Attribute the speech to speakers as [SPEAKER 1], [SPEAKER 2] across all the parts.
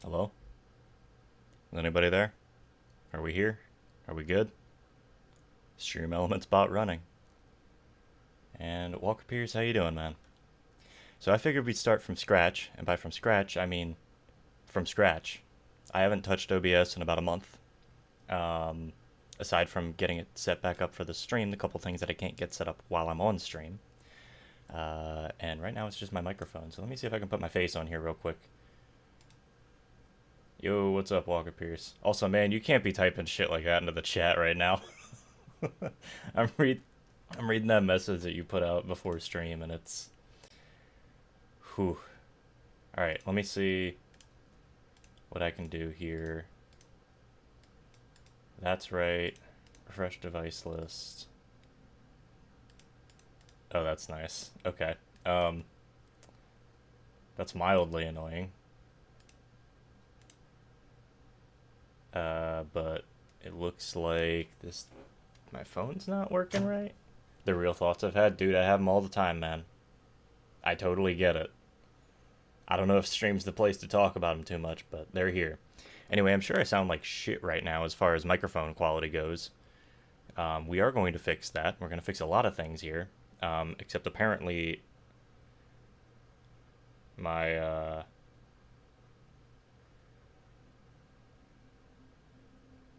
[SPEAKER 1] Hello? Is anybody there? Are we here? Are we good? Stream Elements bot running. And Walker Pierce, how you doing, man? So I figured we'd start from scratch, and by from scratch, I mean from scratch. I haven't touched OBS in about a month. Um, Aside from getting it set back up for the stream, the couple things that I can't get set up while I'm on stream. And right now it's just my microphone, so let me see if I can put my face on here real quick. Yo, what's up, Walker Pierce? Also, man, you can't be typing shit like that into the chat right now. I'm read I'm reading that message that you put out before stream, and it's whew. All right, let me see what I can do here. That's right. Refresh device list. Oh, that's nice. Okay. Um, that's mildly annoying. But it looks like my phone's not working right. The real thoughts I've had, dude, I have them all the time, man. I totally get it. I don't know if stream's the place to talk about them too much, but they're here. Anyway, I'm sure I sound like shit right now as far as microphone quality goes. We are going to fix that. We're going to fix a lot of things here. Except apparently my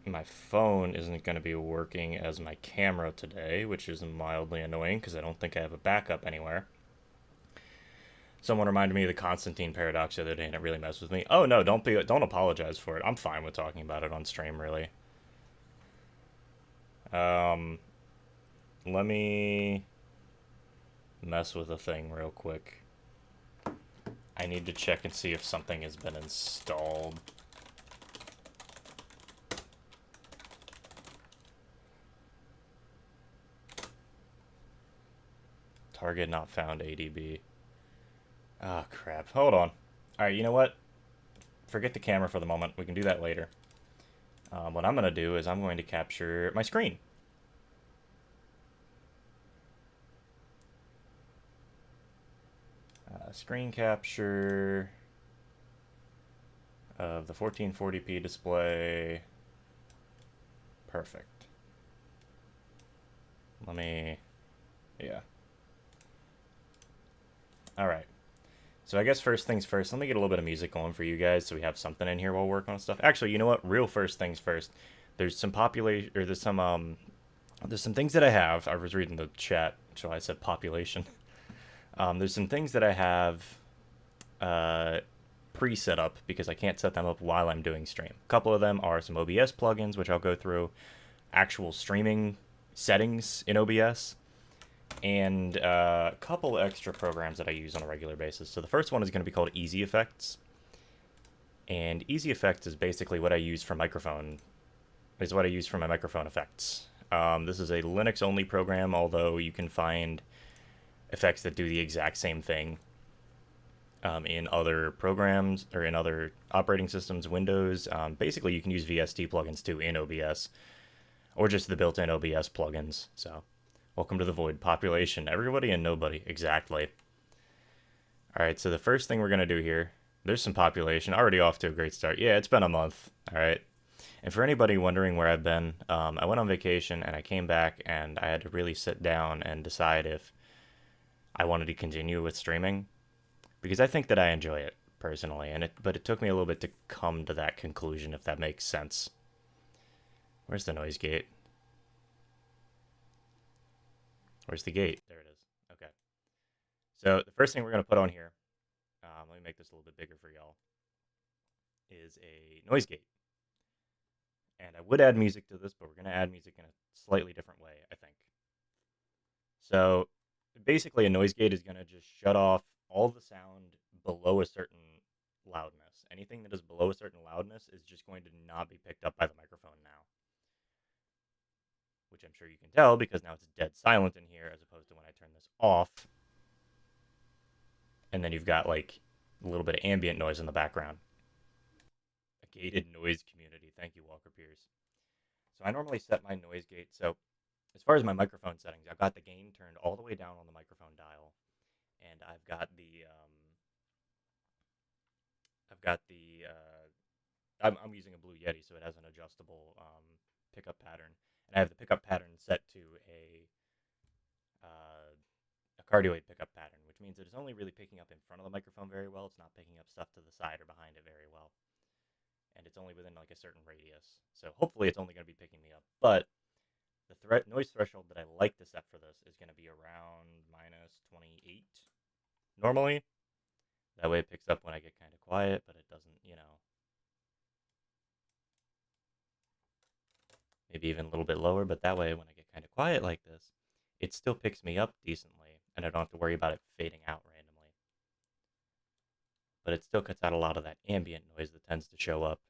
[SPEAKER 1] my phone isn't going to be working as my camera today, which is mildly annoying because I don't think I have a backup anywhere. Someone reminded me of the Constantine paradox the other day, and it really messed with me. Oh no, don't apologize for it. I'm fine with talking about it on stream, really. Um, Let me mess with a thing real quick. I need to check and see if something has been installed. Target not found ADB. Ah, crap. Hold on. Alright, you know what? Forget the camera for the moment. We can do that later. What I'm going to do is I'm going to capture my screen. Screen capture of the 1440p display. Perfect. Yeah. Alright. So I guess first things first, let me get a little bit of music going for you guys so we have something in here while working on stuff. Actually, you know what? Real first things first. There's some population, or there's some things that I have. I was reading the chat, so I said population. There's some things that I have pre-set up because I can't set them up while I'm doing stream. A couple of them are some OBS plugins, which I'll go through, actual streaming settings in OBS, and a couple extra programs that I use on a regular basis. So the first one is going to be called Easy Effects. And Easy Effects is basically what I use for my microphone effects. This is a Linux-only program, although you can find effects that do the exact same thing in other programs or in other operating systems, Windows. Basically, you can use VST plugins too in OBS, or just the built-in OBS plugins. So, welcome to the void. Population, everybody and nobody. Exactly. All right, so the first thing we're going to do here, there's some population. Already off to a great start. Yeah, it's been a month. All right. And for anybody wondering where I've been, I went on vacation and I came back and I had to really sit down and decide if I wanted to continue with streaming, because I think that I enjoy it personally, but it took me a little bit to come to that conclusion, if that makes sense. Where's the noise gate? Where's the gate? There it is. Okay. So the first thing we're going to put on here, let me make this a little bit bigger for y'all, is a noise gate. And I would add music to this, but we're going to add music in a slightly different way, I think. So basically a noise gate is going to just shut off all the sound below a certain loudness. Anything that is below a certain loudness is just going to not be picked up by the microphone now. Which I'm sure you can tell because now it's dead silent in here as opposed to when I turn this off. And then you've got like a little bit of ambient noise in the background. A gated noise community. Thank you, Walker Pierce. So I normally set my noise gate. So as far as my microphone settings, I've got the gain turned all the way down on the microphone dial, and I've got the I'm using a Blue Yeti, so it has an adjustable pickup pattern, and I have the pickup pattern set to a cardioid pickup pattern, which means it is only really picking up in front of the microphone very well. It's not picking up stuff to the side or behind it very well, and it's only within like a certain radius. So hopefully, it's only going to be picking me up. But the noise threshold that I like to set for this is going to be around -28 normally. That way, it picks up when I get kind of quiet, but it doesn't, maybe even a little bit lower, but that way when I get kind of quiet like this, it still picks me up decently, and I don't have to worry about it fading out randomly. But it still cuts out a lot of that ambient noise that tends to show up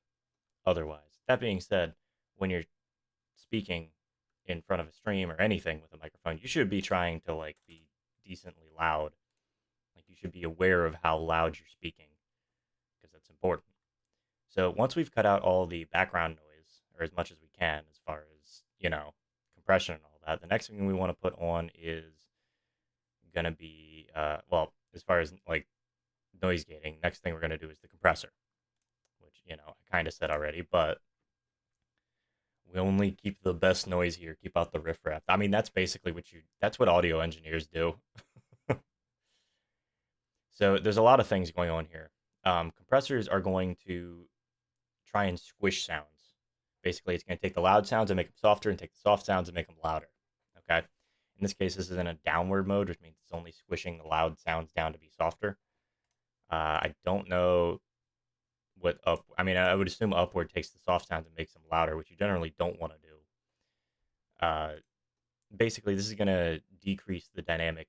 [SPEAKER 1] otherwise. That being said, when you're speaking in front of a stream or anything with a microphone, you should be trying to like be decently loud. Like you should be aware of how loud you're speaking because that's important. So once we've cut out all the background noise, or as much as we can, as far as, compression and all that, the next thing we want to put on is going to be, well, as far as like noise gating, next thing we're going to do is the compressor, which, I kind of said already, but we only keep the best noise here, keep out the riffraff. I mean, that's basically that's what audio engineers do. So there's a lot of things going on here. Compressors are going to try and squish sounds. Basically, it's going to take the loud sounds and make them softer, and take the soft sounds and make them louder. Okay. In this case, this is in a downward mode, which means it's only squishing the loud sounds down to be softer. I don't know what up. I mean, I would assume upward takes the soft sounds and makes them louder, which you generally don't want to do. Basically, this is going to decrease the dynamic,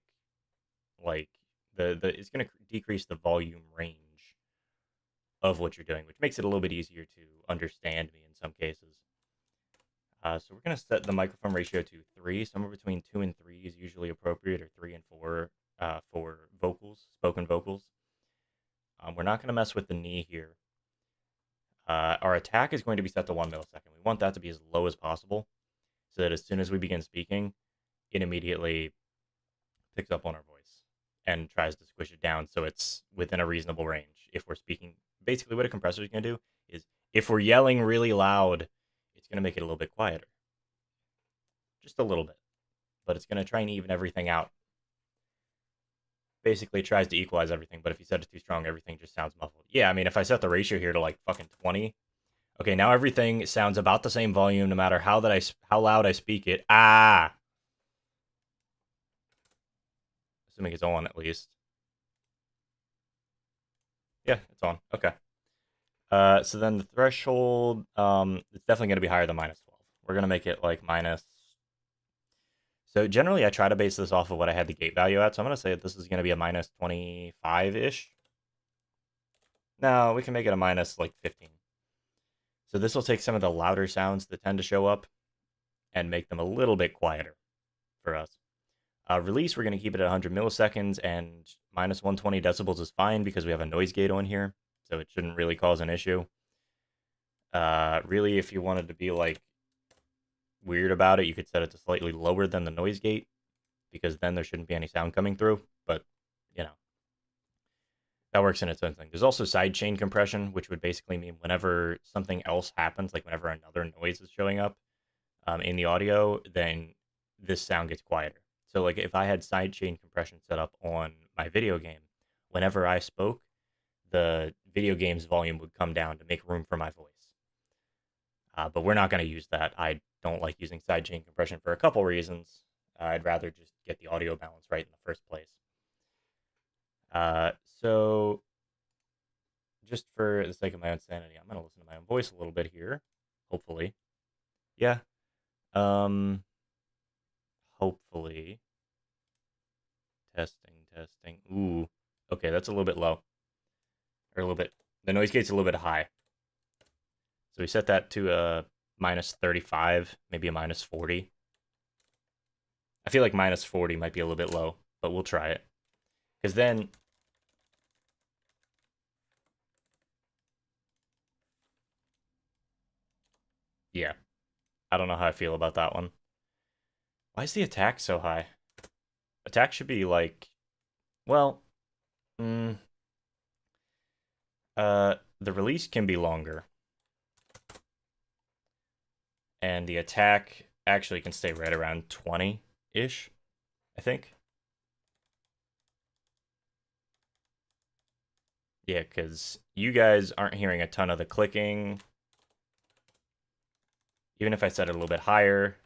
[SPEAKER 1] like it's going to decrease the volume range of what you're doing, which makes it a little bit easier to understand me in some cases. So we're going to set the microphone ratio to 3. Somewhere between 2 and 3 is usually appropriate, or 3 and 4 for vocals, spoken vocals. We're not going to mess with the knee here. Our attack is going to be set to 1 millisecond. We want that to be as low as possible, so that as soon as we begin speaking, it immediately picks up on our voice and tries to squish it down so it's within a reasonable range. If we're speaking, basically what a compressor is going to do is if we're yelling really loud, it's going to make it a little bit quieter. Just a little bit. But it's going to try and even everything out. Basically, it tries to equalize everything, but if you set it too strong, everything just sounds muffled. Yeah, I mean, if I set the ratio here to like fucking 20, okay, now everything sounds about the same volume no matter how loud I speak it. Assuming it's on at least. Yeah, it's on. Okay. So then the threshold, it's definitely going to be higher than -12. We're going to make it like minus. So generally, I try to base this off of what I had the gate value at. So I'm going to say that this is going to be a -25-ish. No, we can make it a minus like 15. So this will take some of the louder sounds that tend to show up and make them a little bit quieter for us. Release, we're going to keep it at 100 milliseconds, and -120 decibels is fine because we have a noise gate on here, so it shouldn't really cause an issue. Really, if you wanted to be like weird about it, you could set it to slightly lower than the noise gate, because then there shouldn't be any sound coming through, but, that works in its own thing. There's also sidechain compression, which would basically mean whenever something else happens, like whenever another noise is showing up in the audio, then this sound gets quieter. So like if I had sidechain compression set up on my video game, whenever I spoke, the video game's volume would come down to make room for my voice. But we're not going to use that. I don't like using sidechain compression for a couple reasons. I'd rather just get the audio balance right in the first place. So just for the sake of my own sanity, I'm going to listen to my own voice a little bit here. Hopefully. Yeah. Hopefully. Testing. Ooh. Okay, that's a little bit low. Or a little bit. The noise gate's a little bit high. So we set that to a -35, maybe a -40. I feel like -40 might be a little bit low, but we'll try it. Because then... yeah. I don't know how I feel about that one. Why is the attack so high? Attack should be like... well... the release can be longer. And the attack actually can stay right around 20-ish, I think. Yeah, because you guys aren't hearing a ton of the clicking. Even if I set it a little bit higher,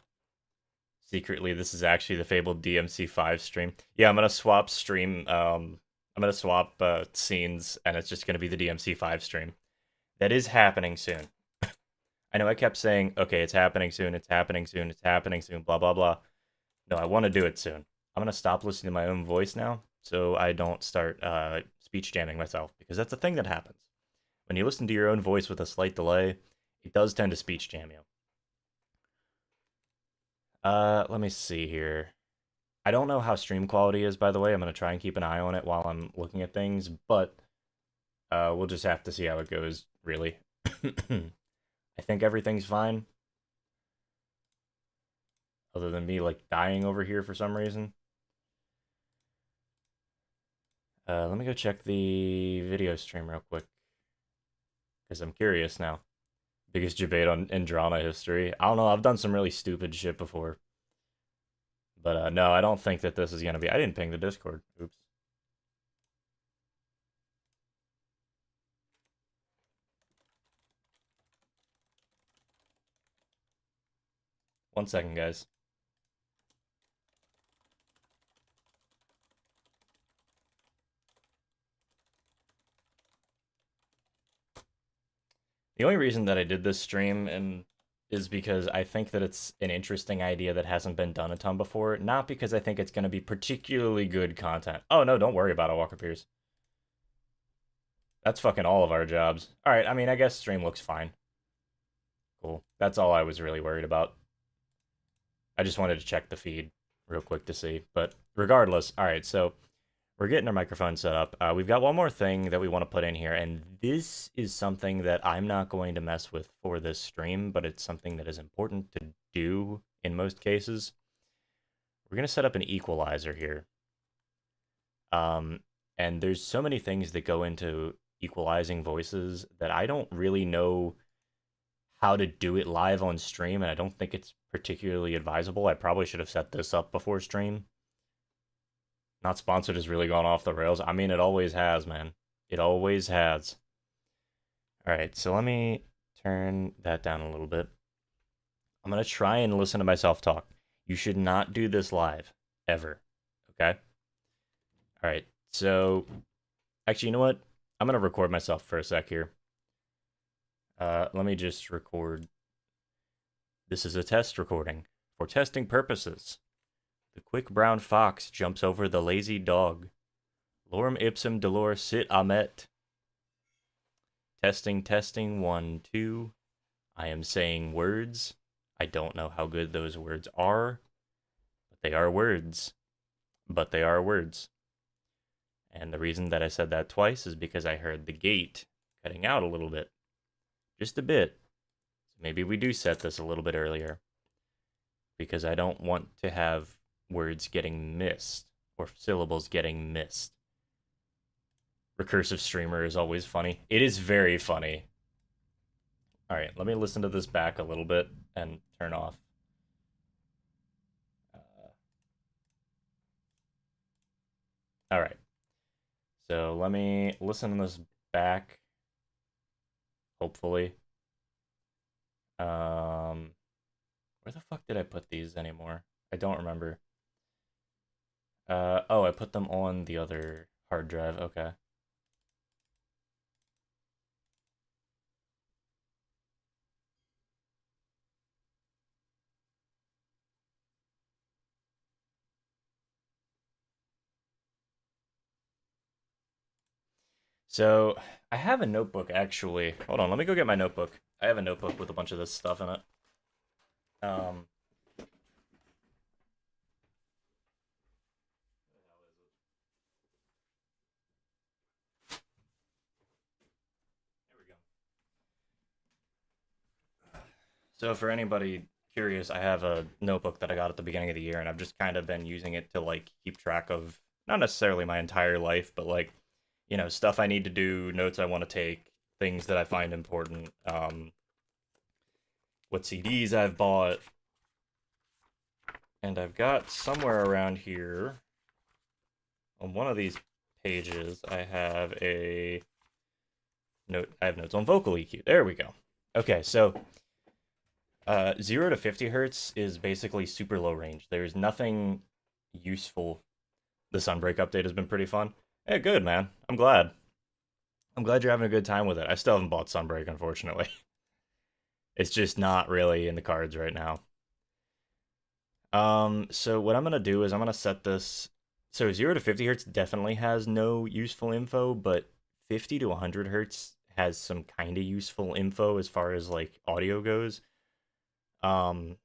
[SPEAKER 1] secretly, this is actually the fabled DMC5 stream. Yeah, I'm gonna swap stream. I'm gonna swap scenes, and it's just gonna be the DMC5 stream. That is happening soon. I know I kept saying, okay, it's happening soon, it's happening soon, it's happening soon, blah blah blah. No, I want to do it soon. I'm gonna stop listening to my own voice now, so I don't start speech jamming myself, because that's a thing that happens when you listen to your own voice with a slight delay. It does tend to speech jam you. Let me see here. I don't know how stream quality is, by the way. I'm gonna try and keep an eye on it while I'm looking at things, but we'll just have to see how it goes, really. I think everything's fine, other than me like dying over here for some reason. Let me go check the video stream real quick, because I'm curious now. Biggest debate on in drama history. I don't know. I've done some really stupid shit before, but no, I don't think that this is gonna be. I didn't ping the Discord. Oops. One second, guys. The only reason that I did this stream and is because I think that it's an interesting idea that hasn't been done a ton before, not because I think it's going to be particularly good content. Oh no, don't worry about it, Walker Pierce. That's fucking all of our jobs. All right, I mean, I guess stream looks fine. Cool. That's all I was really worried about. I just wanted to check the feed real quick to see. But regardless, all right, so we're getting our microphone set up. We've got one more thing that we want to put in here, and this is something that I'm not going to mess with for this stream, but it's something that is important to do in most cases. We're going to set up an equalizer here. And there's so many things that go into equalizing voices that I don't really know how to do it live on stream, and I don't think it's particularly advisable. I probably should have set this up before stream. Not sponsored has really gone off the rails. I mean, it always has, man. It always has. All right, so let me turn that down a little bit. I'm going to try and listen to myself talk. You should not do this live, ever, okay? All right, so actually, you know what? I'm going to record myself for a sec here. Let me just record. This is a test recording for testing purposes. The quick brown fox jumps over the lazy dog. Lorem ipsum dolor sit amet. Testing, testing, 1, 2. I am saying words. I don't know how good those words are, but they are words. But they are words. And the reason that I said that twice is because I heard the gate cutting out a little bit. Just a bit. So maybe we do set this a little bit earlier, because I don't want to have words getting missed or syllables getting missed. Recursive streamer is always funny. It is very funny. All right, let me listen to this back a little bit and turn off. All right. So let me listen to this back. Hopefully. Where the fuck did I put these anymore? I don't remember. Oh, I put them on the other hard drive. Okay. So I have a notebook actually. Hold on, let me go get my notebook. I have a notebook with a bunch of this stuff in it. Um, there we go. So for anybody curious, I have a notebook that I got at the beginning of the year, and I've just kind of been using it to like keep track of not necessarily my entire life, but like, you know, stuff I need to do, notes I want to take, things that I find important. what CDs I've bought. And I've got somewhere around here, on one of these pages, I have a note. I have notes on vocal EQ. There we go. Okay, so 0 to 50 hertz is basically super low range. There's nothing useful. The Sunbreak update has been pretty fun. Hey, good, man. I'm glad. I'm glad you're having a good time with it. I still haven't bought Sunbreak, unfortunately. It's just not really in the cards right now. So what I'm gonna do is I'm gonna set this. So 0 to 50 hertz definitely has no useful info, but 50 to 100 hertz has some kind of useful info as far as like audio goes. Um,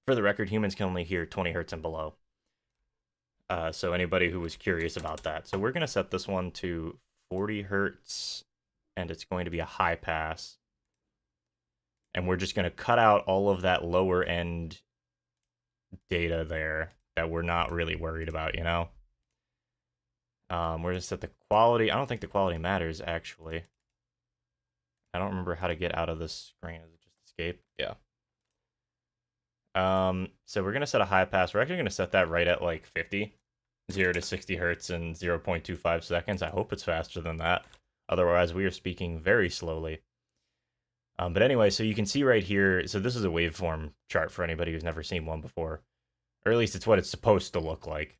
[SPEAKER 1] for the record, humans can only hear 20 hertz and below. So anybody who was curious about that. So we're gonna set this one to 40 hertz, and it's going to be a high pass. And we're just gonna cut out all of that lower end data there that we're not really worried about, you know? We're gonna set the quality. I don't think the quality matters, actually. I don't remember how to get out of this screen. Is it just escape? Yeah. So we're gonna set a high pass. We're actually gonna set that right at like 50. 0 to 60 hertz in 0.25 seconds. I hope it's faster than that. Otherwise, we are speaking very slowly. But anyway, so you can see right here, so this is a waveform chart for anybody who's never seen one before. Or at least it's what it's supposed to look like.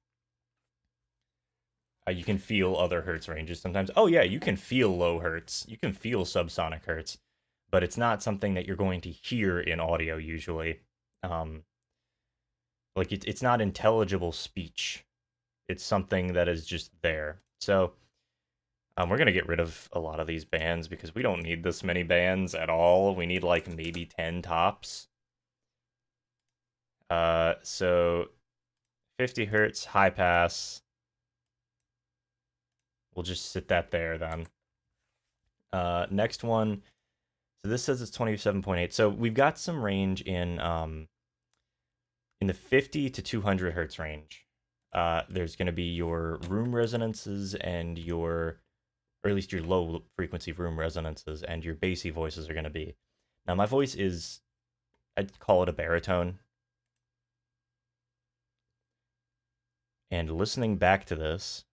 [SPEAKER 1] You can feel other hertz ranges sometimes. Oh yeah, you can feel low hertz. You can feel subsonic hertz. But it's not something that you're going to hear in audio usually. Like it's not intelligible speech. It's something that is just there. So we're going to get rid of a lot of these bands because we don't need this many bands at all. We need like maybe 10 tops. So 50 hertz, high pass. We'll just sit that there then. Next one. So this says it's 27.8. So we've got some range in the 50 to 200 hertz range. There's going to be your room resonances and your, or at least your low frequency room resonances and your bassy voices are going to be. Now my voice is, I'd call it a baritone. And listening back to this,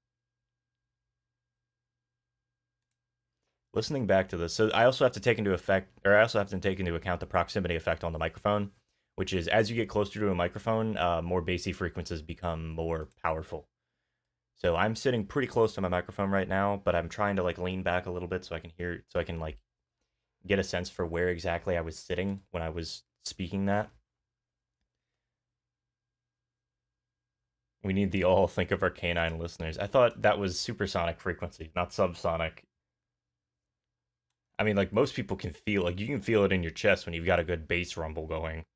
[SPEAKER 1] so I also have to take into account the proximity effect on the microphone, which is as you get closer to a microphone, more bassy frequencies become more powerful. So I'm sitting pretty close to my microphone right now, but I'm trying to like lean back a little bit so I can hear, so I can like get a sense for where exactly I was sitting when I was speaking that. We need the all think of our canine listeners. I thought that was supersonic frequency, not subsonic. I mean, like most people can feel, like you can feel it in your chest when you've got a good bass rumble going.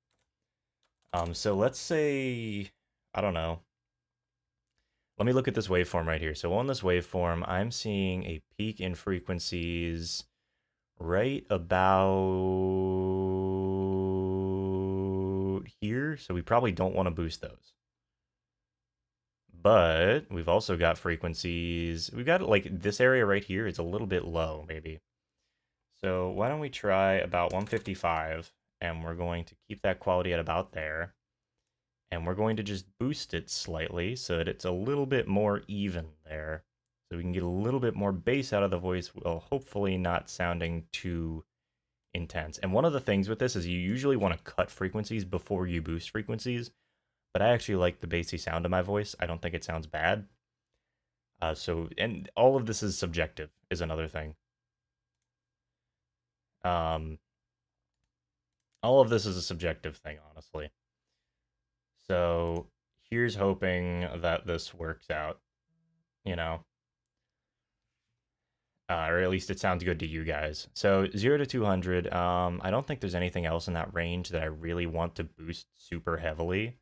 [SPEAKER 1] So let's say, I don't know. Let me look at this waveform right here. So on this waveform, I'm seeing a peak in frequencies right about here. So we probably don't want to boost those. But we've also got frequencies. We've got like this area right here is a little bit low, maybe. So why don't we try about 155, and we're going to keep that quality at about there. And we're going to just boost it slightly so that it's a little bit more even there. So we can get a little bit more bass out of the voice while hopefully not sounding too intense. And one of the things with this is you usually want to cut frequencies before you boost frequencies. But I actually like the bassy sound of my voice. I don't think it sounds bad. And all of this is subjective, is another thing. All of this is a subjective thing, honestly. So here's hoping that this works out, you know. Or at least it sounds good to you guys. So 0 to 200, I don't think there's anything else in that range that I really want to boost super heavily.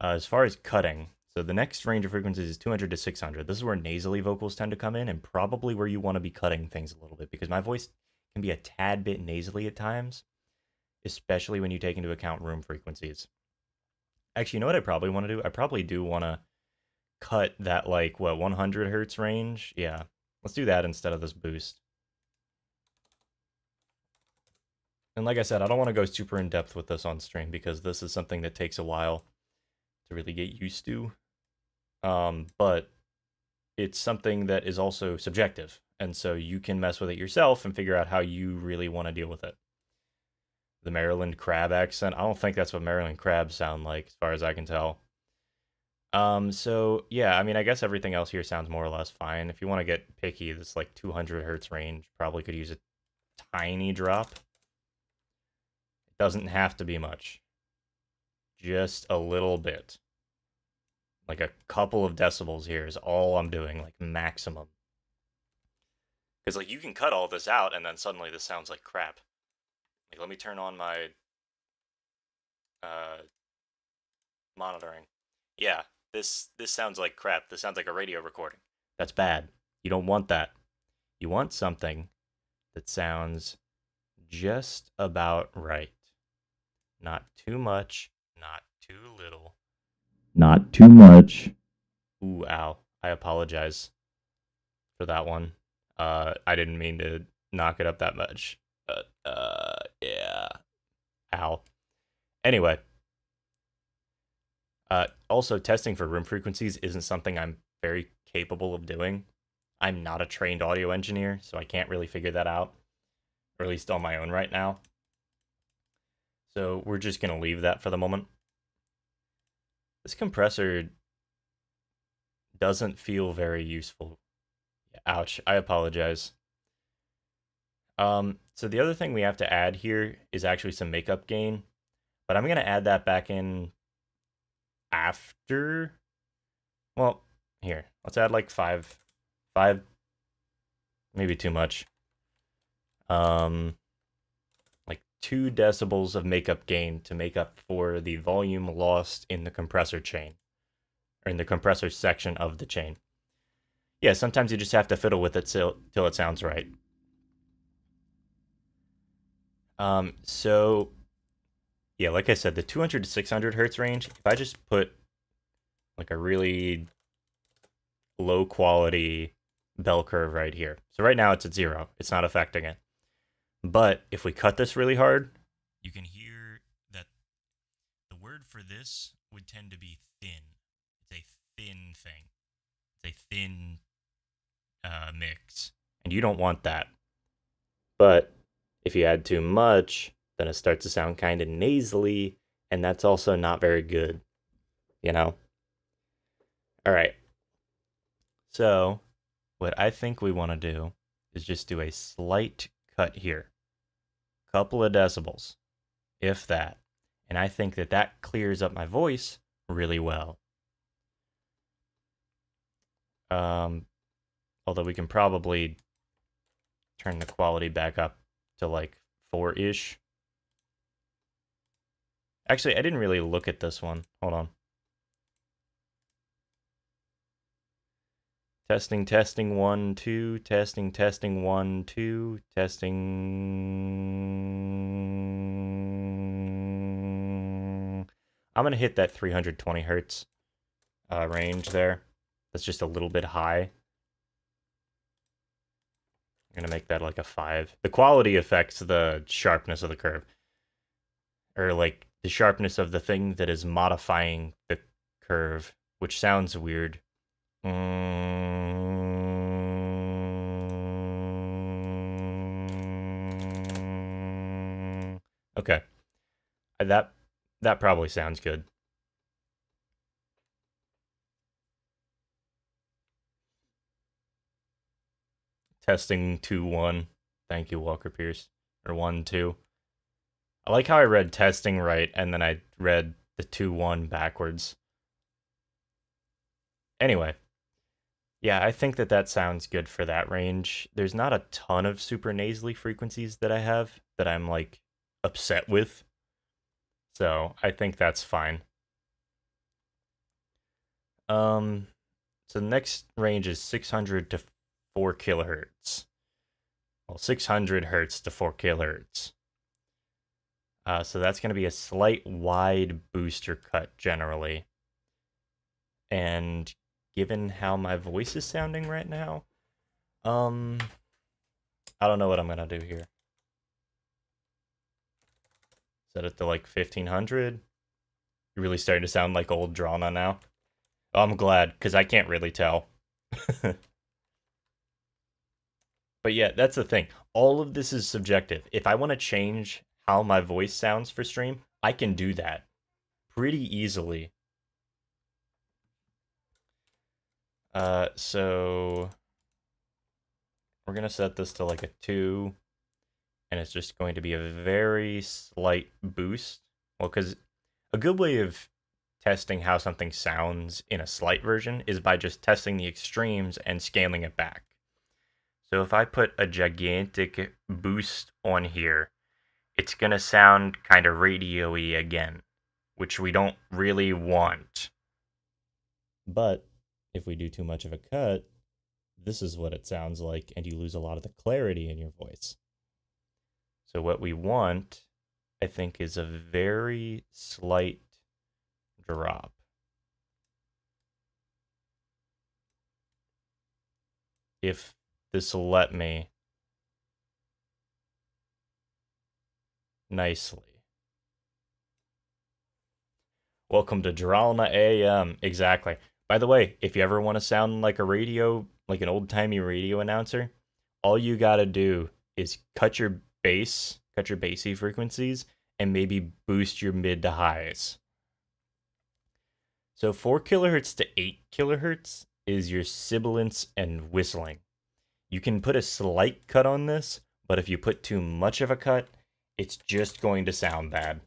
[SPEAKER 1] As far as cutting, so the next range of frequencies is 200 to 600. This is where nasally vocals tend to come in, and probably where you want to be cutting things a little bit, because my voice can be a tad bit nasally at times, especially when you take into account room frequencies. Actually, you know what I probably want to do? I probably do want to cut that, like, 100 hertz range? Yeah, let's do that instead of this boost. And like I said, I don't want to go super in depth with this on stream because this is something that takes a while to really get used to. But it's something that is also subjective. And so you can mess with it yourself and figure out how you really want to deal with it. The Maryland crab accent, I don't think that's what Maryland crabs sound like, as far as I can tell. So yeah, I mean, I guess everything else here sounds more or less fine. If you want to get picky, this like 200 hertz range probably could use a tiny drop. It doesn't have to be much, just a little bit. Like a couple of decibels here is all I'm doing, like maximum. Because like you can cut all this out, and then suddenly this sounds like crap. Like let me turn on my monitoring. Yeah, this sounds like crap. This sounds like a radio recording. That's bad. You don't want that. You want something that sounds just about right. Not too much, not too little. Not too much. Ooh, ow. I apologize for that one. I didn't mean to knock it up that much. But, yeah. Ow. Anyway. Also, testing for room frequencies isn't something I'm very capable of doing. I'm not a trained audio engineer, so I can't really figure that out. Or at least on my own right now. So we're just going to leave that for the moment. This compressor doesn't feel very useful. Ouch, I apologize. So the other thing we have to add here is actually some makeup gain, but I'm going to add that back in after. Well, here, let's add like five, maybe too much. Like 2 decibels of makeup gain to make up for the volume lost in the compressor chain, or in the compressor section of the chain. Yeah, sometimes you just have to fiddle with it till it sounds right. So yeah, like I said, the 200 to 600 hertz range, if I just put like a really low quality bell curve right here. So right now it's at 0. It's not affecting it. But if we cut this really hard, you can hear that the word for this would tend to be thin. It's a thin thing. It's a thin mix. And you don't want that. But if you add too much, then it starts to sound kind of nasally, and that's also not very good, you know? All right. So, what I think we want to do is just do a slight cut here. Couple of decibels, if that. And I think that that clears up my voice really well. Although we can probably turn the quality back up to like 4-ish. Actually, I didn't really look at this one. Hold on. Testing, testing, 1, 2, testing, testing, 1, 2, testing. I'm going to hit that 320 hertz range there. That's just a little bit high. I'm going to make that like a 5. The quality affects the sharpness of the curve. Or like the sharpness of the thing that is modifying the curve, which sounds weird. Okay. That probably sounds good. Testing 2 1. Thank you, Walker Pierce. Or 1 2. I like how I read testing right and then I read the 2 1 backwards. Anyway. Yeah, I think that sounds good for that range. There's not a ton of super nasally frequencies that I have that I'm like upset with. So I think that's fine. So the next range is 600 to 4 kilohertz. Well, 600 hertz to 4 kilohertz. So that's going to be a slight wide booster cut generally. And given how my voice is sounding right now, I don't know what I'm going to do here. Set it to like 1500. You're really starting to sound like old Drana now. Oh, I'm glad, because I can't really tell. But yeah, that's the thing. All of this is subjective. If I want to change how my voice sounds for stream, I can do that pretty easily. So we're gonna set this to like a 2, and it's just going to be a very slight boost. Well, because a good way of testing how something sounds in a slight version is by just testing the extremes and scaling it back. So if I put a gigantic boost on here, it's going to sound kind of radio-y again, which we don't really want. But if we do too much of a cut, this is what it sounds like, and you lose a lot of the clarity in your voice. So what we want, I think, is a very slight drop. If this will let me nicely. Welcome to Dralna AM. Exactly. By the way, if you ever want to sound like a radio, like an old-timey radio announcer, all you gotta do is cut your bassy frequencies, and maybe boost your mid to highs. So 4 kilohertz to 8 kilohertz is your sibilance and whistling. You can put a slight cut on this, but if you put too much of a cut, it's just going to sound bad. I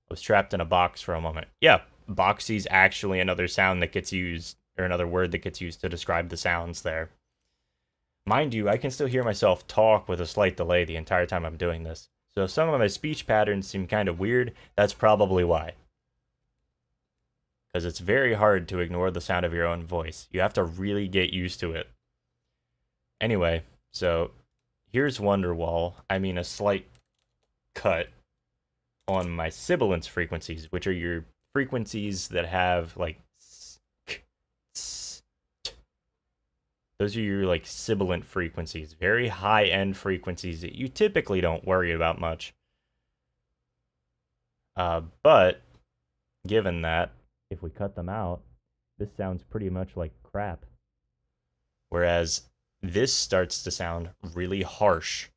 [SPEAKER 1] was trapped in a box for a moment. Yeah, boxy's actually another sound that gets used, or another word that gets used to describe the sounds there. Mind you, I can still hear myself talk with a slight delay the entire time I'm doing this. So if some of my speech patterns seem kind of weird, that's probably why. Because it's very hard to ignore the sound of your own voice. You have to really get used to it. Anyway, so here's Wonderwall. I mean a slight cut on my sibilance frequencies, which are your frequencies that have like those are your like sibilant frequencies, very high end frequencies that you typically don't worry about much. But given that, if we cut them out, this sounds pretty much like crap. Whereas this starts to sound really harsh.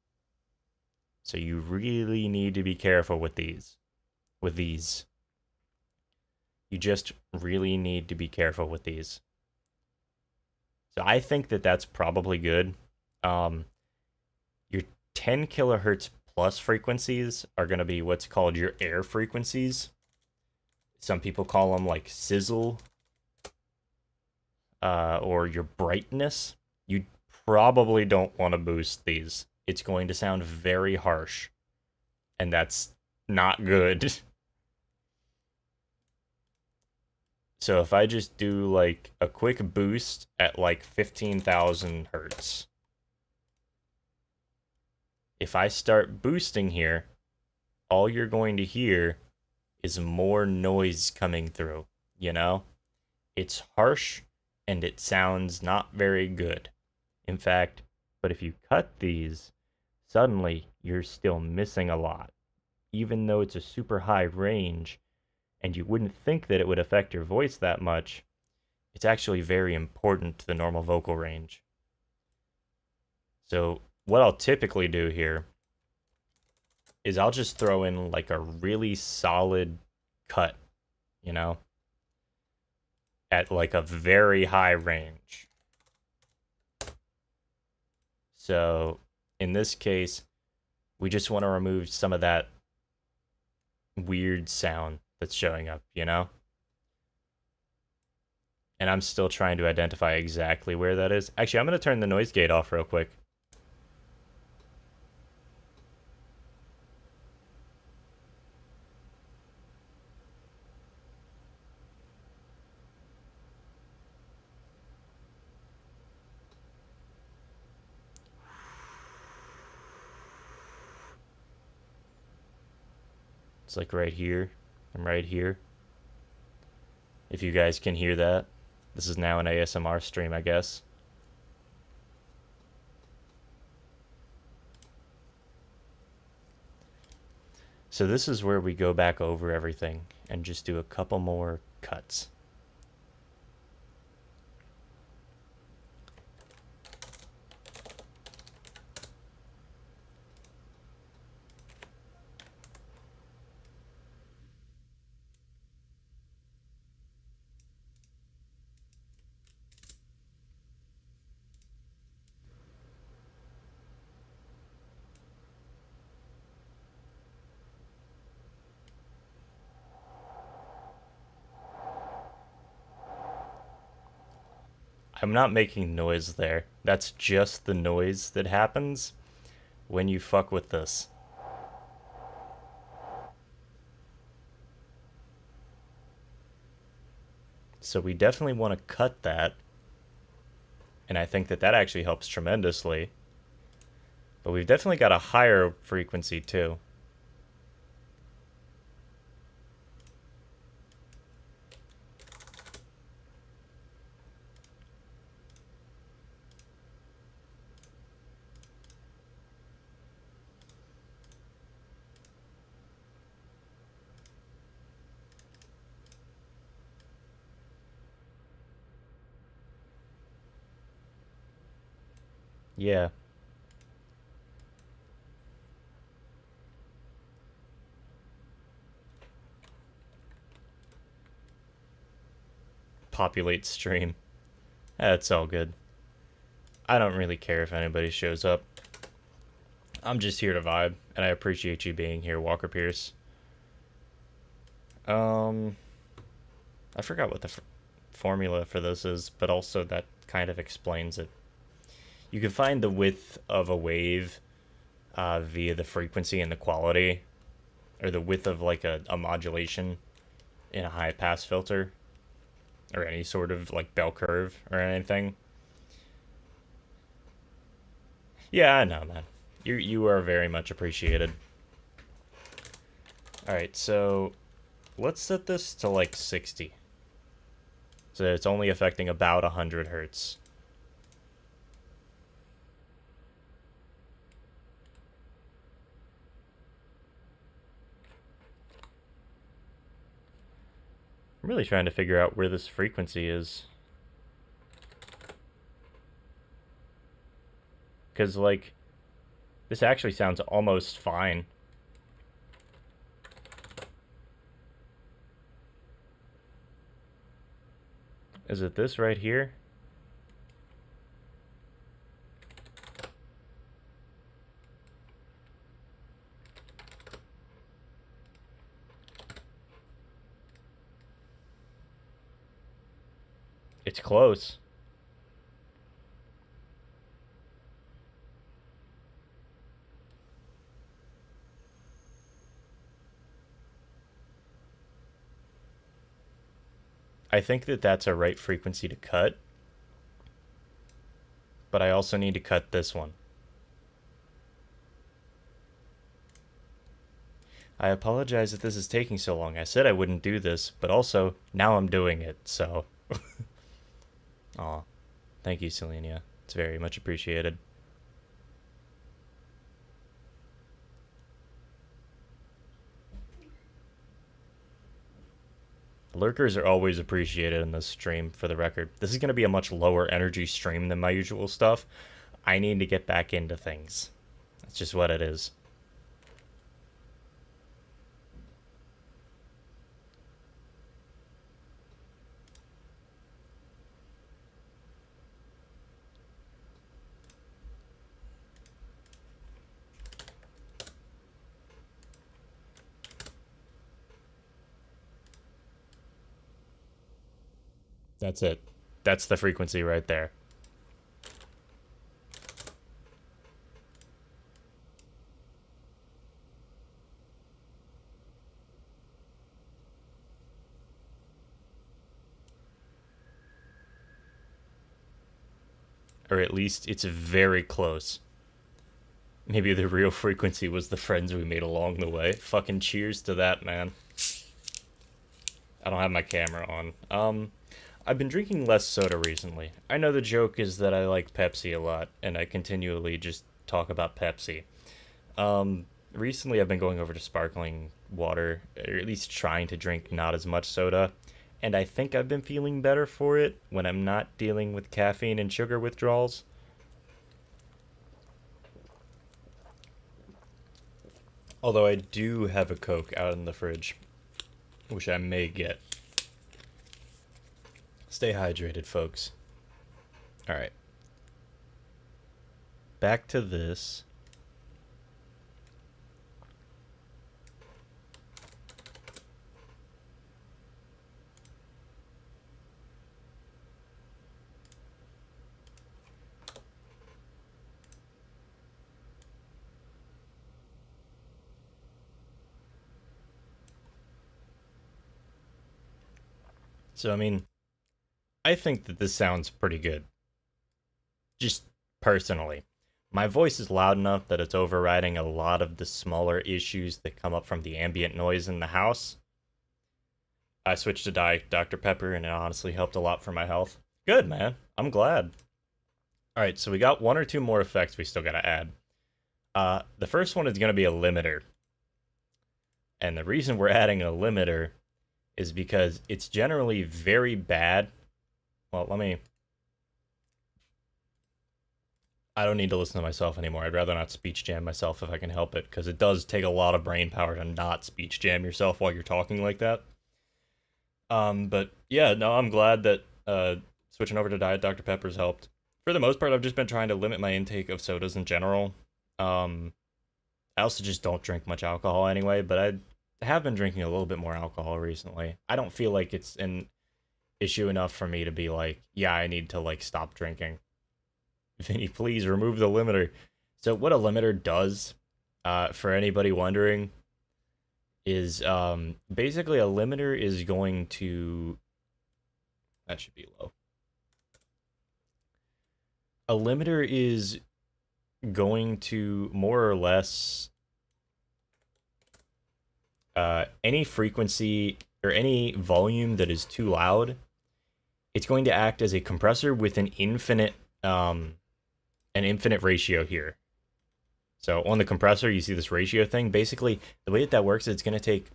[SPEAKER 1] So you really need to be careful with these. You just really need to be careful with these. So I think that that's probably good. Your 10 kilohertz plus frequencies are going to be what's called your air frequencies. Some people call them like sizzle or your brightness. You probably don't want to boost these. It's going to sound very harsh, and that's not good. So if I just do like a quick boost at like 15,000 hertz, if I start boosting here, all you're going to hear is more noise coming through, you know? It's harsh and it sounds not very good. In fact, but if you cut these, suddenly you're still missing a lot. Even though it's a super high range, and you wouldn't think that it would affect your voice that much, it's actually very important to the normal vocal range. So what I'll typically do here is I'll just throw in like a really solid cut, you know, at like a very high range. So in this case, we just want to remove some of that weird sound that's showing up, you know? And I'm still trying to identify exactly where that is. Actually, I'm going to turn the noise gate off real quick. It's like right here. I'm right here. If you guys can hear that. This is now an ASMR stream, I guess. So this is where we go back over everything and just do a couple more cuts. I'm not making noise there. That's just the noise that happens when you fuck with this. So we definitely want to cut that. And I think that that actually helps tremendously. But we've definitely got a higher frequency too. Yeah. Populate stream. That's all good. I don't really care if anybody shows up. I'm just here to vibe, and I appreciate you being here, Walker Pierce. I forgot what the formula for this is, but also that kind of explains it. You can find the width of a wave via the frequency and the quality, or the width of like a modulation in a high pass filter, or any sort of like bell curve or anything. Yeah, I know, man. You are very much appreciated. Alright, so let's set this to like 60. So it's only affecting about 100 hertz. I'm really trying to figure out where this frequency is. Because, like, this actually sounds almost fine. Is it this right here? It's close. I think that that's a right frequency to cut. But I also need to cut this one. I apologize that this is taking so long. I said I wouldn't do this, but also, now I'm doing it, so... Aw. Thank you, Selenia. It's very much appreciated. Lurkers are always appreciated in this stream, for the record. This is going to be a much lower energy stream than my usual stuff. I need to get back into things. That's just what it is. That's it. That's the frequency right there. Or at least it's very close. Maybe the real frequency was the friends we made along the way. Fucking cheers to that, man. I don't have my camera on. I've been drinking less soda recently. I know the joke is that I like Pepsi a lot, and I continually just talk about Pepsi. recently I've been going over to sparkling water, or at least trying to drink not as much soda, and I think I've been feeling better for it when I'm not dealing with caffeine and sugar withdrawals. Although I do have a Coke out in the fridge, which I may get. Stay hydrated, folks. Alright. Back to this. So, I mean, I think that this sounds pretty good. Just personally. My voice is loud enough that it's overriding a lot of the smaller issues that come up from the ambient noise in the house. I switched to Diet Dr. Pepper, and it honestly helped a lot for my health. Good, man. I'm glad. Alright, so we got one or two more effects we still gotta add. The first one is gonna be a limiter. And the reason we're adding a limiter is because it's generally very bad. Well, I don't need to listen to myself anymore. I'd rather not speech jam myself if I can help it, because it does take a lot of brain power to not speech jam yourself while you're talking like that. But yeah, no, I'm glad that switching over to Diet Dr. Pepper's helped. For the most part, I've just been trying to limit my intake of sodas in general. I also just don't drink much alcohol anyway, but I have been drinking a little bit more alcohol recently. I don't feel like it's an issue enough for me to be like, yeah, I need to like stop drinking. Vinny, please remove the limiter. So what a limiter does, for anybody wondering, is basically a limiter is going to... That should be low. A limiter is going to more or less... any frequency or any volume that is too loud, it's going to act as a compressor with an infinite ratio here. So on the compressor, you see this ratio thing. Basically, the way that works is it's going to take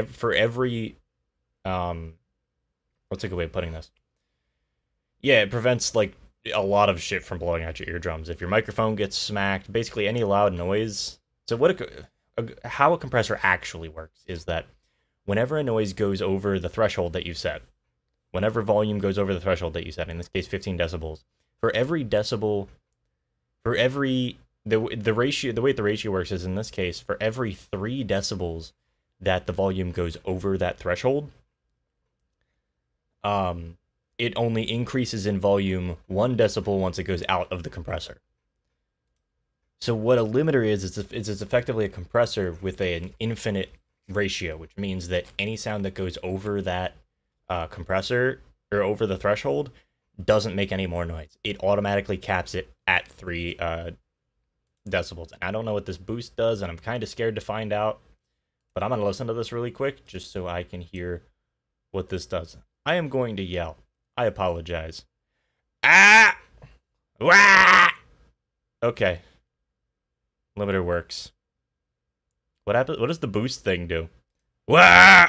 [SPEAKER 1] for every what's a good way of putting this? Yeah, it prevents like a lot of shit from blowing out your eardrums. If your microphone gets smacked, basically any loud noise. So how a compressor actually works is that whenever a noise goes over the threshold that you've set, whenever volume goes over the threshold that you set, in this case 15 decibels, for every decibel, the way the ratio works is, in this case, for every 3 decibels that the volume goes over that threshold, it only increases in volume 1 decibel once it goes out of the compressor. So what a limiter is it's effectively a compressor with an infinite ratio, which means that any sound that goes over that compressor or over the threshold doesn't make any more noise. It automatically caps it at 3 decibels. And I don't know what this boost does, and I'm kind of scared to find out, but I'm going to listen to this really quick just so I can hear what this does. I am going to yell. I apologize. Ah! Wah! Okay. Limiter works. What happens? What does the boost thing do? Wah!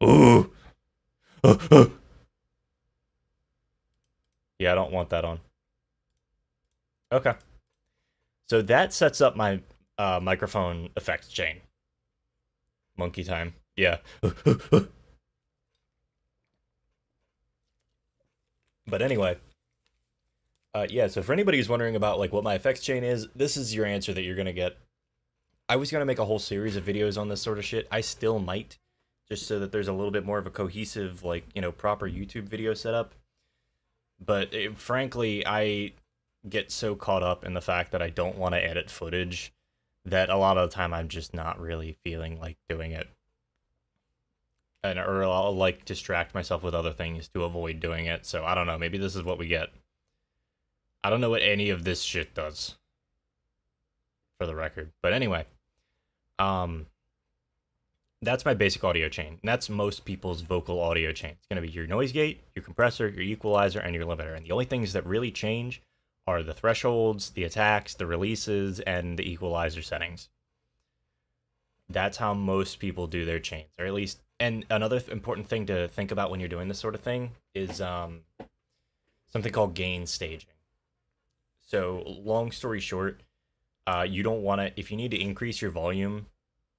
[SPEAKER 1] Ooh! Yeah, I don't want that on. Okay. So that sets up my microphone effects chain. Monkey time. Yeah. But anyway. Yeah, so for anybody who's wondering about like what my effects chain is, this is your answer that you're going to get. I was going to make a whole series of videos on this sort of shit. I still might, just so that there's a little bit more of a cohesive, like, you know, proper YouTube video setup. But frankly, I get so caught up in the fact that I don't want to edit footage that a lot of the time I'm just not really feeling like doing it. Or I'll like distract myself with other things to avoid doing it. So I don't know, maybe this is what we get. I don't know what any of this shit does, for the record. But anyway, that's my basic audio chain. And that's most people's vocal audio chain. It's going to be your noise gate, your compressor, your equalizer, and your limiter. And the only things that really change are the thresholds, the attacks, the releases, and the equalizer settings. That's how most people do their chains, or at least. And another important thing to think about when you're doing this sort of thing is something called gain staging. So, long story short, you don't want to. If you need to increase your volume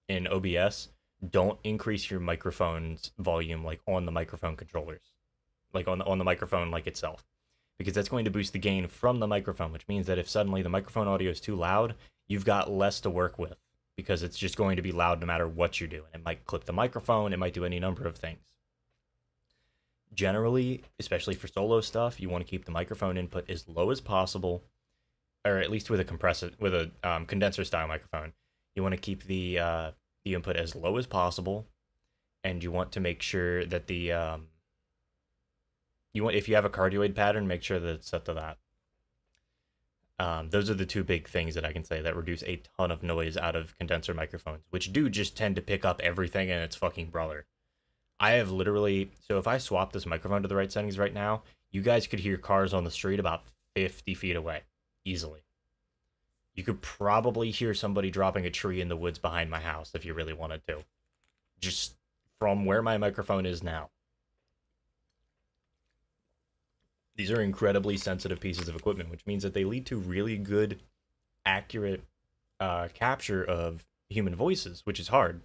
[SPEAKER 1] in OBS, don't increase your microphone's volume like on the microphone controllers, like on the microphone like itself, because that's going to boost the gain from the microphone, which means that if suddenly the microphone audio is too loud, you've got less to work with because it's just going to be loud no matter what you're doing. It might clip the microphone, it might do any number of things. Generally, especially for solo stuff, you want to keep the microphone input as low as possible, or at least with a compressor, with a condenser style microphone. You want to keep the input as low as possible, and you want to make sure that the you want, if you have a cardioid pattern, make sure that it's set to that. Those are the two big things that I can say that reduce a ton of noise out of condenser microphones, which do just tend to pick up everything and its fucking brother. I have literally, so if I swap this microphone to the right settings right now, you guys could hear cars on the street about 50 feet away, easily. You could probably hear somebody dropping a tree in the woods behind my house if you really wanted to. Just from where my microphone is now. These are incredibly sensitive pieces of equipment, which means that they lead to really good, accurate capture of human voices, which is hard.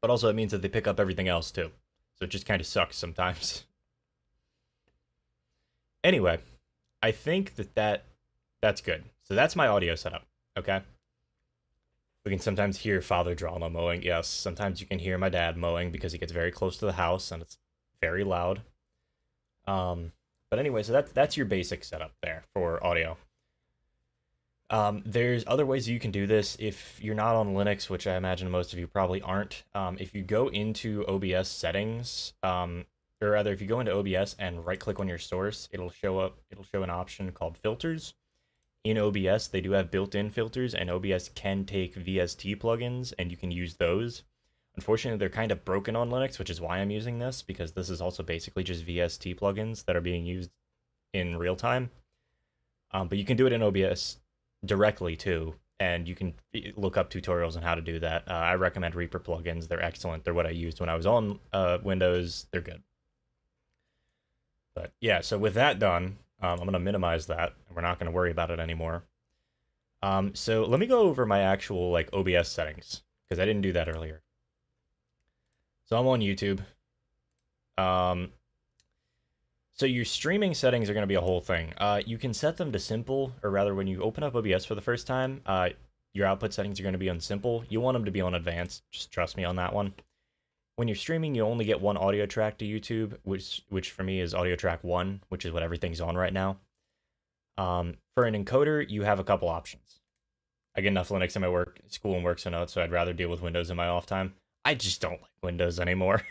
[SPEAKER 1] But also it means that they pick up everything else too. So it just kind of sucks sometimes. Anyway, I think that's good. So that's my audio setup, okay? We can sometimes hear father drama mowing. Yes, sometimes you can hear my dad mowing because he gets very close to the house and it's very loud. But anyway, so that's your basic setup there for audio. There's other ways you can do this if you're not on Linux, which I imagine most of you probably aren't. If you go into OBS settings, or rather, if you go into OBS and right-click on your source, it'll show an option called filters. In OBS, they do have built-in filters, and OBS can take VST plugins, and you can use those. Unfortunately, they're kind of broken on Linux, which is why I'm using this, because this is also basically just VST plugins that are being used in real time. But you can do it in OBS directly too, and you can look up tutorials on how to do that. I recommend Reaper plugins. They're excellent. They're what I used when I was on Windows. They're good. But yeah, so with that done, I'm going to minimize that, and we're not going to worry about it anymore. So let me go over my actual like OBS settings, because I didn't do that earlier. So I'm on YouTube. So your streaming settings are going to be a whole thing. You can set them to simple, or rather when you open up OBS for the first time, your output settings are going to be on simple. You want them to be on advanced, just trust me on that one. When you're streaming, you only get one audio track to YouTube, which for me is audio track 1, which is what everything's on right now. For an encoder, you have a couple options. I get enough Linux in my school and work, so I'd rather deal with Windows in my off time. I just don't like Windows anymore.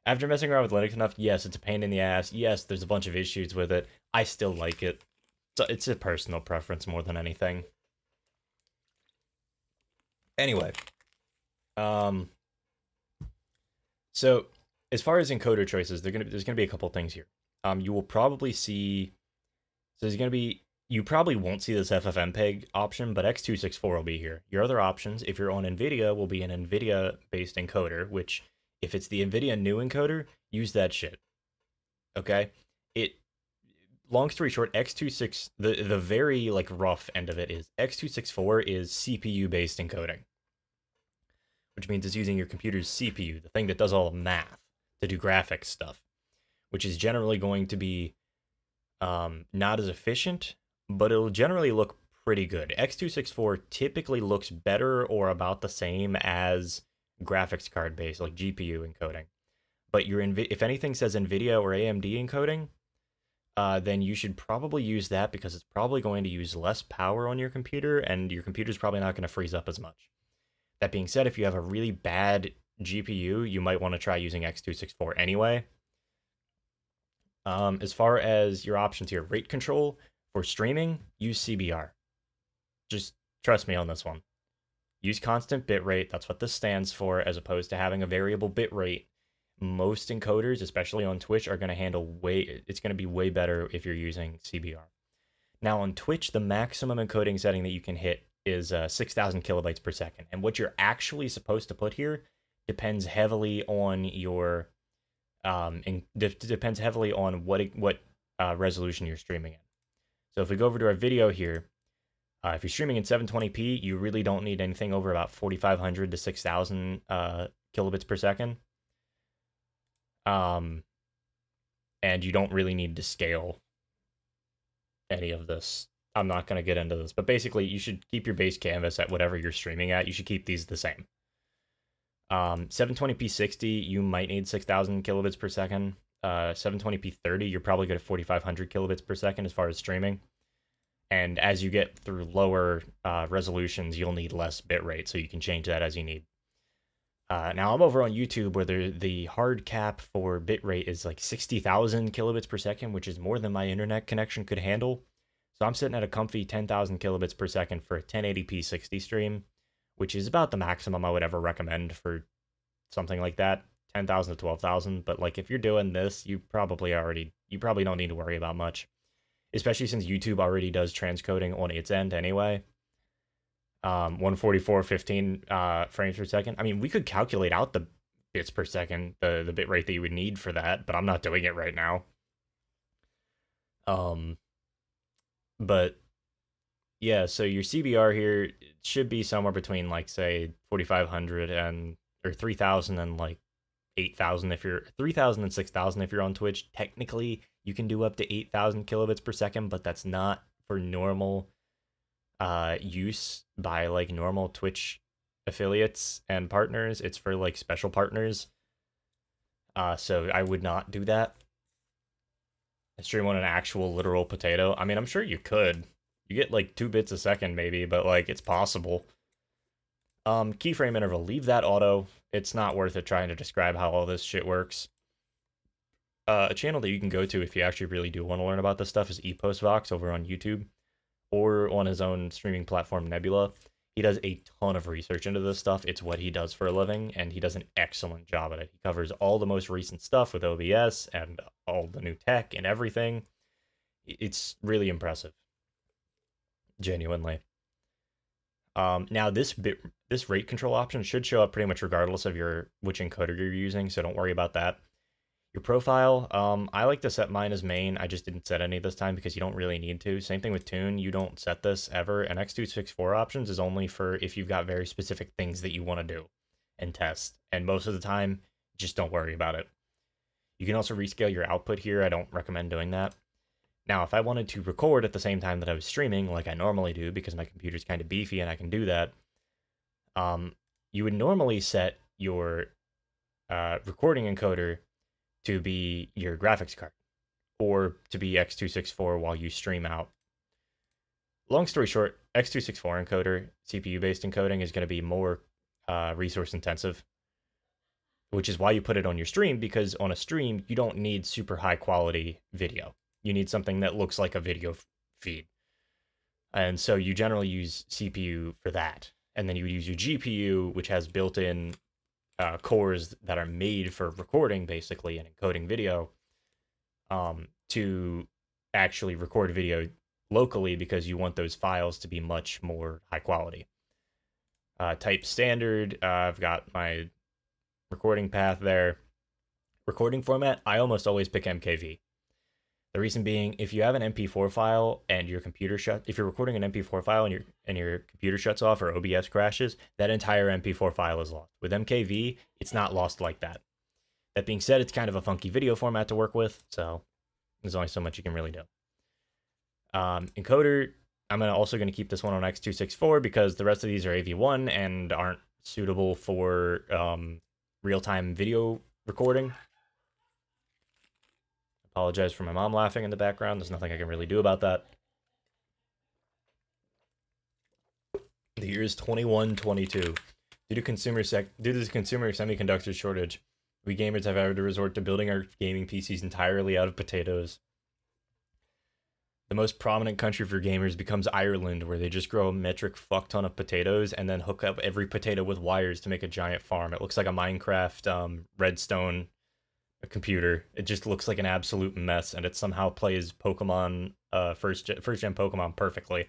[SPEAKER 1] After messing around with Linux enough, yes, it's a pain in the ass. Yes, there's a bunch of issues with it. I still like it. So it's a personal preference more than anything. Anyway, so as far as encoder choices, there's gonna be a couple things here. You will probably see. So you probably won't see this FFmpeg option, but X264 will be here. Your other options, if you're on NVIDIA, will be an NVIDIA-based encoder, which, if it's the NVIDIA new encoder, use that shit. Okay? Long story short, the very, like, rough end of it is X264 is CPU-based encoding, which means it's using your computer's CPU, the thing that does all the math, to do graphics stuff, which is generally going to be not as efficient, but it'll generally look pretty good. X264 typically looks better or about the same as graphics card based, like GPU encoding. But if anything says NVIDIA or AMD encoding, then you should probably use that, because it's probably going to use less power on your computer, and your computer's probably not going to freeze up as much. That being said, if you have a really bad GPU, you might want to try using X264 anyway. As far as your options here, rate control for streaming, use CBR. Just trust me on this one. Use constant bitrate. That's what this stands for, as opposed to having a variable bitrate. Most encoders, especially on Twitch, are going to handle it's going to be way better if you're using CBR. Now on Twitch, the maximum encoding setting that you can hit is 6,000 kilobytes per second. And what you're actually supposed to put here depends heavily on your depends heavily on what resolution you're streaming in. So if we go over to our video here, if you're streaming in 720p, you really don't need anything over about 4,500 to 6,000 kilobits per second. And you don't really need to scale any of this. I'm not going to get into this, but basically you should keep your base canvas at whatever you're streaming at. You should keep these the same. 720p 60, you might need 6,000 kilobits per second. 720p 30, you're probably good at 4,500 kilobits per second as far as streaming. And as you get through lower resolutions, you'll need less bitrate, so you can change that as you need. Now I'm over on YouTube where the hard cap for bitrate is like 60,000 kilobits per second, which is more than my internet connection could handle. So I'm sitting at a comfy 10,000 kilobits per second for a 1080p 60 stream, which is about the maximum I would ever recommend for something like that, 10,000 to 12,000. But like if you're doing this, you probably don't need to worry about much, especially since YouTube already does transcoding on its end anyway. 144 15 frames per second. I mean, we could calculate out the bits per second, the bit rate that you would need for that, but I'm not doing it right now. But yeah, so your CBR here should be somewhere between like say 4,500 and or 3,000 and like 8,000 if you're 3,000 and 6,000 if you're on Twitch. Technically, you can do up to 8,000 kilobits per second, but that's not for normal use by like normal Twitch affiliates and partners. It's for like special partners. So I would not do that. Stream on an actual literal potato. I mean, I'm sure you could. You get like 2 bits a second maybe, but like it's possible. Keyframe interval, leave that auto. It's not worth it trying to describe how all this shit works. A channel that you can go to if you actually really do want to learn about this stuff is EpostVox over on YouTube, or on his own streaming platform Nebula. He does a ton of research into this stuff. It's what he does for a living, and he does an excellent job at it. He covers all the most recent stuff with OBS and all the new tech and everything. It's really impressive. Genuinely. Now this rate control option should show up pretty much regardless of which encoder you're using, so don't worry about that. Your profile, I like to set mine as main. I just didn't set any this time because you don't really need to. Same thing with tune, you don't set this ever. And X264 options is only for if you've got very specific things that you want to do and test. And most of the time, just don't worry about it. You can also rescale your output here. I don't recommend doing that. Now, if I wanted to record at the same time that I was streaming, like I normally do, because my computer's kind of beefy and I can do that, you would normally set your recording encoder to be your graphics card, or to be X264 while you stream out. Long story short, X264 encoder, CPU-based encoding, is going to be more resource intensive, which is why you put it on your stream, because on a stream, you don't need super high quality video. You need something that looks like a video feed. And so you generally use CPU for that. And then you would use your GPU, which has built-in cores that are made for recording, basically, and encoding video, to actually record video locally, because you want those files to be much more high quality. Type standard, I've got my recording path there. Recording format, I almost always pick MKV. The reason being, if you have an MP4 file and your computer if you're recording an MP4 file and your computer shuts off or OBS crashes, that entire MP4 file is lost. With MKV, it's not lost like that. That being said, it's kind of a funky video format to work with, so there's only so much you can really do. Encoder, I'm also going to keep this one on X264 because the rest of these are AV1 and aren't suitable for real-time video recording. Apologize for my mom laughing in the background. There's nothing I can really do about that. The year is 2122. Due to the consumer semiconductor shortage, we gamers have had to resort to building our gaming PCs entirely out of potatoes. The most prominent country for gamers becomes Ireland, where they just grow a metric fuck ton of potatoes and then hook up every potato with wires to make a giant farm. It looks like a Minecraft Redstone computer. It just looks like an absolute mess, and it somehow plays Pokemon, first gen Pokemon perfectly.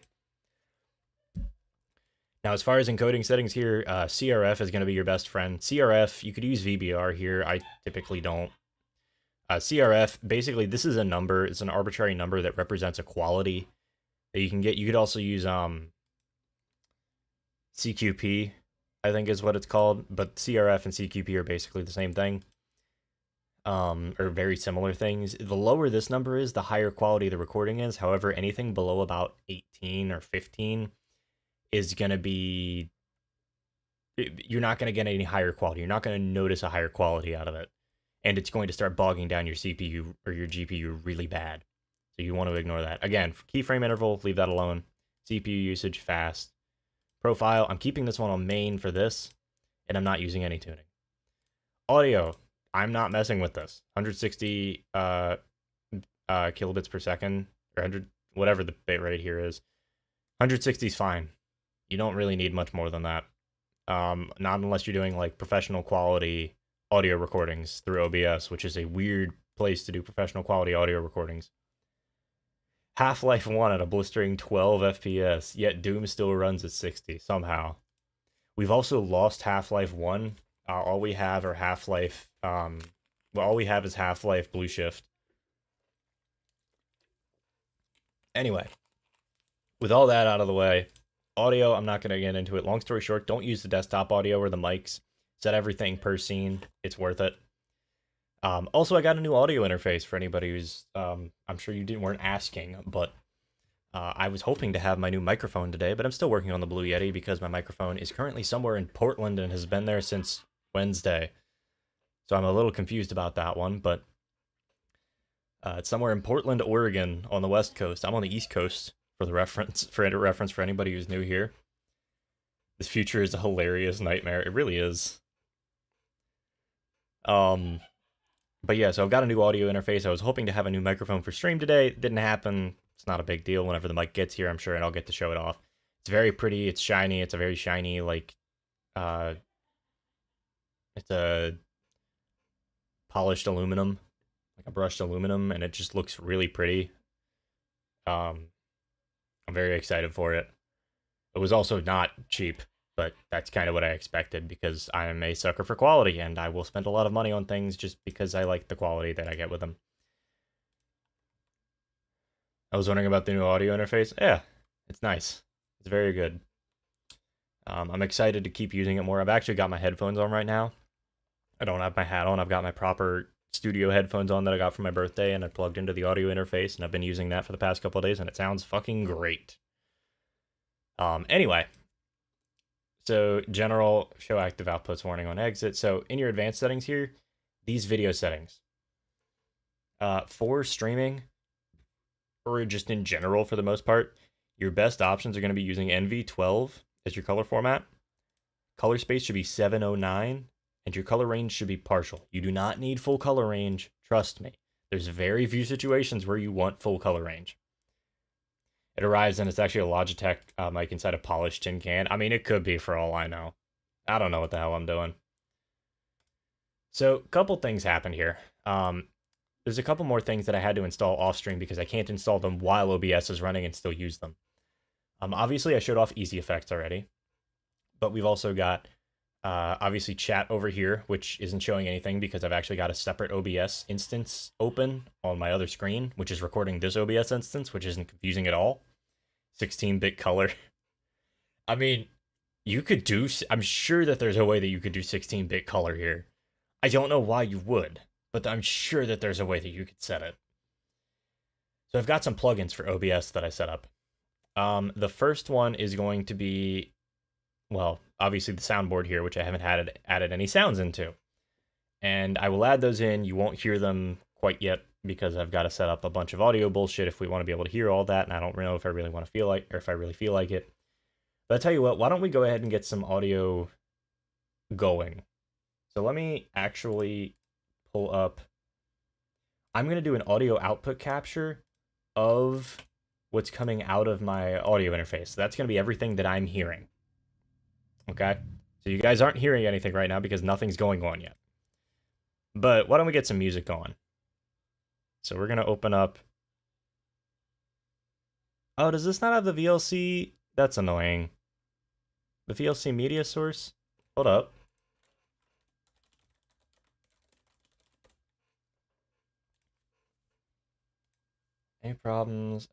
[SPEAKER 1] Now, as far as encoding settings here, CRF is going to be your best friend. CRF, you could use VBR here. I typically don't. CRF, basically, this is a number. It's an arbitrary number that represents a quality that you can get. You could also use CQP, I think is what it's called. But CRF and CQP are basically the same thing. Or very similar things. The lower this number is, the higher quality the recording is. However, anything below about 18 or 15 is going to be... You're not going to get any higher quality. You're not going to notice a higher quality out of it. And it's going to start bogging down your CPU or your GPU really bad. So you want to ignore that. Again, keyframe interval, leave that alone. CPU usage, fast. Profile, I'm keeping this one on main for this, and I'm not using any tuning. Audio, I'm not messing with this. 160 kilobits per second, or 100, whatever the bit rate here is. 160 is fine. You don't really need much more than that. Not unless you're doing like professional quality audio recordings through OBS, which is a weird place to do professional quality audio recordings. Half-Life 1 at a blistering 12 FPS, yet Doom still runs at 60 somehow. We've also lost Half-Life 1. All we have are Half-Life, all we have is Half-Life Blue Shift. Anyway, with all that out of the way, audio, I'm not going to get into it. Long story short, don't use the desktop audio or the mics. Set everything per scene. It's worth it. Also, I got a new audio interface for anybody who's, I'm sure you weren't asking, but I was hoping to have my new microphone today, but I'm still working on the Blue Yeti because my microphone is currently somewhere in Portland and has been there since Wednesday. So I'm a little confused about that one, but it's somewhere in Portland, Oregon on the West Coast. I'm on the East Coast for reference for anybody who's new here. This future is a hilarious nightmare. It really is. But yeah, so I've got a new audio interface. I was hoping to have a new microphone for stream today. It didn't happen. It's not a big deal. Whenever the mic gets here, I'm sure, and I'll get to show it off. It's very pretty. It's shiny. It's a very shiny, like, it's a polished aluminum, like a brushed aluminum, and it just looks really pretty. I'm very excited for it. It was also not cheap, but that's kind of what I expected because I am a sucker for quality, and I will spend a lot of money on things just because I like the quality that I get with them. I was wondering about the new audio interface. Yeah, it's nice. It's very good. I'm excited to keep using it more. I've actually got my headphones on right now. I don't have my hat on. I've got my proper studio headphones on that I got for my birthday, and I plugged into the audio interface, and I've been using that for the past couple of days, and it sounds fucking great. Anyway, so general show active outputs warning on exit. So in your advanced settings here, these video settings, for streaming or just in general for the most part, your best options are going to be using NV12 as your color format. Color space should be 709, and your color range should be partial. You do not need full color range, trust me. There's very few situations where you want full color range. It arrives and it's actually a Logitech mic inside a polished tin can. I mean, it could be for all I know. I don't know what the hell I'm doing. So, a couple things happened here. There's a couple more things that I had to install off stream because I can't install them while OBS is running and still use them. Obviously, I showed off easy effects already, but we've also got obviously chat over here, which isn't showing anything because I've actually got a separate OBS instance open on my other screen, which is recording this OBS instance, which isn't confusing at all. 16-bit color. I mean, you could do... I'm sure that there's a way that you could do 16-bit color here. I don't know why you would, but I'm sure that there's a way that you could set it. So I've got some plugins for OBS that I set up. The first one is going to be, well, obviously the soundboard here, which I haven't added any sounds into. And I will add those in. You won't hear them quite yet because I've got to set up a bunch of audio bullshit if we want to be able to hear all that, and I don't know if I really want to feel like, or if I really feel like it. But I'll tell you what, why don't we go ahead and get some audio going. So let me actually pull up, I'm going to do an audio output capture of what's coming out of my audio interface. So that's going to be everything that I'm hearing. Okay? So you guys aren't hearing anything right now because nothing's going on yet. But why don't we get some music going? So we're going to open up... Oh, does this not have the VLC? That's annoying. The VLC media source? Hold up. Any problems?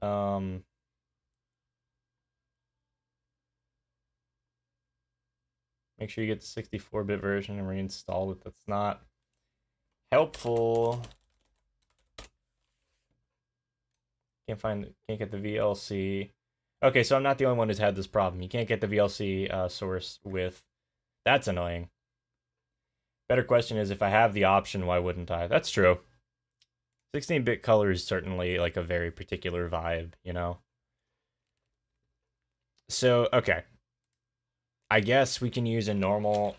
[SPEAKER 1] Make sure you get the 64-bit version and reinstall it. That's not helpful. Can't get the VLC. Okay, so I'm not the only one who's had this problem. You can't get the VLC source with. That's annoying. Better question is, if I have the option, why wouldn't I? That's true. 16-bit color is certainly like a very particular vibe, you know? So, okay. I guess we can use a normal,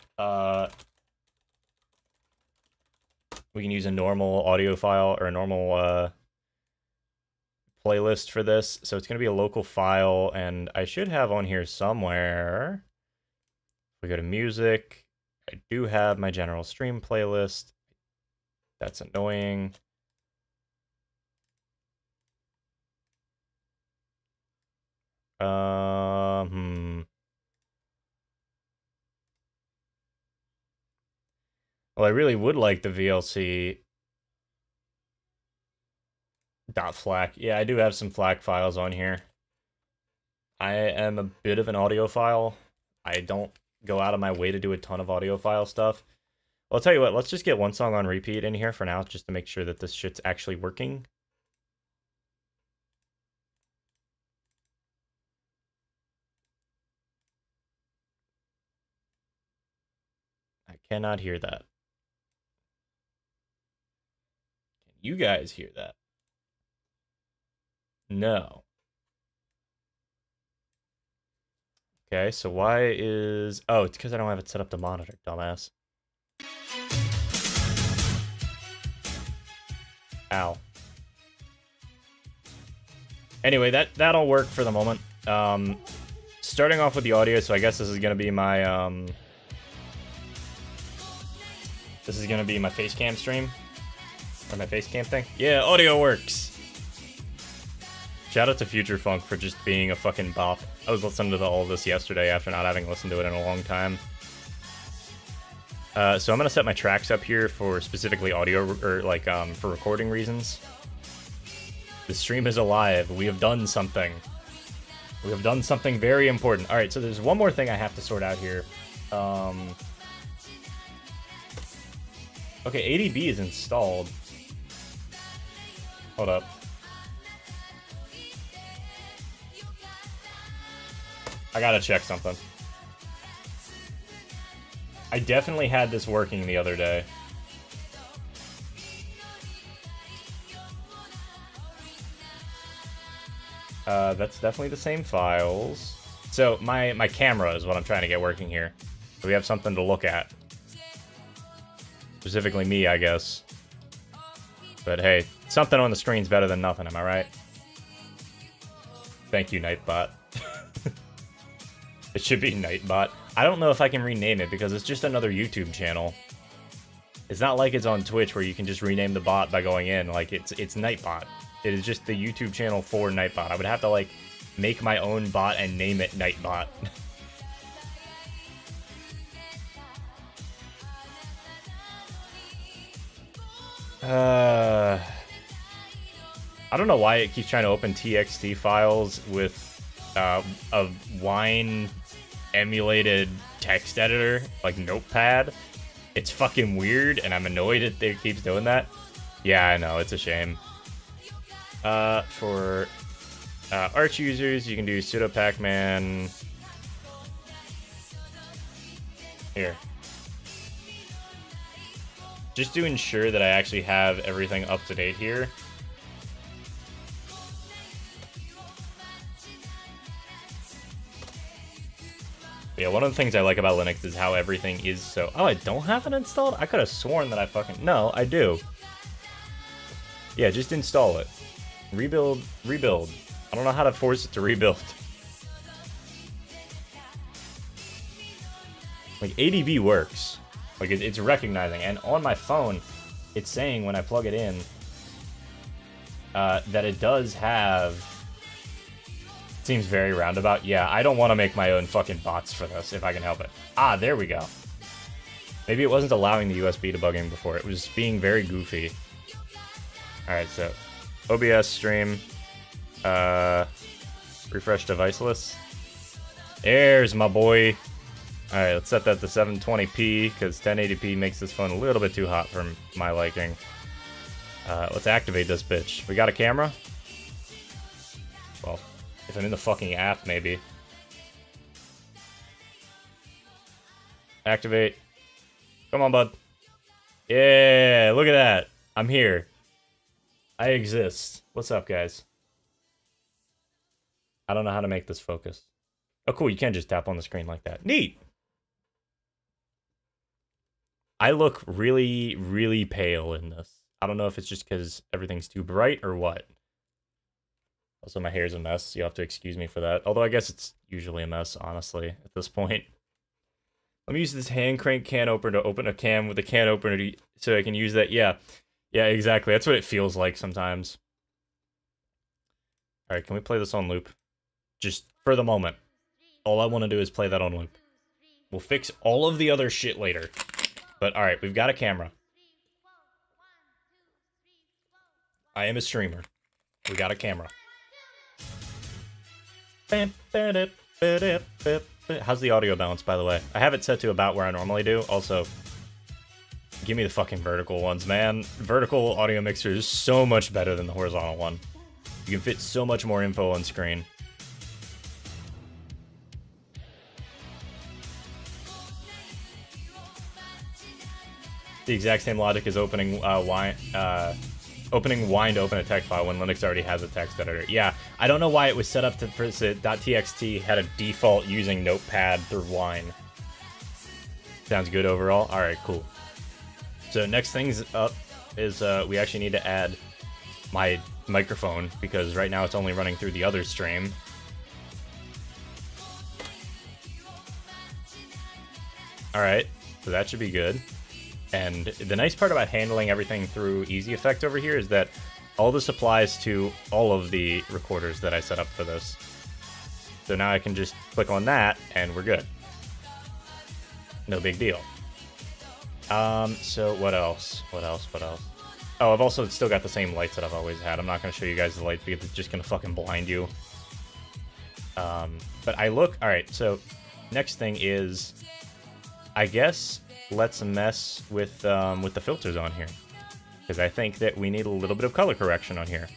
[SPEAKER 1] we can use a normal audio file or a normal, playlist for this. So it's going to be a local file, and I should have on here somewhere. We go to music. I do have my general stream playlist. That's annoying. Well, I really would like the VLC .flac. Yeah, I do have some FLAC files on here. I am a bit of an audiophile. I don't go out of my way to do a ton of audiophile stuff. Well, I'll tell you what, let's just get one song on repeat in here for now, just to make sure that this shit's actually working. I cannot hear that. Can you guys hear that? No. Okay, so why is... Oh, it's because I don't have it set up to monitor, dumbass. Ow. Anyway, that'll work for the moment. Starting off with the audio, so I guess this is gonna be my this is gonna be my face cam stream. Or my face cam thing. Yeah, audio works. Shout out to Future Funk for just being a fucking bop. I was listening to all of this yesterday after not having listened to it in a long time. So I'm gonna set my tracks up here for specifically audio, or like for recording reasons. The stream is alive. We have done something. We have done something very important. All right, so there's one more thing I have to sort out here. Okay, ADB is installed. Hold up. I gotta check something. I definitely had this working the other day. That's definitely the same files. So my camera is what I'm trying to get working here. So we have something to look at. Specifically me, I guess. But hey, something on the screen's better than nothing, am I right? Thank you, Nightbot. It should be Nightbot. I don't know if I can rename it because it's just another YouTube channel. It's not like it's on Twitch where you can just rename the bot by going in. Like, it's Nightbot. It is just the YouTube channel for Nightbot. I would have to, like, make my own bot and name it Nightbot. I don't know why it keeps trying to open TXT files with a Wine emulated text editor, like Notepad. It's fucking weird, and I'm annoyed that it keeps doing that. Yeah, I know, it's a shame. For Arch users, you can do sudo pacman. Here. Just to ensure that I actually have everything up to date here. Yeah, one of the things I like about Linux is how everything is so... Oh, I don't have it installed? I could have sworn that I fucking... No, I do. Yeah, just install it. Rebuild. I don't know how to force it to rebuild. Like, ADB works. Like, it's recognizing. And on my phone, it's saying when I plug it in that it does have Seems very roundabout. Yeah, I don't want to make my own fucking bots for this if I can help it. Ah, there we go. Maybe it wasn't allowing the USB debugging before. It was being very goofy. Alright, so OBS stream. Refresh device list. There's my boy. Alright, let's set that to 720p because 1080p makes this phone a little bit too hot for my liking. Let's activate this bitch. We got a camera? Well, if I'm in the fucking app, maybe. Activate. Come on, bud. Yeah, look at that. I'm here. I exist. What's up, guys? I don't know how to make this focus. Oh, cool. You can't just tap on the screen like that. Neat. I look really, really pale in this. I don't know if it's just because everything's too bright or what. Also, my hair's a mess. You'll have to excuse me for that. Although I guess it's usually a mess, honestly, at this point. Let me use this hand crank can opener to open a cam with a can opener so I can use that. Yeah. Yeah, exactly. That's what it feels like sometimes. Alright, can we play this on loop? Just for the moment. All I want to do is play that on loop. We'll fix all of the other shit later. But alright, we've got a camera. I am a streamer. We got a camera. How's the audio balance, by the way? I have it set to about where I normally do. Also, give me the fucking vertical ones, man. Vertical audio mixer is so much better than the horizontal one. You can fit so much more info on screen. The exact same logic as opening opening wine to open a text file when Linux already has a text editor. Yeah, I don't know why it was set up to .txt had a default using Notepad through wine. Sounds good overall. All right, cool. So next thing's up is we actually need to add my microphone because right now it's only running through the other stream. All right, so that should be good. And the nice part about handling everything through Easy Effect over here is that all this applies to all of the recorders that I set up for this. So now I can just click on that and we're good. No big deal. So what else? What else? Oh, I've also still got the same lights that I've always had. I'm not going to show you guys the lights because it's just going to fucking blind you. But I look... Alright, so next thing is... I guess... let's mess with the filters on here. Because I think that we need a little bit of color correction on here.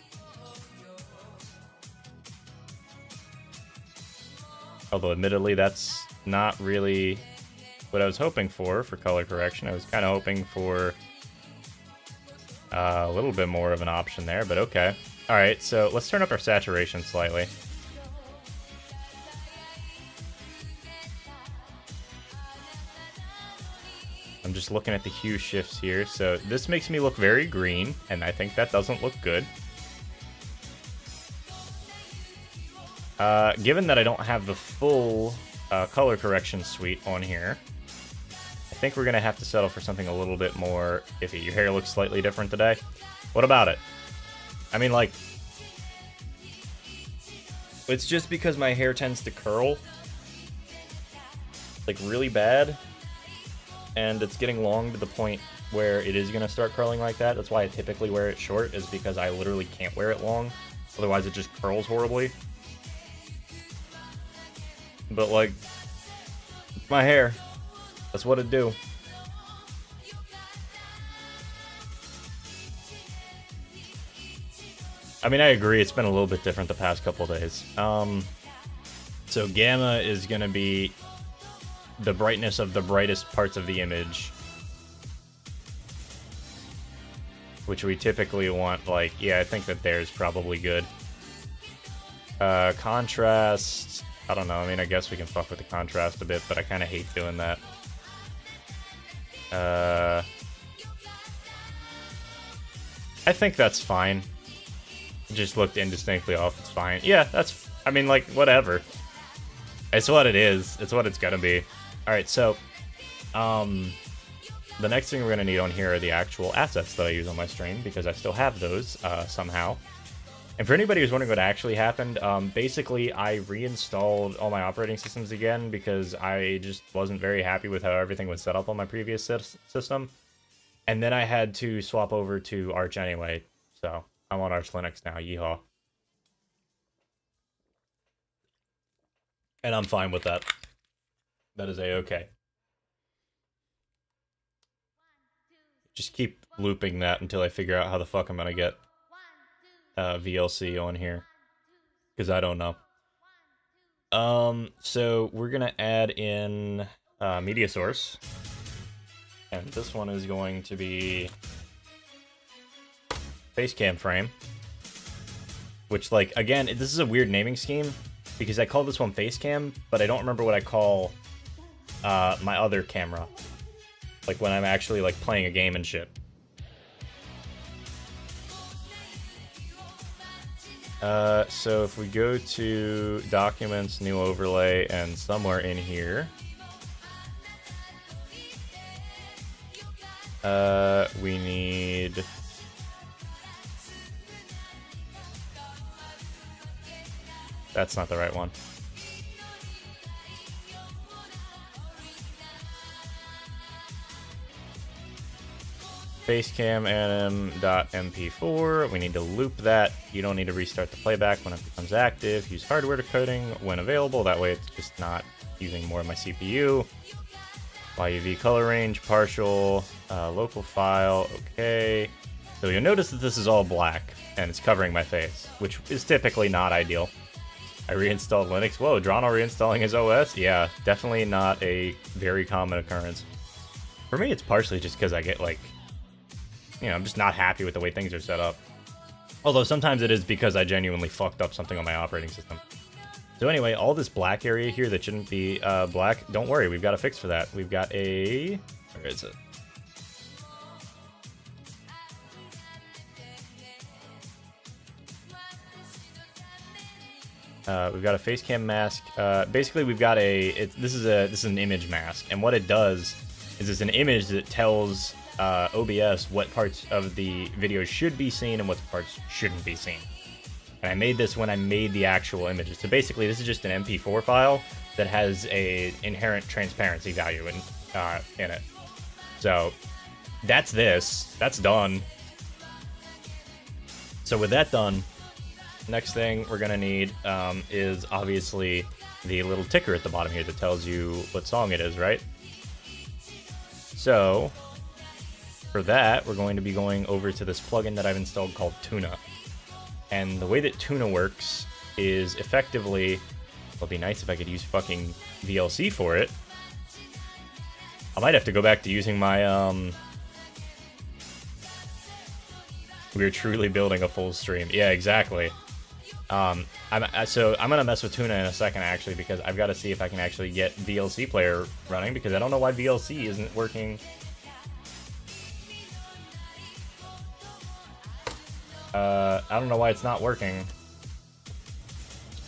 [SPEAKER 1] Although, admittedly, that's not really what I was hoping for color correction. I was kind of hoping for a little bit more of an option there, but okay. Alright, so let's turn up our saturation slightly. I'm just looking at the hue shifts here. So this makes me look very green, and I think that doesn't look good. Given that I don't have the full color correction suite on here, I think we're going to have to settle for something a little bit more iffy. Your hair looks slightly different today. What about it? I mean, like, it's just because my hair tends to curl, like, really bad. And it's getting long to the point where it is going to start curling like that. That's why I typically wear it short, is because I literally can't wear it long. Otherwise, it just curls horribly. But, like, my hair. That's what it do. I mean, I agree. It's been a little bit different the past couple days. So gamma is going to be the brightness of the brightest parts of the image, which we typically want, like, yeah, I think that there's probably good. Contrast, I don't know, I mean, I guess we can fuck with the contrast a bit, but I kind of hate doing that. I think that's fine. It just looked indistinctly off, it's fine. Yeah, that's, I mean, like, whatever. It's what it is. It's what it's gonna be. Alright, so, the next thing we're going to need on here are the actual assets that I use on my stream, because I still have those, somehow. And for anybody who's wondering what actually happened, basically I reinstalled all my operating systems again because I just wasn't very happy with how everything was set up on my previous system. And then I had to swap over to Arch anyway, so I'm on Arch Linux now, yeehaw. And I'm fine with that. That is a-okay. Just keep looping that until I figure out how the fuck I'm gonna get VLC on here. Because I don't know. So we're gonna add in media source. And this one is going to be Facecam frame. Which, like, again, this is a weird naming scheme. Because I call this one Facecam, but I don't remember what I call my other camera. Like when I'm actually like playing a game and shit. So if we go to Documents, New Overlay, and somewhere in here, we need... That's not the right one. Facecam anim.mp4. We need to loop that. You don't need to restart the playback when it becomes active. Use hardware decoding when available. That way it's just not using more of my CPU. YUV color range, partial, local file, okay. So you'll notice that this is all black and it's covering my face, which is typically not ideal. I reinstalled Linux. Whoa, Drano reinstalling his OS? Yeah, definitely not a very common occurrence. For me, it's partially just because I get, like, you know, I'm just not happy with the way things are set up. Although sometimes it is because I genuinely fucked up something on my operating system. So anyway, all this black area here that shouldn't be black, don't worry, we've got a fix for that. We've got a... Where is it? We've got a Facecam mask. Basically, we've got a... This is an image mask, and what it does is it's an image that tells OBS what parts of the video should be seen and what parts shouldn't be seen. And I made this when I made the actual images. So basically, this is just an MP4 file that has a inherent transparency value in it. So that's this. That's done. So with that done, next thing we're gonna need is obviously the little ticker at the bottom here that tells you what song it is, right? So for that, we're going to be going over to this plugin that I've installed called Tuna. And the way that Tuna works is effectively, it'd be nice if I could use fucking VLC for it. I might have to go back to using my, we're truly building a full stream. Yeah, exactly. So I'm gonna mess with Tuna in a second, actually, because I've got to see if I can actually get VLC player running, because I don't know why VLC isn't working. I don't know why it's not working,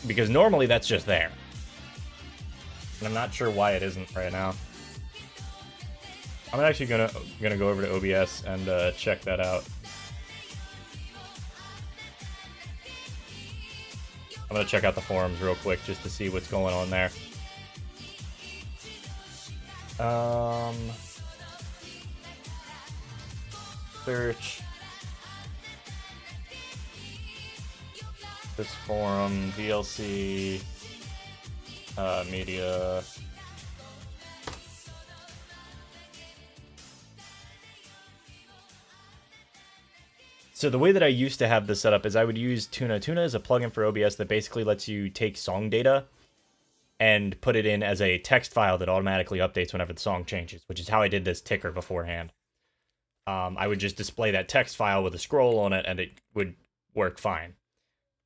[SPEAKER 1] because normally that's just there, and I'm not sure why it isn't right now. I'm actually gonna go over to OBS and check that out. I'm gonna check out the forums real quick just to see what's going on there. Search this forum, VLC, media. So the way that I used to have this set up is I would use Tuna. Tuna is a plugin for OBS that basically lets you take song data and put it in as a text file that automatically updates whenever the song changes, which is how I did this ticker beforehand. I would just display that text file with a scroll on it, and it would work fine.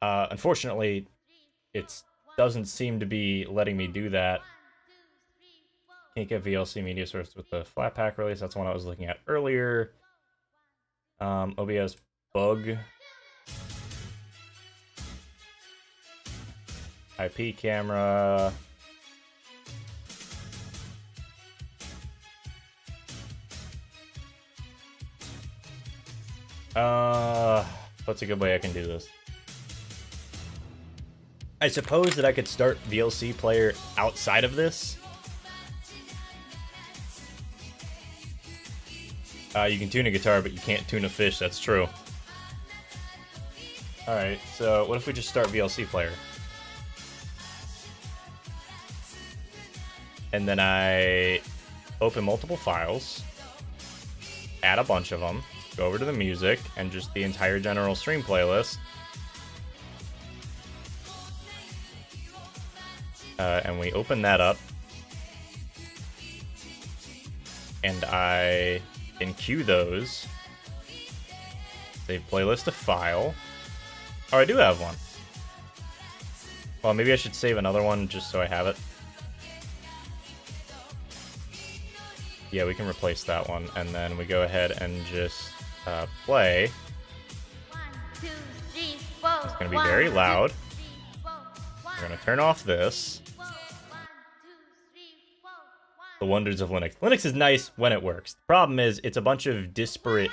[SPEAKER 1] Unfortunately, it doesn't seem to be letting me do that. Can't get VLC media source with the Flatpak release. That's one I was looking at earlier. OBS bug. IP camera. What's a good way I can do this? I suppose that I could start VLC player outside of this. You can tune a guitar, but you can't tune a fish. That's true. Alright, so what if we just start VLC player? And then I open multiple files, add a bunch of them, go over to the music, and just the entire general stream playlist. And we open that up. And I can queue those. Save playlist to file. Oh, I do have one. Well, maybe I should save another one just so I have it. Yeah, we can replace that one. And then we go ahead and just play.
[SPEAKER 2] 1, 2, 3, 4.
[SPEAKER 1] It's going to be very loud. We're going to turn off this. The wonders of Linux. Linux is nice when it works. The problem is it's a bunch of disparate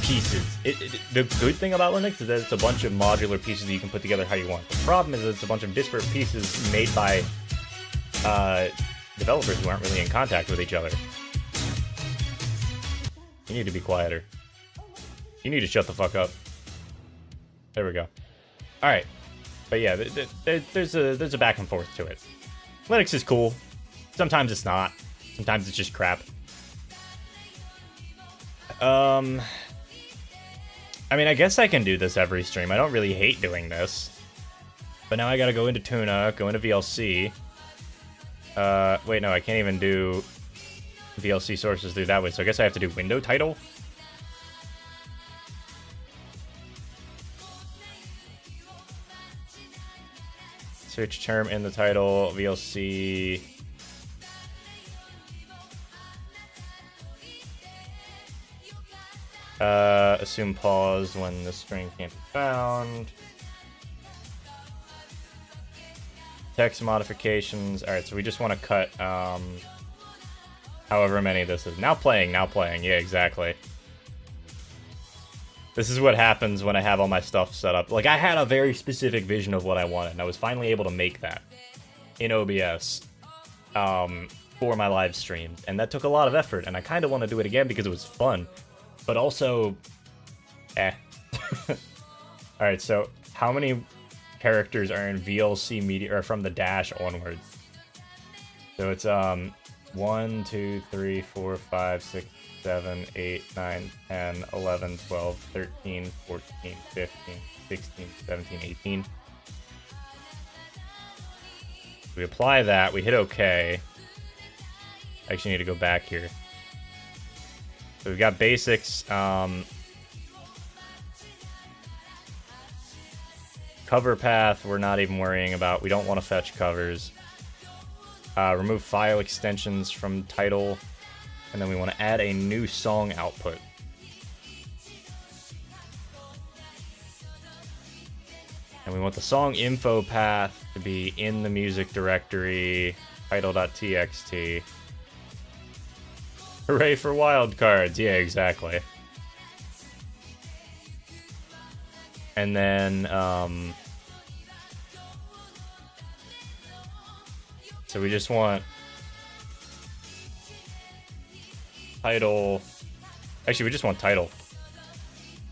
[SPEAKER 1] pieces. The good thing about Linux is that it's a bunch of modular pieces that you can put together how you want. The problem is that it's a bunch of disparate pieces made by developers who aren't really in contact with each other. You need to be quieter. You need to shut the fuck up. There we go. Alright. But yeah, there's a back and forth to it. Linux is cool. Sometimes it's not. Sometimes it's just crap. I mean, I guess I can do this every stream. I don't really hate doing this. But now I gotta go into Tuna, go into VLC. Wait, no, I can't even do VLC sources through that way, so I guess I have to do window title? Search term in the title, VLC... assume pause when the string can't be found. Text modifications. Alright, so we just want to cut, however many this is. Now playing. Yeah, exactly. This is what happens when I have all my stuff set up. Like, I had a very specific vision of what I wanted, and I was finally able to make that in OBS for my live stream. And that took a lot of effort, and I kind of want to do it again because it was fun. But also, Alright, so how many characters are in VLC media, or from the dash onwards? So it's 1, 2, 3, 4, 5, 6, 7, 8, 9, 10, 11, 12, 13, 14, 15, 16, 17, 18. We apply that, we hit OK. I actually need to go back here. So we've got basics, cover path, we're not even worrying about. We don't want to fetch covers. Remove file extensions from title. And then we want to add a new song output. And we want the song info path to be in the music directory, title.txt. Hooray for wildcards. Yeah, exactly. And then, so we just want title. Actually, we just want title.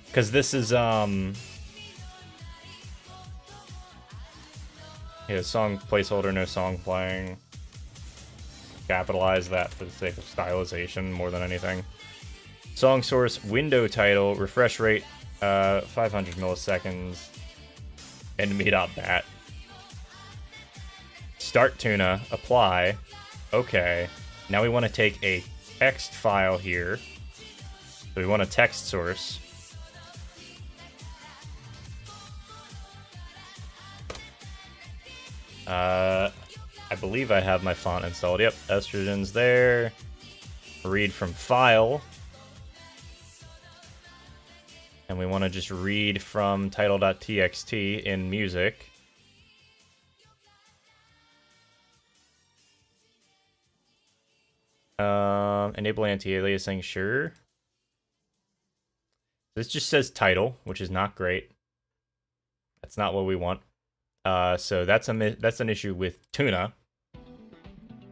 [SPEAKER 1] Because this is, yeah, song placeholder, no song playing. Capitalize that for the sake of stylization more than anything. Song source, window title, refresh rate, 500 milliseconds, enemy.bat. Start tuna, apply, okay. Now we want to take a text file here. So we want a text source. I believe I have my font installed. Yep, estrogen's there. Read from file. And we want to just read from title.txt in music. Enable anti-aliasing, sure. This just says title, which is not great. That's not what we want. So that's an issue with Tuna,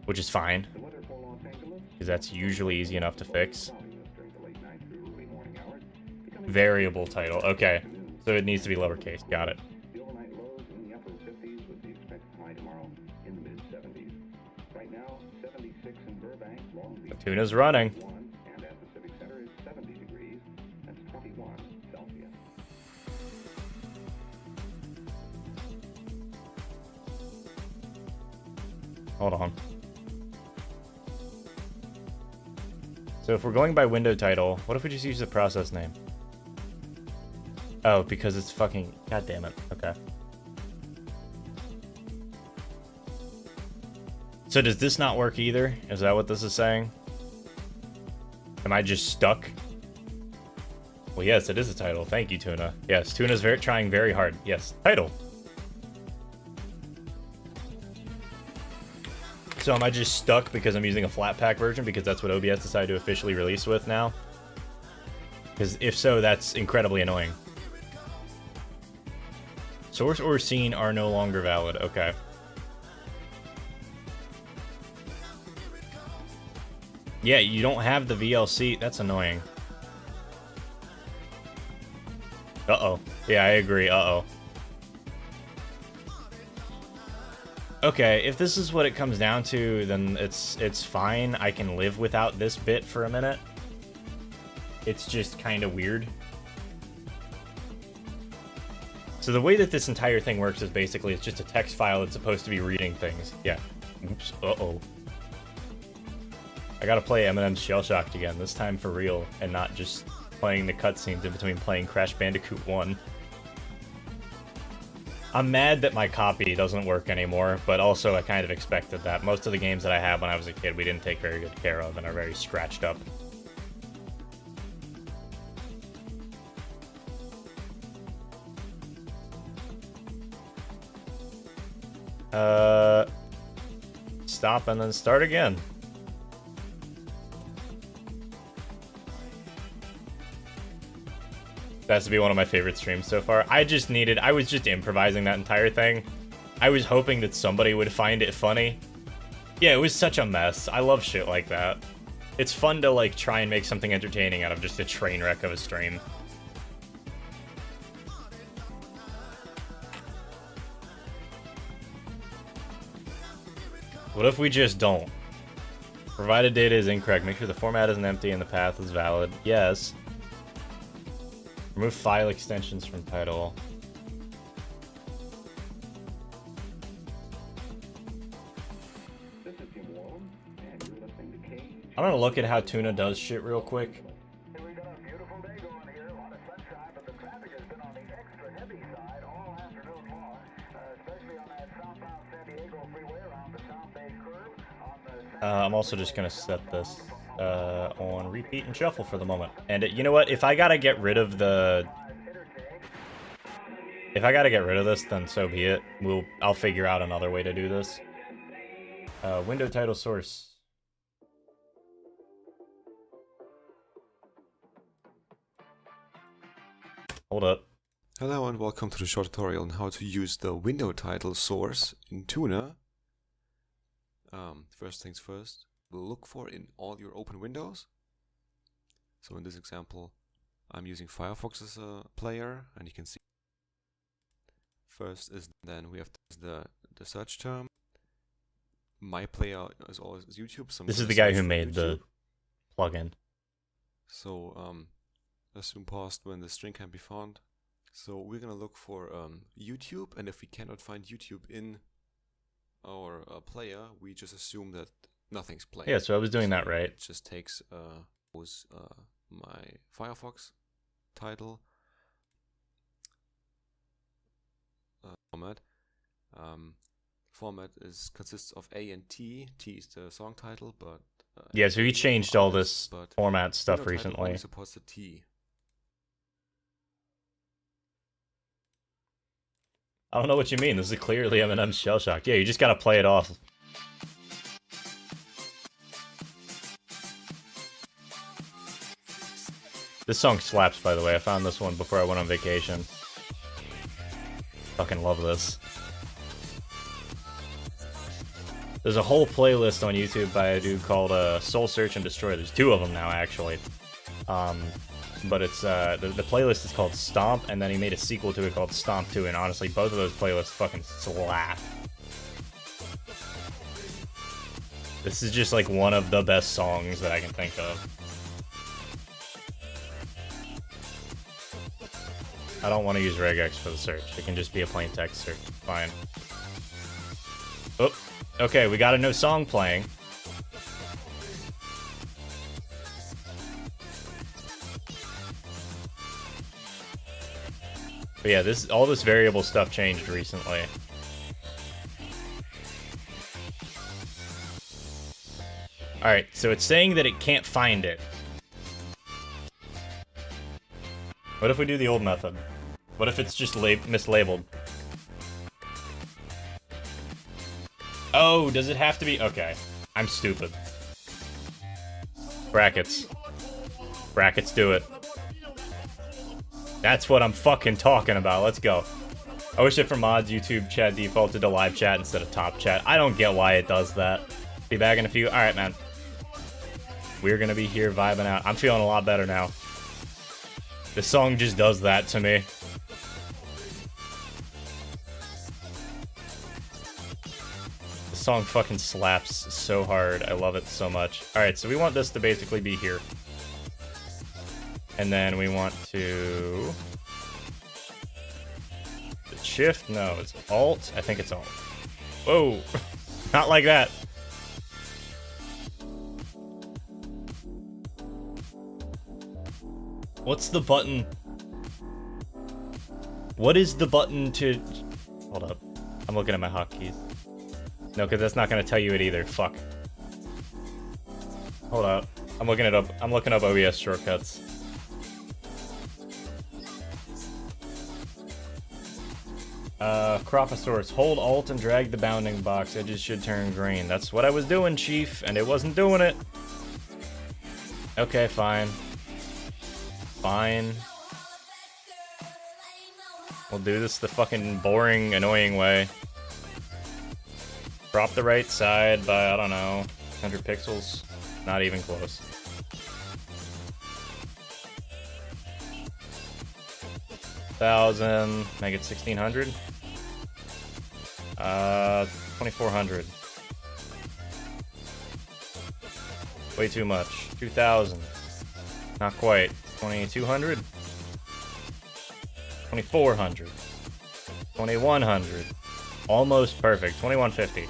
[SPEAKER 1] which is fine, because that's usually easy enough to fix. Variable title. Okay, so it needs to be lowercase. Got it. Tuna's running. Hold on. So if we're going by window title, what if we just use the process name? Oh, because it's fucking... God damn it. Okay. So does this not work either? Is that what this is saying? Am I just stuck? Well, yes, it is a title. Thank you, Tuna. Yes, Tuna's trying very hard. Yes, title. So am I just stuck because I'm using a flat pack version because that's what OBS decided to officially release with now? Because if so, that's incredibly annoying. Source or scene are no longer valid. Okay. Yeah, you don't have the VLC. That's annoying. Uh-oh. Yeah, I agree. Uh-oh. Okay, if this is what it comes down to, then it's fine. I can live without this bit for a minute. It's just kind of weird. So the way that this entire thing works is basically it's just a text file that's supposed to be reading things. Yeah. Oops. Uh-oh. I gotta play Eminem's Shell Shocked again, this time for real, and not just playing the cutscenes in between playing Crash Bandicoot 1. I'm mad that my copy doesn't work anymore, but also I kind of expected that. Most of the games that I had when I was a kid we didn't take very good care of and are very scratched up. Stop and then start again. That has to be one of my favorite streams so far. I was just improvising that entire thing. I was hoping that somebody would find it funny. Yeah, it was such a mess. I love shit like that. It's fun to, like, try and make something entertaining out of just a train wreck of a stream. What if we just don't? Provided data is incorrect, make sure the format isn't empty and the path is valid. Yes. Remove file extensions from title. I'm gonna look at how Tuna does shit real quick. I'm also just gonna set this on repeat and shuffle for the moment. And you know what? If I gotta get rid of this, then so be it. I'll figure out another way to do this. Window title source. Hold up.
[SPEAKER 3] Hello and welcome to the short tutorial on how to use the window title source in Tuna. First things first, we'll look for in all your open windows. So in this example, I'm using Firefox as a player, and you can see first is then we have the search term. My player is always YouTube. So
[SPEAKER 1] this is the guy who made the plugin.
[SPEAKER 3] So assume paused when the string can be found. So we're gonna look for YouTube, and if we cannot find YouTube in our player, we just assume that nothing's playing.
[SPEAKER 1] Yeah, so I was doing that right.
[SPEAKER 3] It just takes my Firefox title format. Format consists of A and T. T is the song title, but
[SPEAKER 1] yeah. So he changed all this format stuff recently.
[SPEAKER 3] Only supports the T.
[SPEAKER 1] I don't know what you mean. This is clearly Eminem's Shell Shocked. Yeah, you just gotta play it off. This song slaps, by the way. I found this one before I went on vacation. Fucking love this. There's a whole playlist on YouTube by a dude called Soul Search and Destroy. There's 2 of them now, actually. But it's the playlist is called Stomp, and then he made a sequel to it called Stomp 2, and honestly, both of those playlists fucking slap. This is just like one of the best songs that I can think of. I don't want to use regex for the search. It can just be a plain text search. Fine. Oh, okay, we got a new song playing. But yeah, all this variable stuff changed recently. Alright, so it's saying that it can't find it. What if we do the old method? What if it's just mislabeled? Oh, does it have to be? Okay, I'm stupid. Brackets. Brackets do it. That's what I'm fucking talking about. Let's go. I wish that for mods, YouTube chat defaulted to live chat instead of top chat. I don't get why it does that. Be back in a few. Alright, man. We're gonna be here vibing out. I'm feeling a lot better now. This song just does that to me. This song fucking slaps so hard. I love it so much. Alright, so we want this to basically be here. And then we want to... Shift? No, it's Alt. I think it's Alt. Whoa! Not like that. What's the button? What is the button to... Hold up. I'm looking at my hotkeys. No, because that's not going to tell you it either. Fuck. Hold up. I'm looking it up. I'm looking up OBS shortcuts. Croposaurus. Hold Alt and drag the bounding box. Edges should turn green. That's what I was doing, Chief, and it wasn't doing it. Okay, fine. Fine. We'll do this the fucking boring, annoying way. Crop the right side by, I don't know, 100 pixels. Not even close. Thousand. Make it 1600. 2400. Way too much. 2000. Not quite. 2200. 2400. 2100. Almost perfect. 2150.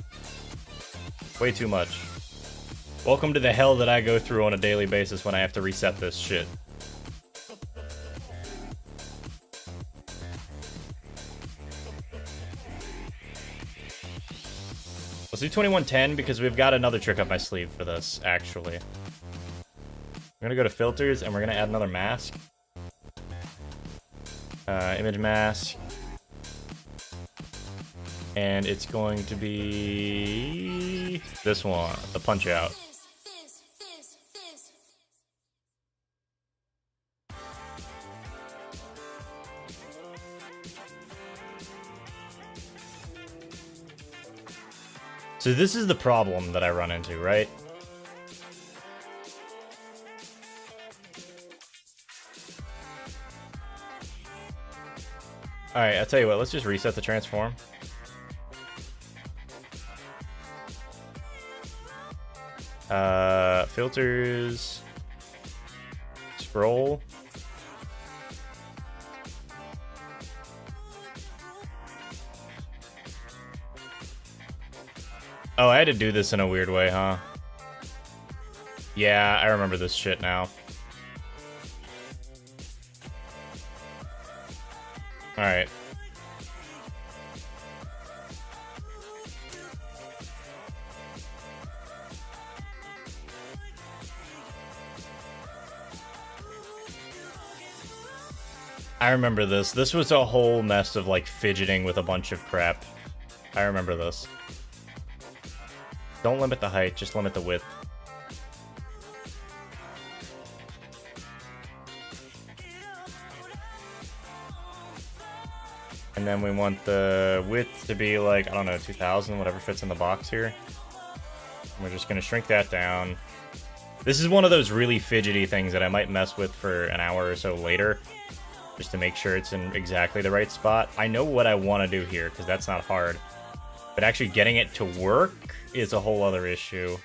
[SPEAKER 1] Way too much. Welcome to the hell that I go through on a daily basis when I have to reset this shit. Let's do 2110 because we've got another trick up my sleeve for this, actually. We're gonna go to filters and we're gonna add another mask. Image mask. And it's going to be this one, the punch out. So this is the problem that I run into, right? Alright, I'll tell you what, let's just reset the transform. Filters. Scroll. Oh, I had to do this in a weird way, huh? Yeah, I remember this shit now. Alright. I remember this. This was a whole mess of, like, fidgeting with a bunch of crap. I remember this. Don't limit the height, just limit the width. And then we want the width to be like, I don't know, 2000, whatever fits in the box here. We're just going to shrink that down. This is one of those really fidgety things that I might mess with for an hour or so later, just to make sure it's in exactly the right spot. I know what I want to do here, because that's not hard. But actually getting it to work is a whole other issue.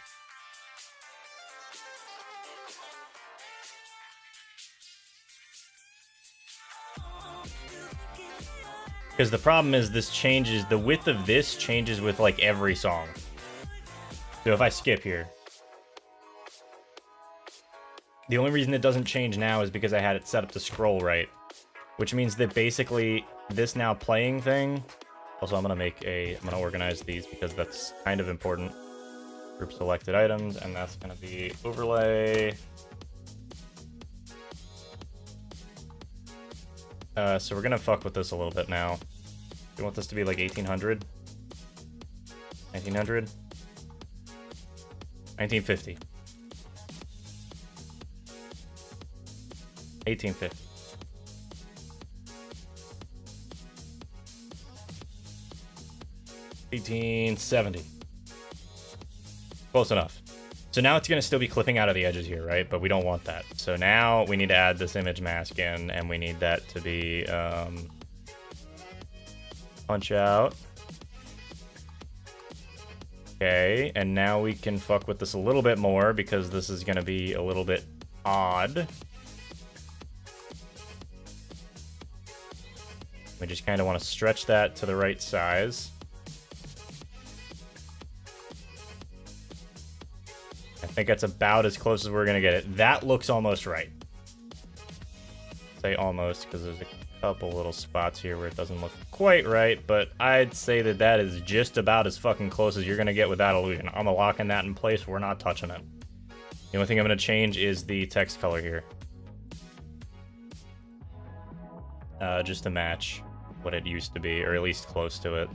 [SPEAKER 1] Because the problem is this changes, the width of this changes with like every song. So if I skip here, the only reason it doesn't change now is because I had it set up to scroll right, which means that basically this now playing thing. Also, I'm gonna organize these because that's kind of important. Group selected items, and that's gonna be overlay. So we're gonna fuck with this a little bit now. We want this to be like 1800, 1900, 1950, 1850. $18.70. Close enough. So now it's going to still be clipping out of the edges here, right? But we don't want that. So now we need to add this image mask in, and we need that to be punch out. Okay, and now we can fuck with this a little bit more because this is going to be a little bit odd. We just kind of want to stretch that to the right size. I think that's about as close as we're going to get it. That looks almost right. Say almost, because there's a couple little spots here where it doesn't look quite right, but I'd say that that is just about as fucking close as you're going to get with that illusion. I'm locking that in place. We're not touching it. The only thing I'm going to change is the text color here. Just to match what it used to be, or at least close to it.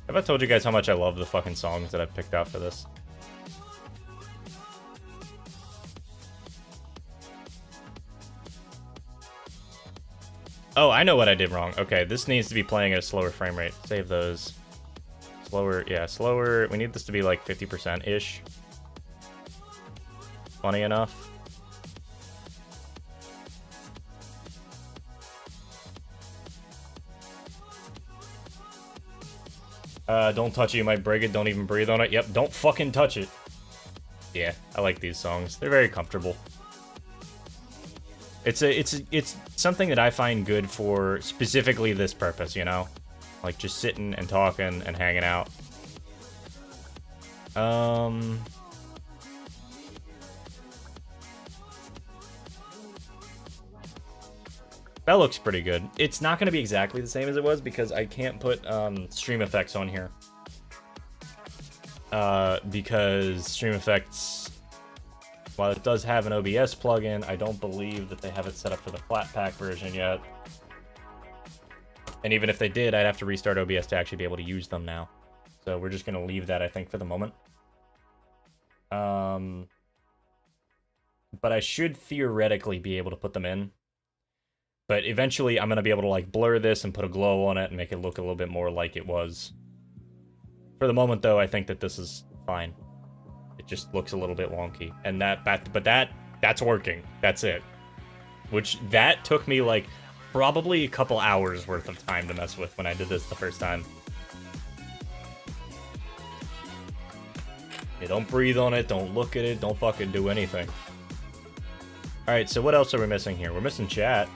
[SPEAKER 1] Have I told you guys how much I love the fucking songs that I've picked out for this? Oh, I know what I did wrong. Okay, this needs to be playing at a slower frame rate. Save those. Slower, yeah, slower. We need this to be like 50%-ish. Funny enough. Don't touch it, you might break it. Don't even breathe on it. Yep, don't fucking touch it. Yeah, I like these songs. They're very comfortable. It's something that I find good for specifically this purpose, you know? Like just sitting and talking and hanging out. That looks pretty good. It's not going to be exactly the same as it was because I can't put stream effects on here. Because stream effects, while it does have an OBS plugin, I don't believe that they have it set up for the flat pack version yet. And even if they did, I'd have to restart OBS to actually be able to use them now. So we're just going to leave that, I think, for the moment. But I should theoretically be able to put them in. But eventually, I'm going to be able to like blur this and put a glow on it and make it look a little bit more like it was. For the moment, though, I think that this is fine. It just looks a little bit wonky. And that's working. That's it. Which, that took me like probably a couple hours worth of time to mess with when I did this the first time. Yeah, don't breathe on it, don't look at it, don't fucking do anything. Alright, so what else are we missing here? We're missing chat.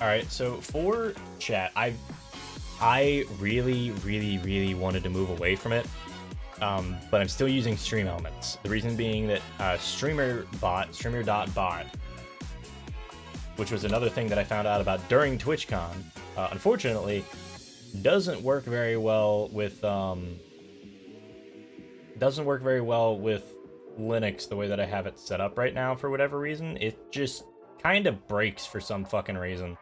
[SPEAKER 1] Alright, so for chat, I really wanted to move away from it. But I'm still using stream elements. The reason being that streamer.bot, which was another thing that I found out about during TwitchCon, unfortunately, doesn't work very well with Linux the way that I have it set up right now for whatever reason. It just kind of breaks for some fucking reason.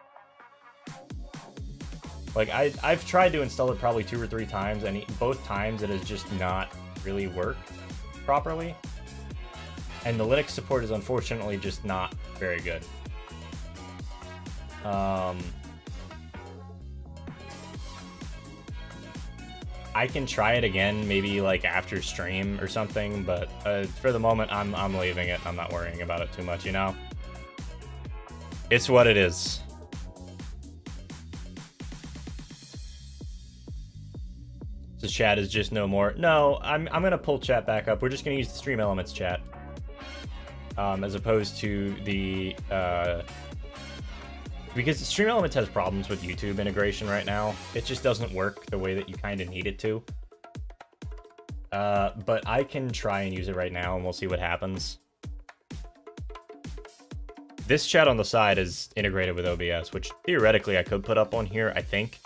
[SPEAKER 1] Like, I've tried to install it probably 2 or 3 times, and both times it has just not really worked properly. And the Linux support is unfortunately just not very good. I can try it again, maybe like after stream or something, but for the moment, I'm leaving it. I'm not worrying about it too much, you know? It's what it is. So chat is just no more. No, I'm gonna pull chat back up. We're just gonna use the Stream Elements chat. As opposed to the, because Stream Elements has problems with YouTube integration right now. It just doesn't work the way that you kind of need it to. But I can try and use it right now, and we'll see what happens. This chat on the side is integrated with OBS, which theoretically I could put up on here, I think.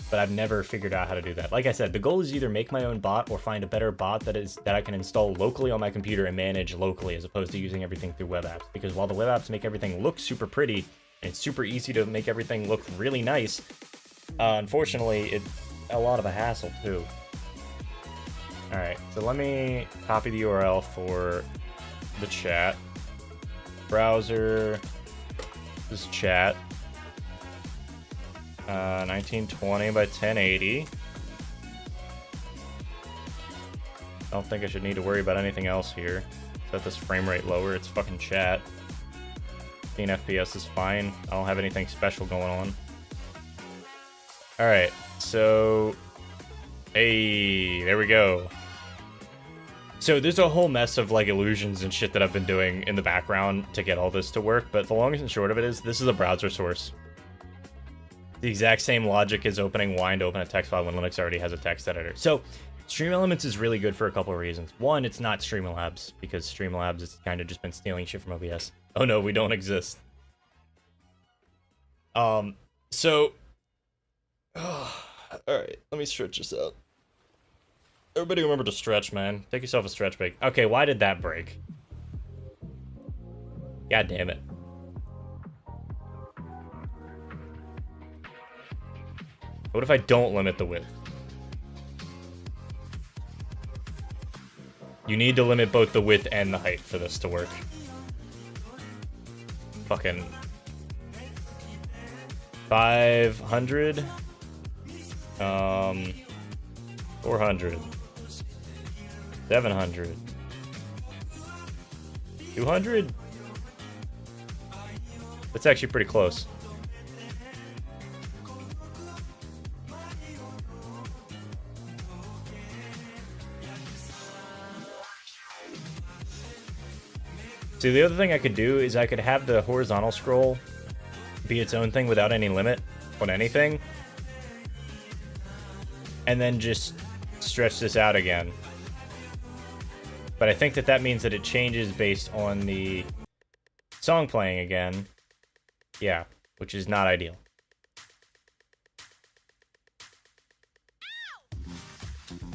[SPEAKER 1] But I've never figured out how to do that. Like I said, the goal is either make my own bot or find a better bot that I can install locally on my computer and manage locally, as opposed to using everything through web apps. Because while the web apps make everything look super pretty, and it's super easy to make everything look really nice, unfortunately, it's a lot of a hassle too. Alright, so let me copy the URL for the chat. Browser, this is chat. 1920 by 1080. I don't think I should need to worry about anything else here. Set this frame rate lower, it's fucking chat. 15 FPS is fine. I don't have anything special going on. Alright, so... Hey, there we go. So there's a whole mess of like illusions and shit that I've been doing in the background to get all this to work, but the long and short of it is, this is a browser source. The exact same logic as opening Wine to open a text file when Linux already has a text editor. So, Stream Elements is really good for a couple of reasons. One, it's not Streamlabs, because Streamlabs has kind of just been stealing shit from OBS. Oh no, we don't exist. So... Alright, let me stretch this out. Everybody remember to stretch, man. Take yourself a stretch break. Okay, why did that break? God damn it. What if I don't limit the width? You need to limit both the width and the height for this to work. Fucking 500. 400. 700. 200? That's actually pretty close. See, the other thing I could do is I could have the horizontal scroll be its own thing without any limit on anything. And then just stretch this out again. But I think that that means that it changes based on the song playing again. Yeah, which is not ideal.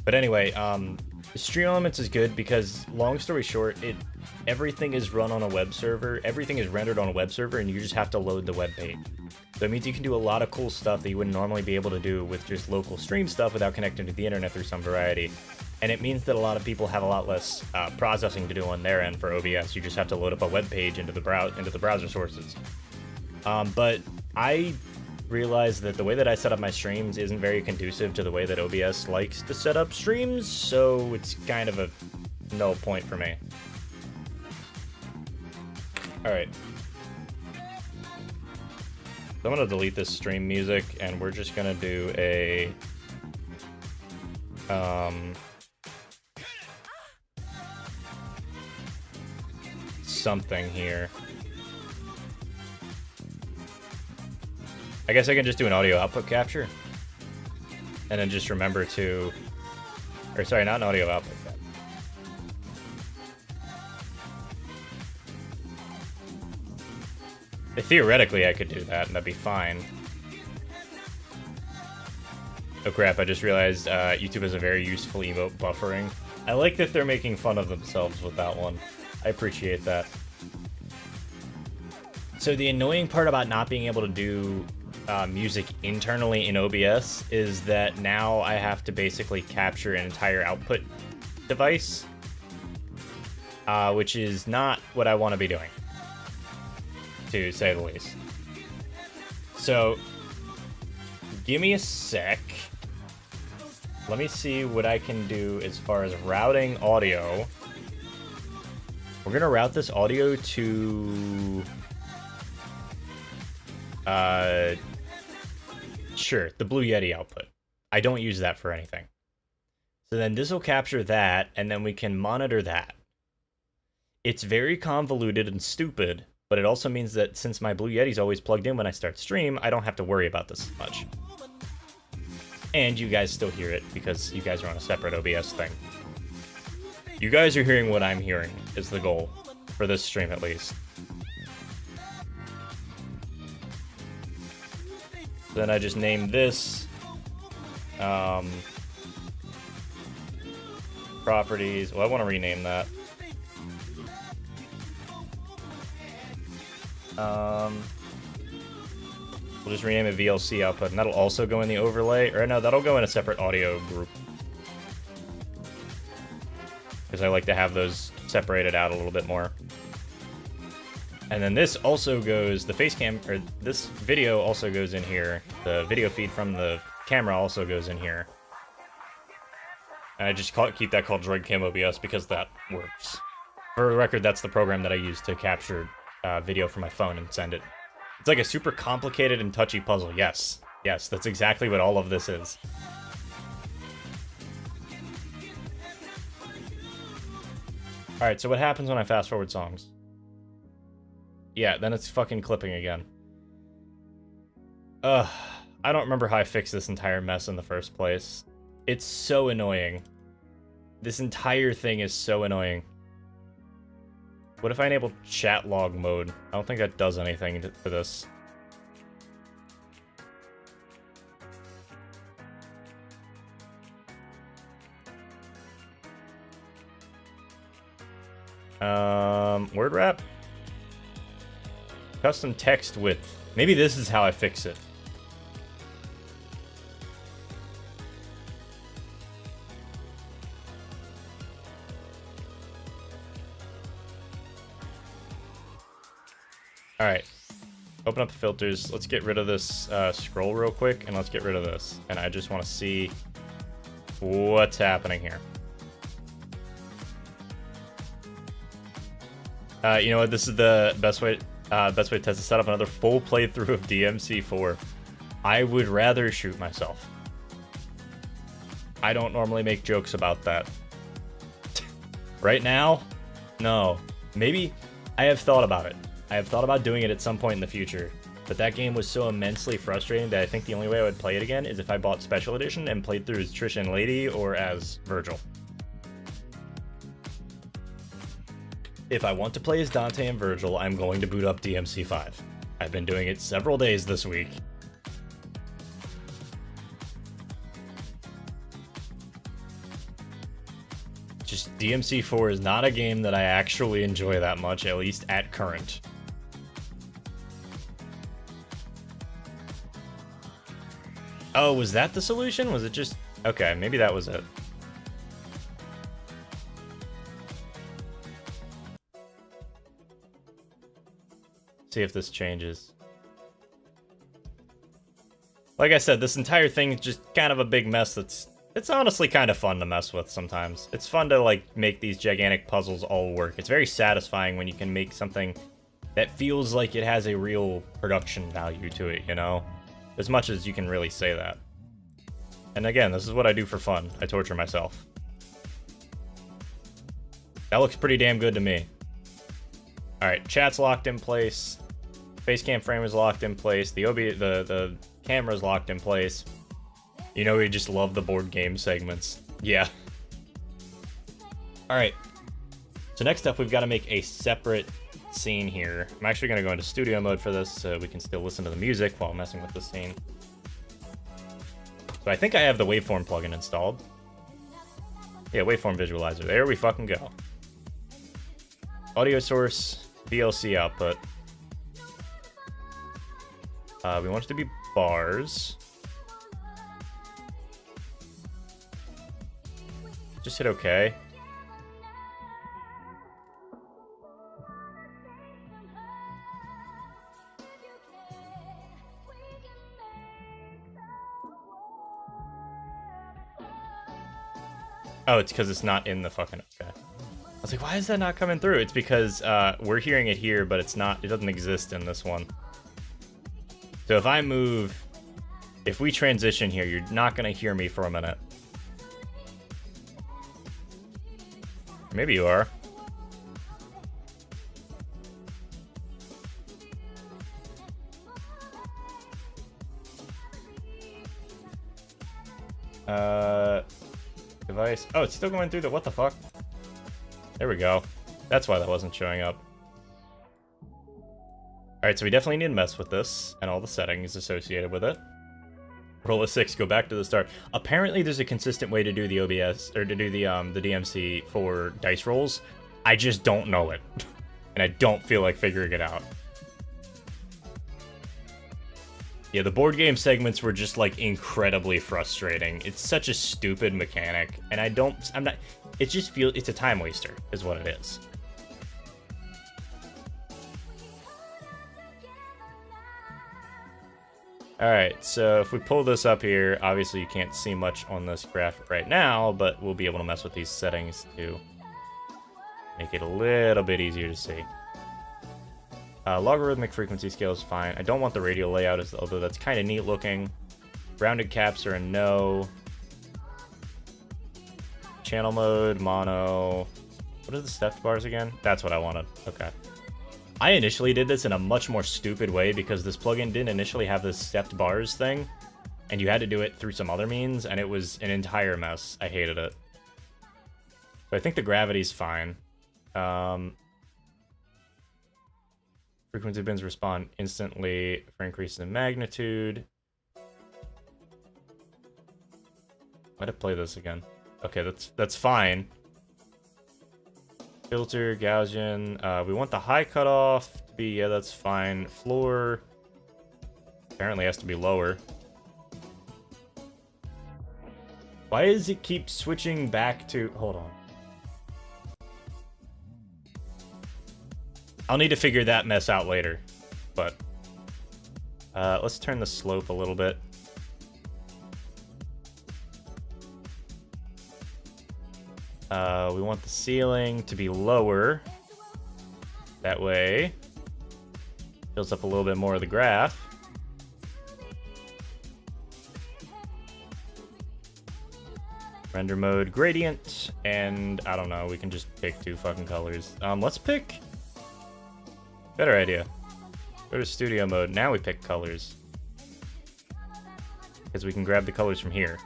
[SPEAKER 1] But anyway, Stream Elements is good because, long story short, everything is run on a web server. Everything is rendered on a web server, and you just have to load the web page. So it means you can do a lot of cool stuff that you wouldn't normally be able to do with just local stream stuff without connecting to the internet through some variety. And it means that a lot of people have a lot less processing to do on their end for OBS. You just have to load up a web page into the browser sources. But I realized that the way that I set up my streams isn't very conducive to the way that OBS likes to set up streams, so it's kind of a no point for me. Alright. So I'm gonna delete this stream music, and we're just gonna do a... something here. I guess I can just do an audio output capture. And then just remember to... Or sorry, not an audio output capture. Theoretically, I could do that, and that'd be fine. Oh crap, I just realized YouTube has a very useful emote buffering. I like that they're making fun of themselves with that one. I appreciate that. So the annoying part about not being able to do music internally in OBS is that now I have to basically capture an entire output device, which is not what I want to be doing, to say the least. So, give me a sec. let me see what I can do as far as routing audio. We're gonna route this audio to sure, the Blue Yeti output. I don't use that for anything. So then this will capture that, and then we can monitor that. It's very convoluted and stupid, but it also means that since my Blue Yeti's always plugged in when I start stream, I don't have to worry about this much. And you guys still hear it because you guys are on a separate OBS thing. You guys are hearing what I'm hearing is the goal for this stream at least. Then I just named this properties. Well, I want to rename that. We'll just rename it VLC output, and that'll also go in the overlay. Or no, that'll go in a separate audio group. Because I like to have those separated out a little bit more. And then this also goes, the face cam, or this video also goes in here. The video feed from the camera also goes in here. And I just keep that called DroidCam OBS because that works. For the record, that's the program that I use to capture video from my phone and send it. It's like a super complicated and touchy puzzle. Yes. Yes, that's exactly what all of this is. Alright, so what happens when I fast forward songs? Yeah, then it's fucking clipping again. I don't remember how I fixed this entire mess in the first place. It's so annoying. This entire thing is so annoying. What if I enable chat log mode? I don't think that does anything for this. Word wrap? Custom text width. Maybe this is how I fix it. Alright. Open up the filters. Let's get rid of this scroll real quick, and let's get rid of this. And I just want to see what's happening here. You know what? This is the best way to test to set up another full playthrough of DMC4. I would rather shoot myself. I don't normally make jokes about that. Right now? No. Maybe I have thought about it. I have thought about doing it at some point in the future, but that game was so immensely frustrating that I think the only way I would play it again is if I bought Special Edition and played through as Trish and Lady or as Virgil. If I want to play as Dante and Virgil, I'm going to boot up DMC5. I've been doing it several days this week. Just DMC4 is not a game that I actually enjoy that much, at least at current. Oh, was that the solution? Was it just... Okay, maybe that was it. See if this changes. Like I said, this entire thing is just kind of a big mess that's... It's honestly kind of fun to mess with sometimes. It's fun to, like, make these gigantic puzzles all work. It's very satisfying when you can make something that feels like it has a real production value to it, you know? As much as you can really say that. And again, this is what I do for fun. I torture myself. That looks pretty damn good to me. Alright, chat's locked in place. Facecam frame is locked in place. The camera's locked in place. You know, we just love the board game segments. Yeah. Alright. So next up, we've got to make a separate scene here. I'm actually going to go into studio mode for this so we can still listen to the music while messing with the scene. So I think I have the waveform plugin installed. Yeah, waveform visualizer. There we fucking go. Audio source, VLC output. We want it to be bars. Just hit OK. Oh, it's because it's not in the fucking... Okay. I was like, why is that not coming through? It's because we're hearing it here, but it's not... It doesn't exist in this one. So if I move... If we transition here, you're not going to hear me for a minute. Maybe you are. Device. Oh, it's still going through the... What the fuck? There we go. That's why that wasn't showing up. Alright, so we definitely need to mess with this and all the settings associated with it. Roll a 6, go back to the start. Apparently there's a consistent way to do the OBS, or to do the DMC for dice rolls. I just don't know it. And I don't feel like figuring it out. Yeah, the board game segments were just, like, incredibly frustrating. It's such a stupid mechanic, and I'm not, it just feels, it's a time waster, is what it is. Alright, so if we pull this up here, obviously you can't see much on this graphic right now, but we'll be able to mess with these settings to make it a little bit easier to see. Logarithmic frequency scale is fine. I don't want the radial layout, although that's kind of neat looking. Rounded caps are a no. Channel mode, mono. What are the stepped bars again? That's what I wanted. Okay. I initially did this in a much more stupid way because this plugin didn't initially have this stepped bars thing, and you had to do it through some other means, and it was an entire mess. I hated it. So I think the gravity's fine. Frequency bins respond instantly for increase in magnitude. Let it play this again. Okay, that's fine. Filter, Gaussian. We want the high cutoff to be, yeah, that's fine. Floor apparently has to be lower. Why does it keep switching back to... Hold on. I'll need to figure that mess out later, but let's turn the slope a little bit. We want the ceiling to be lower. That way, fills up a little bit more of the graph. Render mode, gradient, and I don't know, we can just pick 2 fucking colors. Let's pick... Better idea. Go to studio mode. Now we pick colors. Because we can grab the colors from here.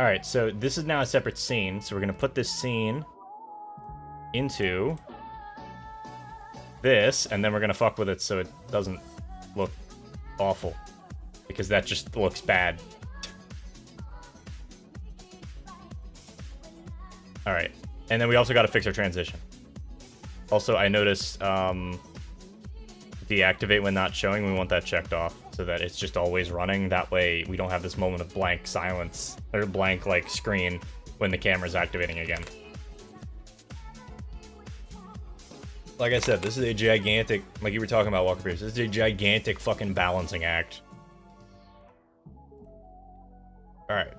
[SPEAKER 1] Alright, so this is now a separate scene. So we're going to put this scene into... this, and then we're gonna fuck with it so it doesn't look awful, because that just looks bad. Alright, and then we also gotta fix our transition. Also, I noticed deactivate when not showing, we want that checked off so that it's just always running. That way we don't have this moment of blank silence, or blank like screen when the camera's activating again. Like I said, this is a gigantic, like you were talking about, Walker Pierce, this is a gigantic fucking balancing act. Alright.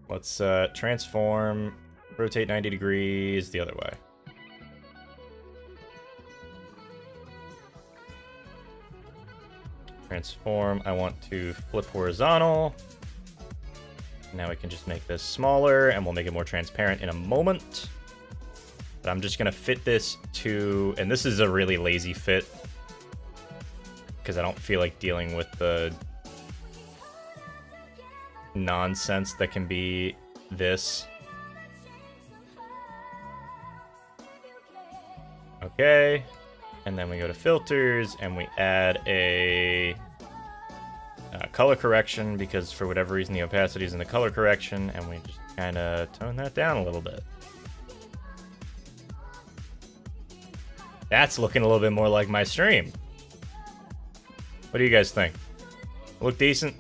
[SPEAKER 1] Let's transform, rotate 90 degrees the other way. Transform, I want to flip horizontal. Now we can just make this smaller, and we'll make it more transparent in a moment. But I'm just going to fit this to... And this is a really lazy fit, because I don't feel like dealing with the nonsense that can be this. Okay. And then we go to filters, and we add a color correction, because for whatever reason the opacity is in the color correction, and we just kind of tone that down a little bit. That's looking a little bit more like my stream. What do you guys think? Look decent?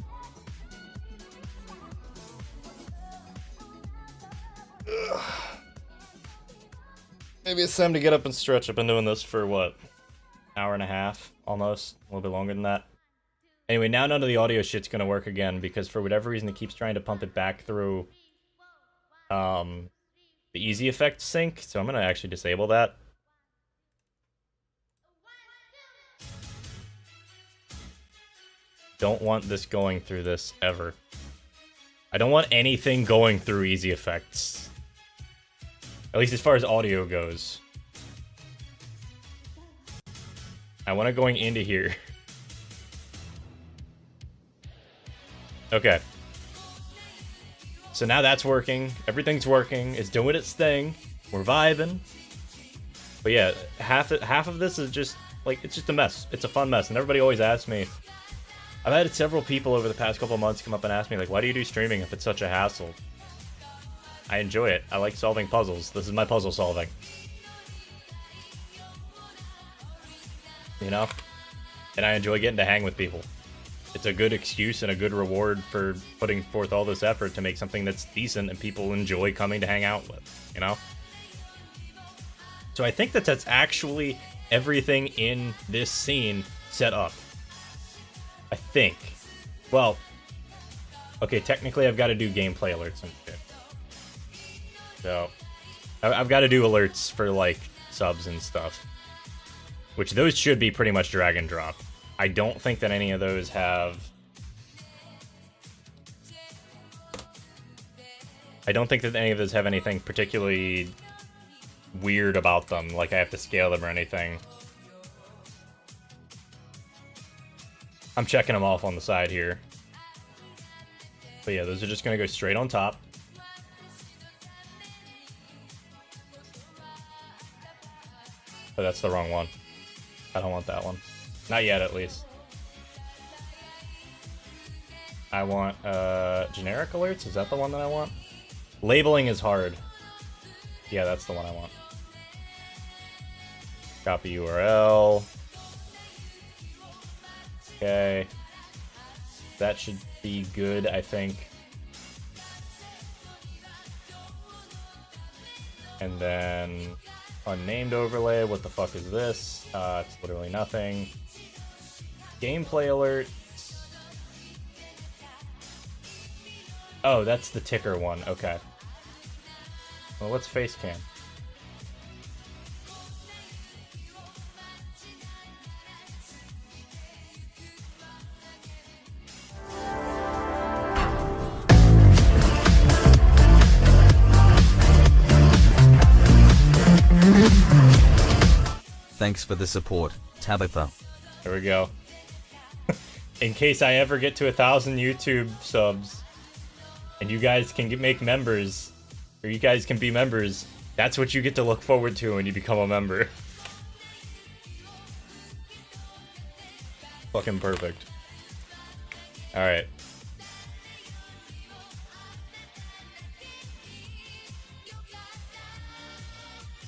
[SPEAKER 1] Maybe it's time to get up and stretch. I've been doing this for what? Hour and a half, almost. A little bit longer than that. Anyway, now none of the audio shit's gonna work again because for whatever reason it keeps trying to pump it back through the easy effect sync, so I'm gonna actually disable that. Don't want this going through this ever. I don't want anything going through easy effects. At least as far as audio goes. I want it going into here. Okay. So now that's working. Everything's working. It's doing its thing. We're vibing. But yeah, half of this is just, like, it's just a mess. It's a fun mess. And everybody always asks me... I've had several people over the past couple months come up and ask me, like, why do you do streaming if it's such a hassle? I enjoy it. I like solving puzzles. This is my puzzle solving. You know? And I enjoy getting to hang with people. It's a good excuse and a good reward for putting forth all this effort to make something that's decent and people enjoy coming to hang out with, you know? So I think that's actually everything in this scene set up. I think. Well, okay, technically I've got to do gameplay alerts and shit. So, I've got to do alerts for, like, subs and stuff. Which those should be pretty much drag and drop. I don't think that any of those have... I don't think that any of those have anything particularly weird about them, like I have to scale them or anything. I'm checking them off on the side here. But yeah, those are just going to go straight on top. But that's the wrong one. I don't want that one. Not yet, at least. I want generic alerts. Is that the one that I want? Labeling is hard. Yeah, that's the one I want. Copy URL. Okay. That should be good, I think. And then unnamed overlay. What the fuck is this? It's literally nothing. Gameplay alert. Oh, that's the ticker one. Okay. Well, what's face cam?
[SPEAKER 4] Thanks for the support, Tabitha.
[SPEAKER 1] There we go. In case I ever get to 1,000 YouTube subs, and you guys can make members, or you guys can be members, that's what you get to look forward to when you become a member. Fucking perfect. Alright.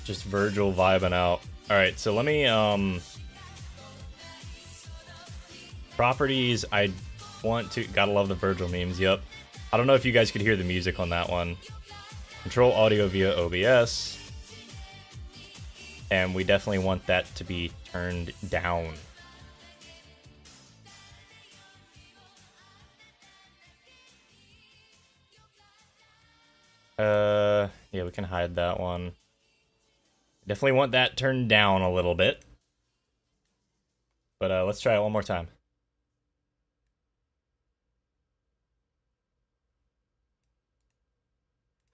[SPEAKER 1] Just Virgil vibing out. Alright, so let me, properties, I want to... Gotta love the Virgil memes, yep. I don't know if you guys could hear the music on that one. Control audio via OBS. And we definitely want that to be turned down. Yeah, we can hide that one. Definitely want that turned down a little bit. But let's try it one more time.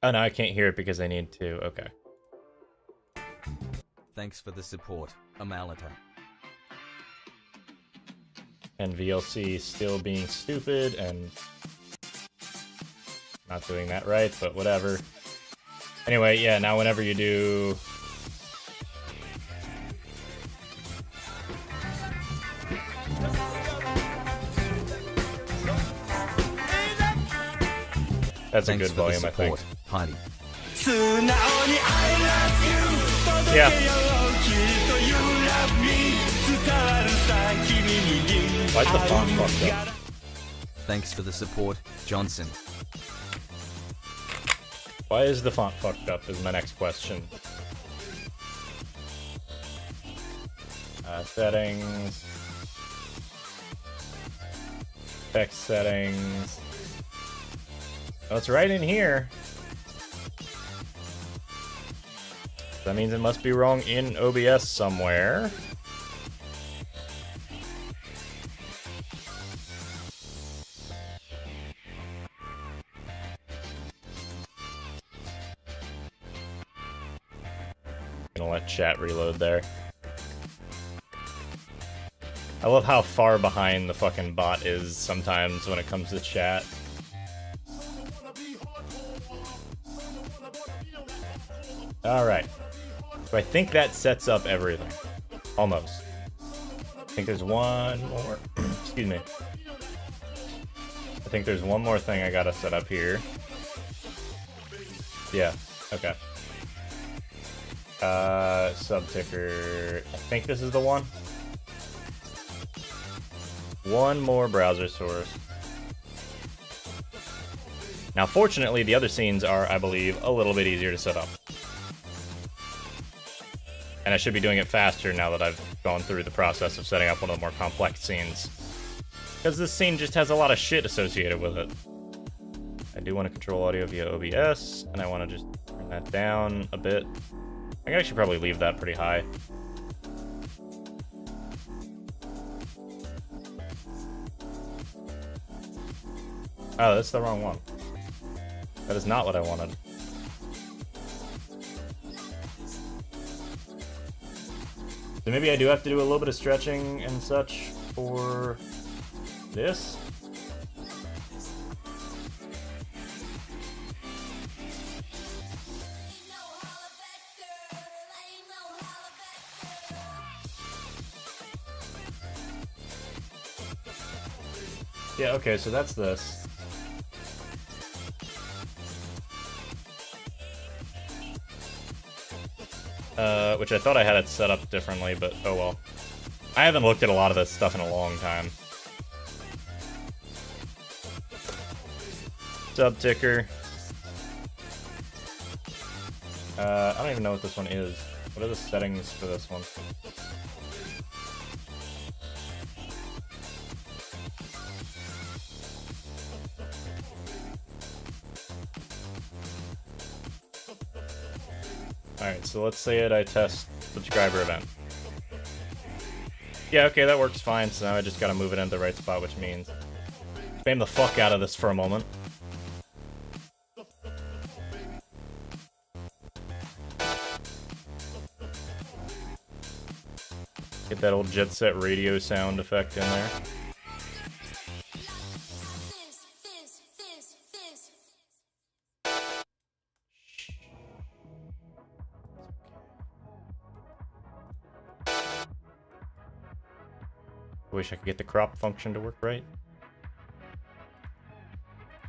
[SPEAKER 1] Oh no, I can't hear it because I need to. Okay.
[SPEAKER 4] Thanks for the support, Amalita.
[SPEAKER 1] And VLC still being stupid and not doing that right, but whatever. Anyway, yeah, now whenever you do... That's a good volume, I think.
[SPEAKER 4] Heidi.
[SPEAKER 1] Yeah. Why's the font fucked up?
[SPEAKER 4] Thanks for the support, Johnson.
[SPEAKER 1] Why is the font fucked up is my next question. Settings. Text settings. Oh, it's right in here. That means it must be wrong in OBS somewhere. Gonna let chat reload there. I love how far behind the fucking bot is sometimes when it comes to chat. Alright. So I think that sets up everything. Almost. I think there's one more. Excuse me. I think there's one more thing I gotta set up here. Yeah, okay. Subticker. I think this is the one. One more browser source. Now, fortunately, the other scenes are, I believe, a little bit easier to set up. And I should be doing it faster now that I've gone through the process of setting up one of the more complex scenes. Because this scene just has a lot of shit associated with it. I do want to control audio via OBS, and I want to just turn that down a bit. I think I should probably leave that pretty high. Oh, that's the wrong one. That is not what I wanted. So maybe I do have to do a little bit of stretching and such for this. Yeah, okay, so that's this. Which I thought I had it set up differently, but oh well. I haven't looked at a lot of this stuff in a long time. Subticker. I don't even know what this one is. What are the settings for this one? Alright, so let's say I test subscriber event. Yeah, okay, that works fine, so now I just gotta move it into the right spot, which means spam the fuck out of this for a moment. Get that old Jet Set Radio sound effect in there. I wish I could get the crop function to work right.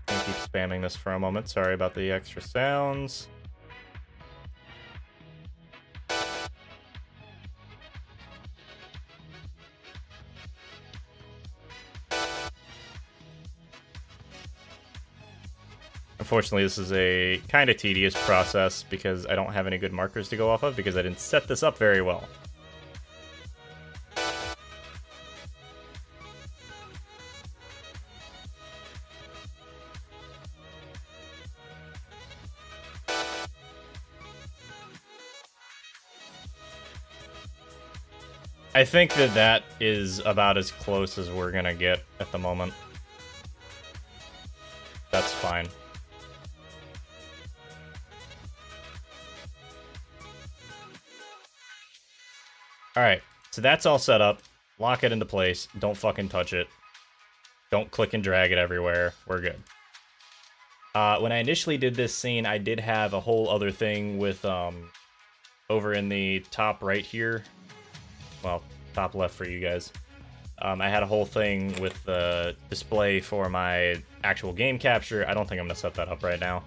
[SPEAKER 1] I'm gonna keep spamming this for a moment. Sorry about the extra sounds. Unfortunately, this is a kind of tedious process because I don't have any good markers to go off of because I didn't set this up very well. I think that is about as close as we're gonna get at the moment. That's fine. Alright, so that's all set up. Lock it into place. Don't fucking touch it. Don't click and drag it everywhere. We're good. When I initially did this scene, I did have a whole other thing with, over in the top right here. Well, top left for you guys. I had a whole thing with the display for my actual game capture. I don't think I'm going to set that up right now.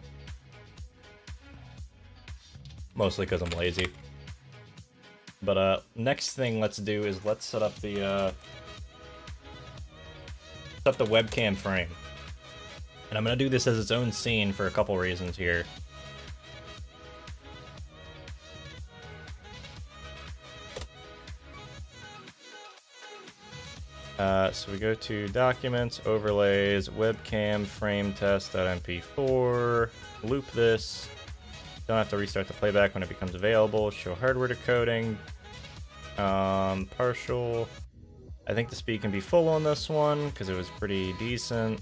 [SPEAKER 1] Mostly because I'm lazy. But next thing let's do is let's set up the webcam frame. And I'm going to do this as its own scene for a couple reasons here. So we go to Documents, Overlays, Webcam, Frame Test.mp4, loop this. Don't have to restart the playback when it becomes available. Show hardware decoding. Partial. I think the speed can be full on this one because it was pretty decent.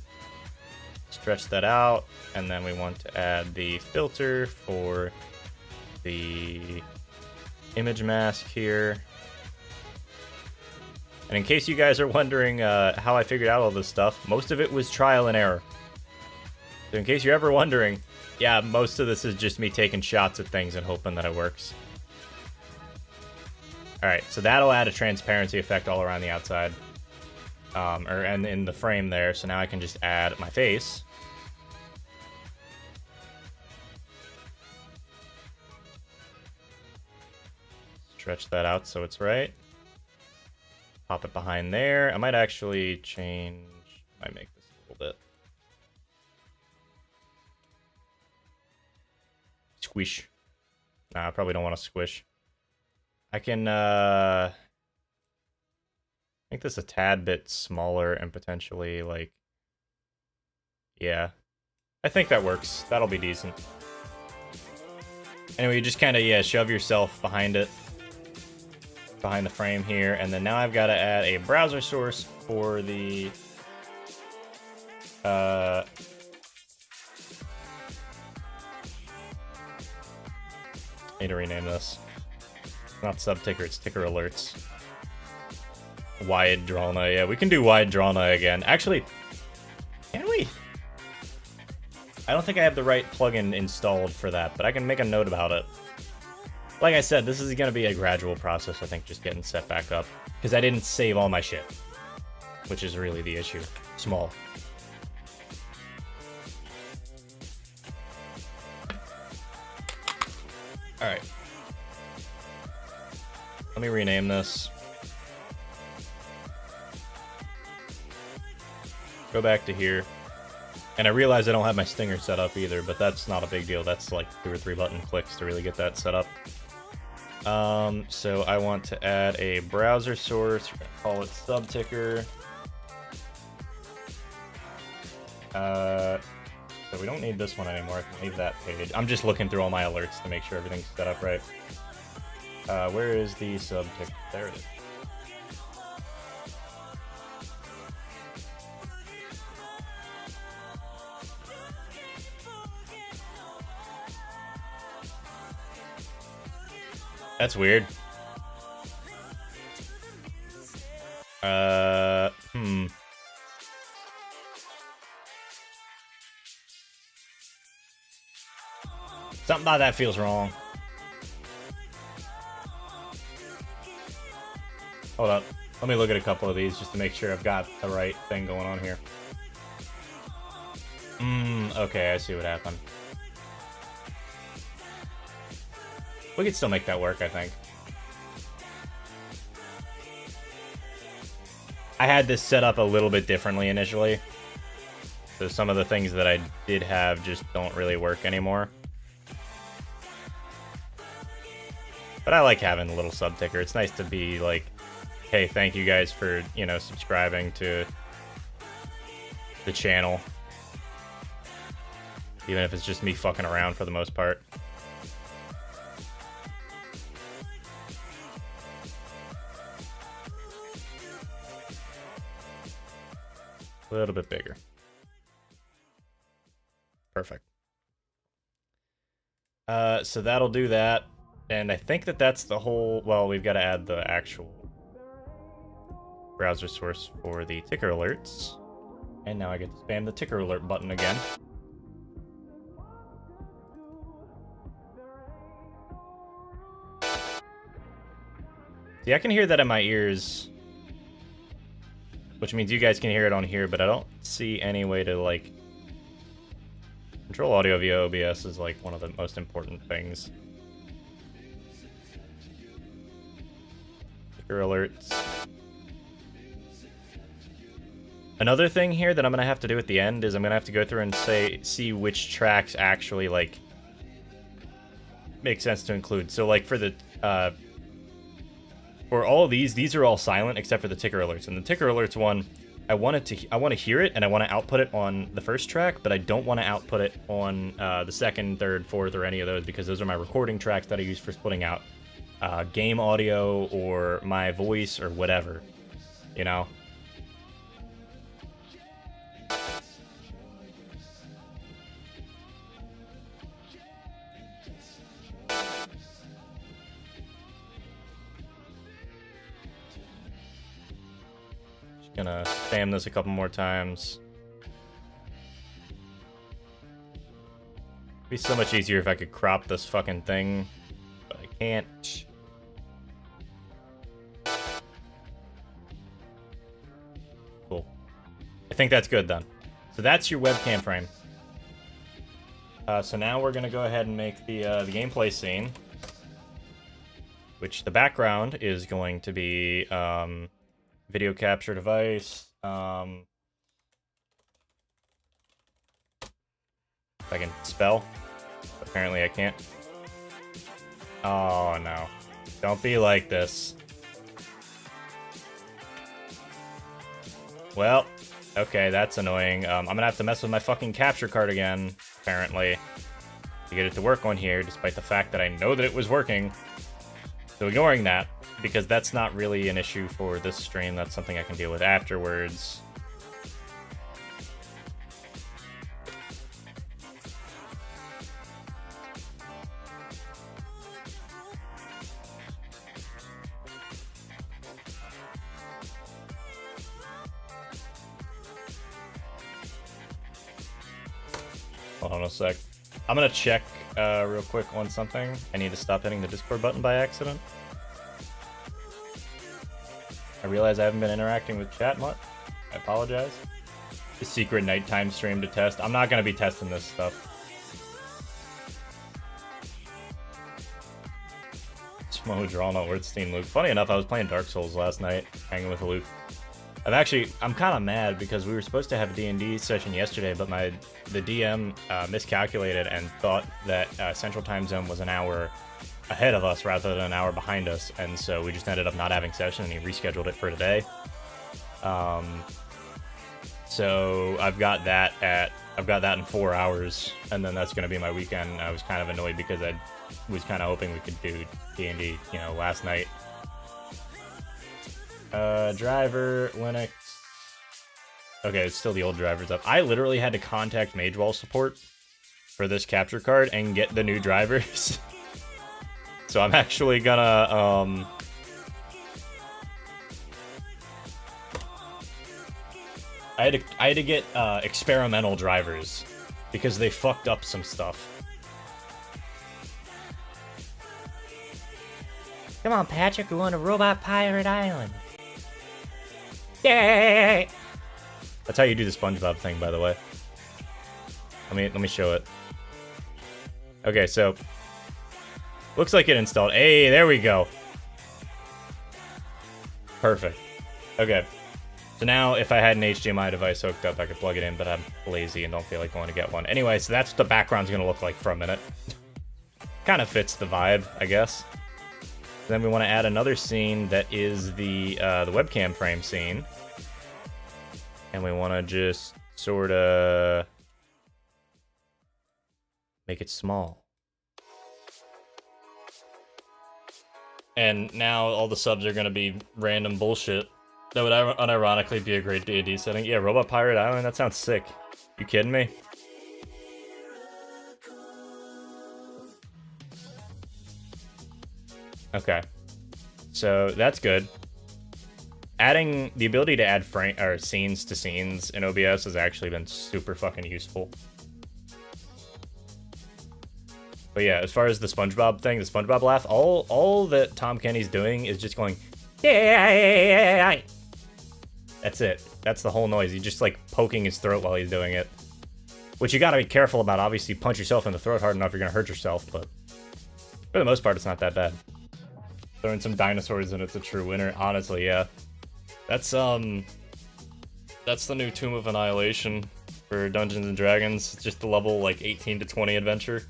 [SPEAKER 1] Stretch that out, and then we want to add the filter for the image mask here. And in case you guys are wondering how I figured out all this stuff, most of it was trial and error. So in case you're ever wondering, yeah, most of this is just me taking shots at things and hoping that it works. Alright, so that'll add a transparency effect all around the outside. And in the frame there, so now I can just add my face. Stretch that out so it's right. Pop it behind there. I might actually change... I might make this a little bit. Squish. Nah, I probably don't want to squish. I can make this a tad bit smaller and potentially like, yeah, I think that works. That'll be decent. Anyway, you just kind of, yeah, shove yourself behind it, behind the frame here, and then now I've got to add a browser source for the need to rename this. Not subticker, it's ticker alerts. Wide Drana, yeah, we can do Wide Drana again. Actually, can we? I don't think I have the right plugin installed for that, but I can make a note about it. Like I said, this is going to be a gradual process, I think, just getting set back up. Because I didn't save all my shit. Which is really the issue. Small. Alright. Let me rename this. Go back to here. And I realize I don't have my stinger set up either, but that's not a big deal. That's like 2 or 3 button clicks to really get that set up. So I want to add a browser source. We're gonna call it subticker. So we don't need this one anymore. I can leave that page. I'm just looking through all my alerts to make sure everything's set up right. Where is the subticker? There it is. That's weird. Something about that feels wrong. Hold up. Let me look at a couple of these just to make sure I've got the right thing going on here. Okay, I see what happened. We could still make that work, I think. I had this set up a little bit differently initially. So some of the things that I did have just don't really work anymore. But I like having a little subticker. It's nice to be like, hey, thank you guys for, you know, subscribing to the channel. Even if it's just me fucking around for the most part. A little bit bigger. Perfect. So that'll do that. And I think that that's the whole... Well, we've got to add the actual browser source for the ticker alerts. And now I get to spam the ticker alert button again. See, I can hear that in my ears, which means you guys can hear it on here, but I don't see any way to, like... Control audio via OBS is, like, one of the most important things. Ticker alerts. Another thing here that I'm going to have to do at the end is I'm going to have to go through and see which tracks actually, like, make sense to include. So, like, for for all of these are all silent except for the ticker alerts. And the ticker alerts one, I want to hear it and I want to output it on the first track, but I don't want to output it on the second, third, fourth, or any of those because those are my recording tracks that I use for splitting out game audio or my voice or whatever, you know. Gonna spam this a couple more times. It'd be so much easier if I could crop this fucking thing, but I can't. Cool. I think that's good then. So that's your webcam frame. So now we're gonna go ahead and make the gameplay scene, which the background is going to be video capture device. If I can spell. Apparently I can't. Oh no. Don't be like this. Well, okay, that's annoying. I'm gonna have to mess with my fucking capture card again, apparently, to get it to work on here, despite the fact that I know that it was working. So ignoring that, because that's not really an issue for this stream, that's something I can deal with afterwards. Hold on a sec. I'm gonna check real quick on something. I need to stop hitting the Discord button by accident. I realize I haven't been interacting with chat much. I apologize. The secret nighttime stream to test. I'm not gonna be testing this stuff. Smo drawn on Wordstein Luke. Funny enough, I was playing Dark Souls last night, hanging with Luke. I'm kind of mad because we were supposed to have a D&D session yesterday, but the DM miscalculated and thought that Central Time Zone was an hour ahead of us rather than an hour behind us, and so we just ended up not having session, and he rescheduled it for today. So I've got that in 4 hours, and then that's gonna be my weekend. I was kind of annoyed because I was kind of hoping we could do D&D, you know, last night. Driver, Linux. Okay, it's still the old drivers up. I literally had to contact Magewall support for this capture card and get the new drivers. So I'm actually gonna, I had to get, experimental drivers because they fucked up some stuff.
[SPEAKER 2] Come on, Patrick, we're going to Robot Pirate Island. Yay!
[SPEAKER 1] That's how you do the SpongeBob thing, by the way. Let me show it. Okay, so looks like it installed. Hey, there we go. Perfect. Okay. So now if I had an HDMI device hooked up, I could plug it in, but I'm lazy and don't feel like going to get one. Anyway, so that's what the background's going to look like for a minute. Kind of fits the vibe, I guess. Then we want to add another scene that is the webcam frame scene. And we want to just sort of make it small. And now all the subs are going to be random bullshit. That would unironically be a great D&D setting. Yeah, Robot Pirate Island, that sounds sick. You kidding me? Okay. So that's good. Adding the ability to add scenes to scenes in OBS has actually been super fucking useful. But yeah, as far as the SpongeBob thing, the SpongeBob laugh, all that Tom Kenny's doing is just going, yeah. That's it. That's the whole noise. He's just like poking his throat while he's doing it. Which you gotta be careful about. Obviously, you punch yourself in the throat hard enough, you're gonna hurt yourself, but for the most part, it's not that bad. Throwing some dinosaurs and it's a true winner. Honestly, yeah. That's the new Tomb of Annihilation for Dungeons and Dragons. It's just the level like 18 to 20 adventure.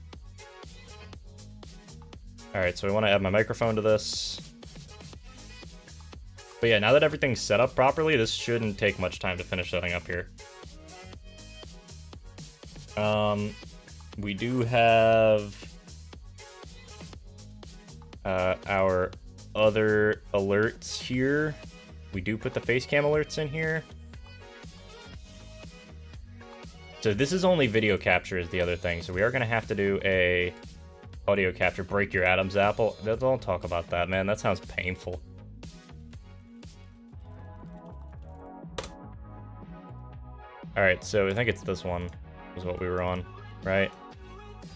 [SPEAKER 1] Alright, so we want to add my microphone to this. But yeah, now that everything's set up properly, this shouldn't take much time to finish setting up here. We do have our other alerts here. We do put the face cam alerts in here. So this is only video capture is the other thing. So we are going to have to do a audio capture. Break your Adam's apple. Don't talk about that, man. That sounds painful. Alright, so I think it's this one is what we were on, right?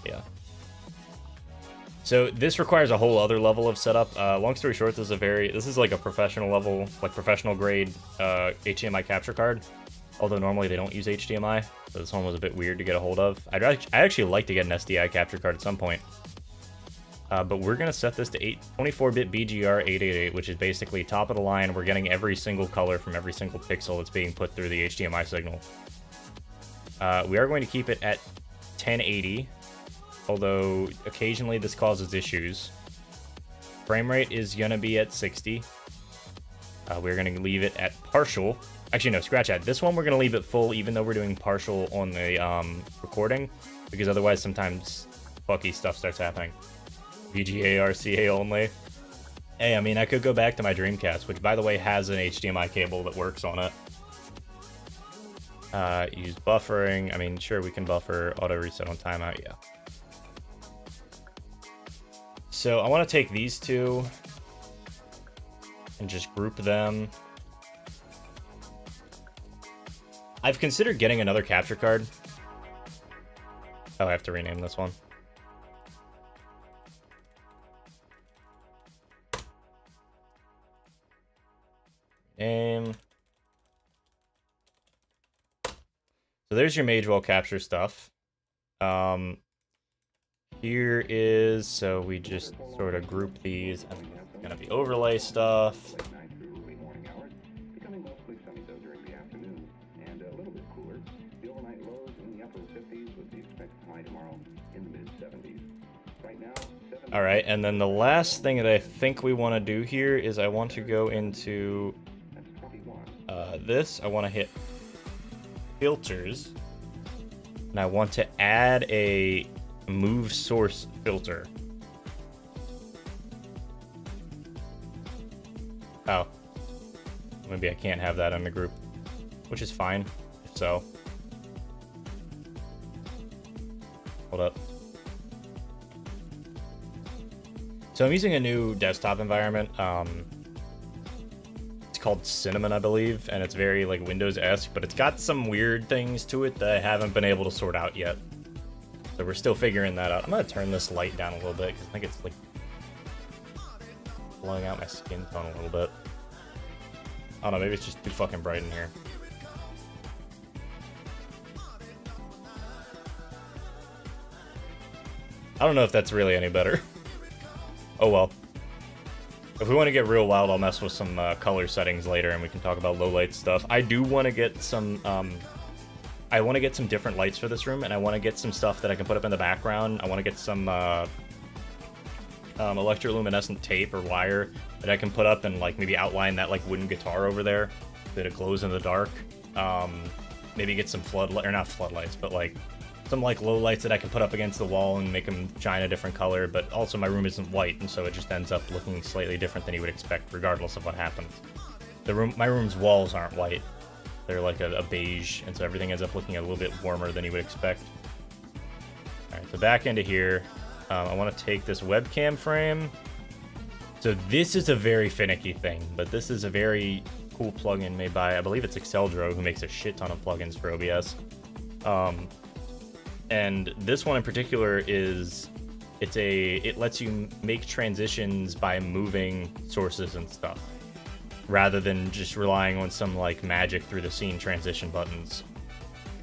[SPEAKER 1] Yeah. So this requires a whole other level of setup. Long story short, this is like a professional level, like professional grade HDMI capture card. Although normally they don't use HDMI, so this one was a bit weird to get a hold of. I'd actually like to get an SDI capture card at some point. But we're gonna set this to 24-bit BGR 888, which is basically top of the line. We're getting every single color from every single pixel that's being put through the HDMI signal. We are going to keep it at 1080, although occasionally this causes issues. Frame rate is gonna be at 60. We're gonna leave it at partial. Actually, no, scratch that. This one we're gonna leave it full, even though we're doing partial on the recording, because otherwise sometimes fucky stuff starts happening. VGA RCA only. Hey, I mean, I could go back to my Dreamcast, which, by the way, has an HDMI cable that works on it. Use buffering. I mean, sure, we can buffer auto reset on timeout, yeah. So I want to take these two and just group them. I've considered getting another capture card. Oh, I have to rename this one. Name. So there's your Magewell capture stuff. Here is, so we just sort of group these, and it's gonna be overlay stuff. All right, and then the last thing that I think we want to do here is I want to go into this. I want to hit filters, and I want to add a move source filter. Oh, maybe I can't have that in the group, which is fine. If so, hold up. So I'm using a new desktop environment. It's called Cinnamon, I believe, and it's very like Windows-esque, but it's got some weird things to it that I haven't been able to sort out yet. So we're still figuring that out. I'm gonna turn this light down a little bit because I think it's like blowing out my skin tone a little bit. I don't know, maybe it's just too fucking bright in here. I don't know if that's really any better. Oh well. If we want to get real wild, I'll mess with some color settings later, and we can talk about low light stuff. I do want to get some. I want to get some different lights for this room, and I want to get some stuff that I can put up in the background. I want to get some electroluminescent tape or wire that I can put up and like maybe outline that like wooden guitar over there that it glows in the dark. Maybe get some floodlight, or not floodlights, but like some like low lights that I can put up against the wall and make them shine a different color. But also my room isn't white, and so it just ends up looking slightly different than you would expect, regardless of what happens. My room's walls aren't white; they're like a beige, and so everything ends up looking a little bit warmer than you would expect. All right, so back into here, I want to take this webcam frame. So this is a very finicky thing, but this is a very cool plugin made by, I believe it's Exceldro, who makes a shit ton of plugins for OBS. And this one in particular it lets you make transitions by moving sources and stuff, rather than just relying on some like magic through the scene transition buttons.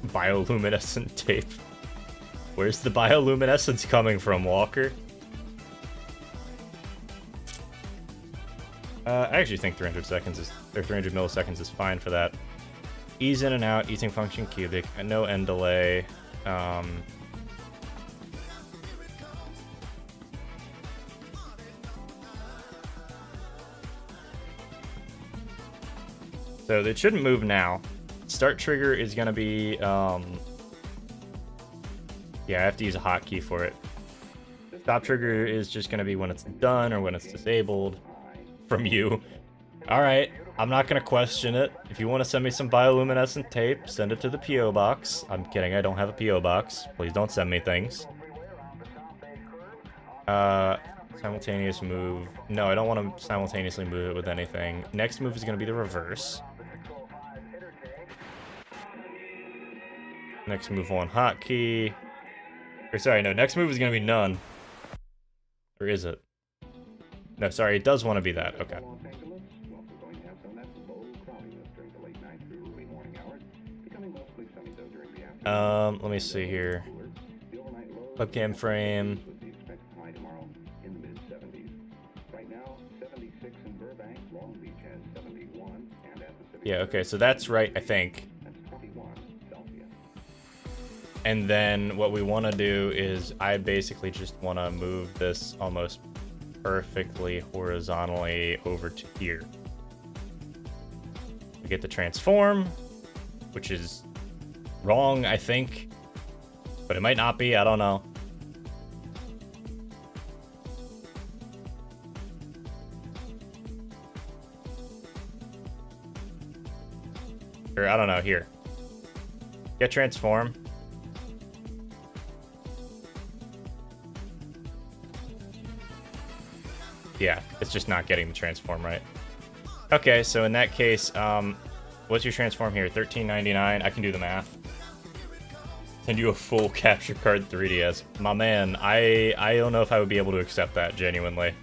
[SPEAKER 1] Bioluminescent tape. Where's the bioluminescence coming from, Walker? I actually think 300 milliseconds is fine for that. Ease in and out, easing function cubic, and no end delay. So it shouldn't move now. Start trigger is gonna be, yeah, I have to use a hotkey for it. Stop trigger is just gonna be when it's done or when it's disabled from you. All right, I'm not gonna question it. If you want to send me some bioluminescent tape, send it to the PO box. I'm kidding, I don't have a PO box. Please don't send me things. Simultaneous move. No, I don't want to simultaneously move it with anything. Next move is gonna be the reverse. Next move on hotkey. Or sorry, no, next move is gonna be none. Or is it? No, sorry, it does want to be that. Okay. Let me see here. Webcam frame. Yeah, okay, so that's right, I think. And then what we want to do is I basically just want to move this almost perfectly horizontally over to here. We get the transform, which is wrong, I think. But it might not be, I don't know. Or I don't know, here. Get transform. Yeah, it's just not getting the transform right. Okay, so in that case, what's your transform here? $13.99. I can do the math. Send you a full capture card 3DS. My man, I don't know if I would be able to accept that, genuinely.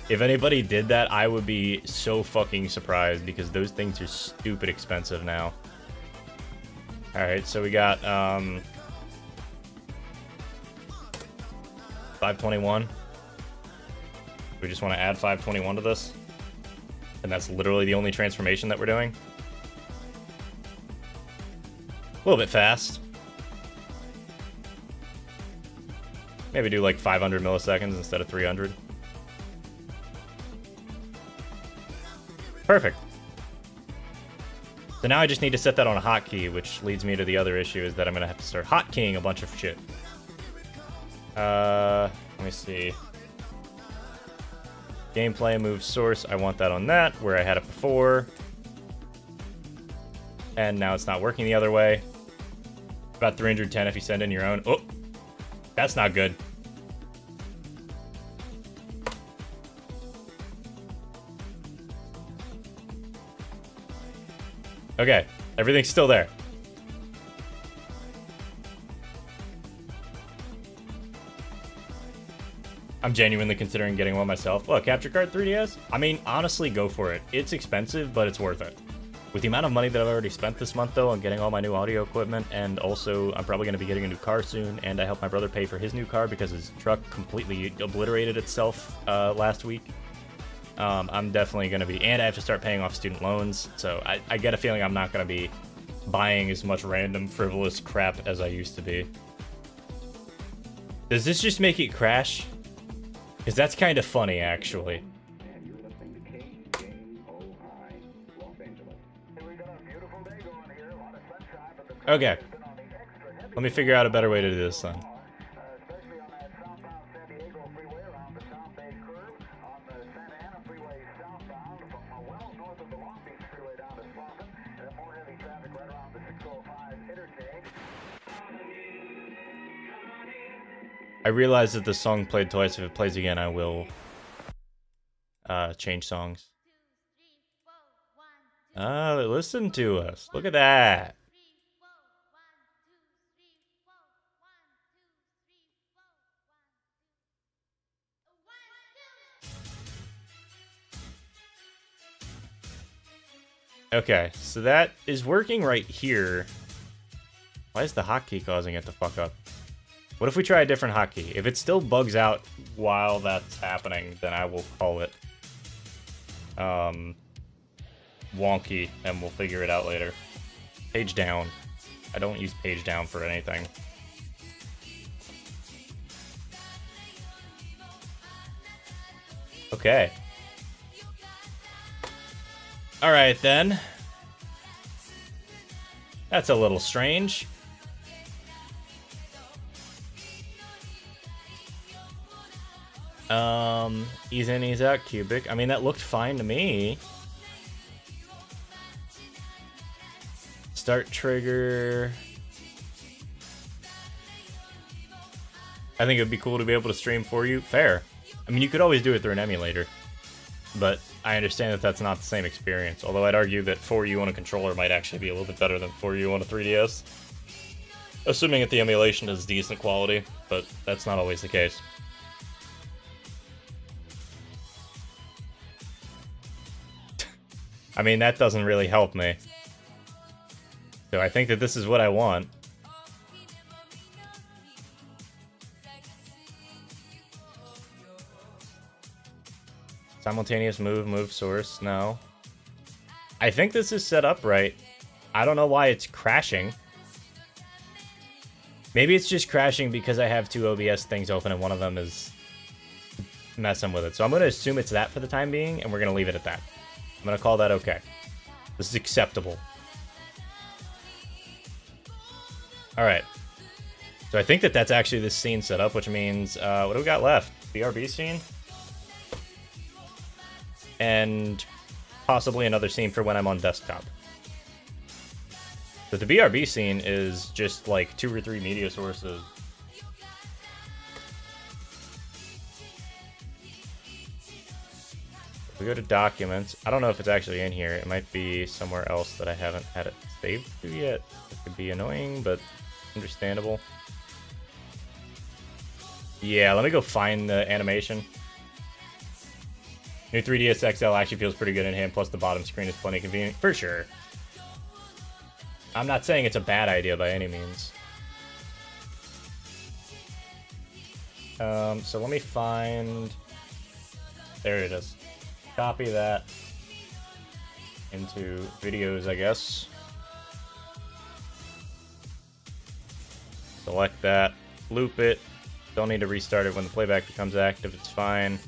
[SPEAKER 1] If anybody did that, I would be so fucking surprised because those things are stupid expensive now. Alright, so we got, 521. We just want to add 521 to this. And that's literally the only transformation that we're doing. A little bit fast. Maybe do like 500 milliseconds instead of 300. Perfect. So now I just need to set that on a hotkey, which leads me to the other issue, is that I'm going to have to start hotkeying a bunch of shit. Let me see. Gameplay, move source, I want that on that, where I had it before. And now it's not working the other way. About 310 if you send in your own. Oh, that's not good. Okay, everything's still there. I'm genuinely considering getting one myself. Look, capture card 3DS? I mean, honestly, go for it. It's expensive, but it's worth it. With the amount of money that I've already spent this month, though, on getting all my new audio equipment, and also I'm probably going to be getting a new car soon, and I helped my brother pay for his new car because his truck completely obliterated itself last week. I'm definitely going to be, and I have to start paying off student loans, so I get a feeling I'm not going to be buying as much random frivolous crap as I used to be. Does this just make it crash? Because that's kind of funny, actually. Okay. Let me figure out a better way to do this then. I realize that the song played twice. If it plays again, I will change songs. Oh, listen to us. Look at that. Okay, so that is working right here. Why is the hotkey causing it to fuck up? What if we try a different hotkey? If it still bugs out while that's happening, then I will call it wonky, and we'll figure it out later. Page down. I don't use page down for anything. Alright then. That's a little strange. Ease in, ease out, Cubic. I mean, that looked fine to me. Start trigger. I think it would be cool to be able to stream for you. Fair. I mean, you could always do it through an emulator. But I understand that that's not the same experience. Although I'd argue that for you on a controller might actually be a little bit better than for you on a 3DS. Assuming that the emulation is decent quality, but that's not always the case. I mean, that doesn't really help me. So I think that this is what I want. Simultaneous move source, no. I think this is set up right. I don't know why it's crashing. Maybe it's just crashing because I have two OBS things open and one of them is messing with it. So I'm going to assume it's that for the time being, and we're going to leave it at that. I'm going to call that okay. This is acceptable. Alright. So I think that that's actually this scene set up, which means, what do we got left? BRB scene? And possibly another scene for when I'm on desktop. But the BRB scene is just like 2 or 3 media sources. We go to documents. I don't know if it's actually in here. It might be somewhere else that I haven't had it saved to yet. It could be annoying, but understandable. Yeah, let me go find the animation. New 3DS XL actually feels pretty good in hand, plus the bottom screen is plenty convenient. For sure. I'm not saying it's a bad idea by any means. So let me find... There it is. Copy that into videos, I guess. Select that, loop it. Don't need to restart it when the playback becomes active, it's fine.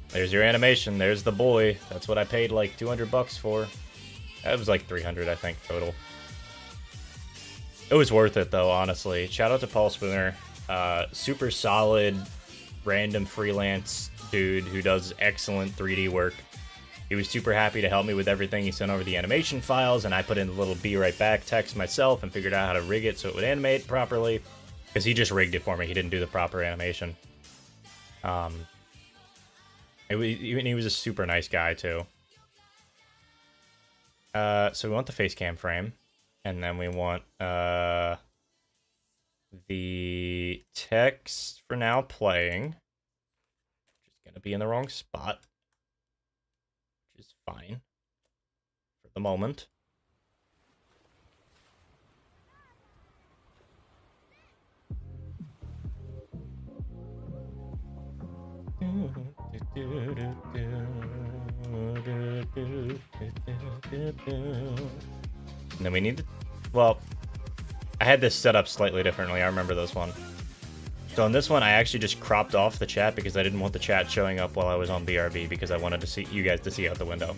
[SPEAKER 1] There's your animation, there's the boy. That's what I paid like 200 bucks for. That was like 300, I think, total. It was worth it though, honestly. Shout out to Paul Spooner. Super solid, random freelance dude who does excellent 3D work. He was super happy to help me with everything. He sent over the animation files, and I put in the little be right back text myself and figured out how to rig it so it would animate properly. Because he just rigged it for me. He didn't do the proper animation. He was a super nice guy, too. So we want the face cam frame. And then we want the text for now playing. Which is going to be in the wrong spot. Which is fine. For the moment. And then we need to... Well, I had this set up slightly differently. I remember this one. So on this one, I actually just cropped off the chat because I didn't want the chat showing up while I was on BRB because I wanted to see you guys to see out the window.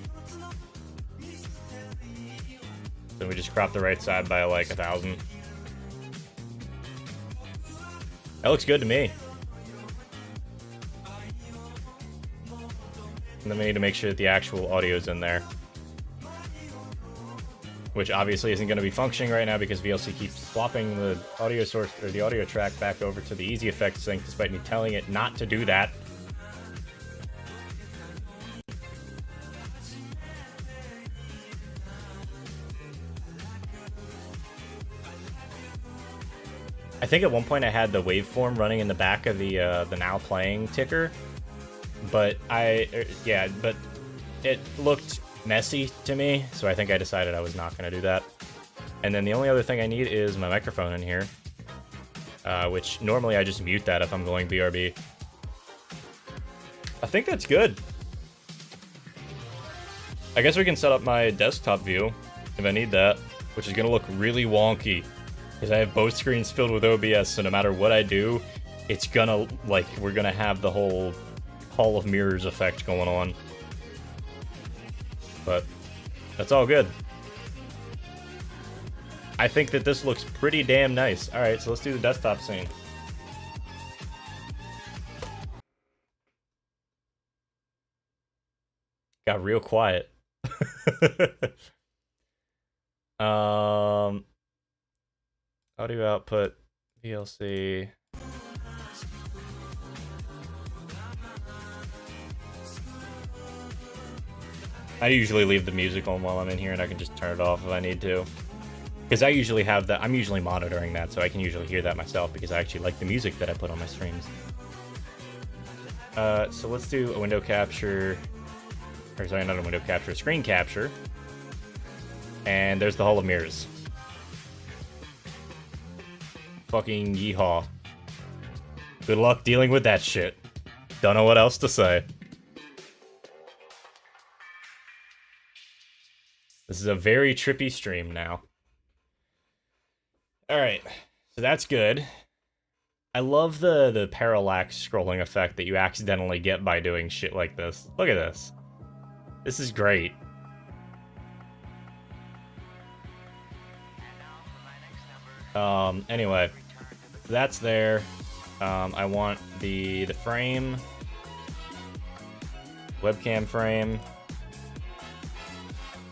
[SPEAKER 1] So we just cropped the right side by like 1,000. That looks good to me. And then we need to make sure that the actual audio is in there. Which obviously isn't going to be functioning right now because VLC keeps swapping the audio source or the audio track back over to the Easy Effects sync despite me telling it not to do that. I think at one point I had the waveform running in the back of the now playing ticker, but but it looked messy to me, so I think I decided I was not going to do that. And then the only other thing I need is my microphone in here, which normally I just mute that if I'm going BRB. I think that's good. I guess we can set up my desktop view if I need that, which is going to look really wonky because I have both screens filled with OBS, so no matter what I do, it's gonna, like, we're gonna have the whole Hall of Mirrors effect going on. But that's all good. I think that this looks pretty damn nice. Alright, so let's do the desktop scene. Got real quiet. Audio output, VLC. I usually leave the music on while I'm in here, and I can just turn it off if I need to. Because I usually have that, I'm usually monitoring that, so I can usually hear that myself, because I actually like the music that I put on my streams. So let's do a window capture, or sorry, not a window capture, a screen capture. And there's the Hall of Mirrors. Fucking yeehaw. Good luck dealing with that shit. Don't know what else to say. This is a very trippy stream now. Alright, so that's good. I love the parallax scrolling effect that you accidentally get by doing shit like this. Look at this. This is great. Anyway, that's there. I want the frame, webcam frame,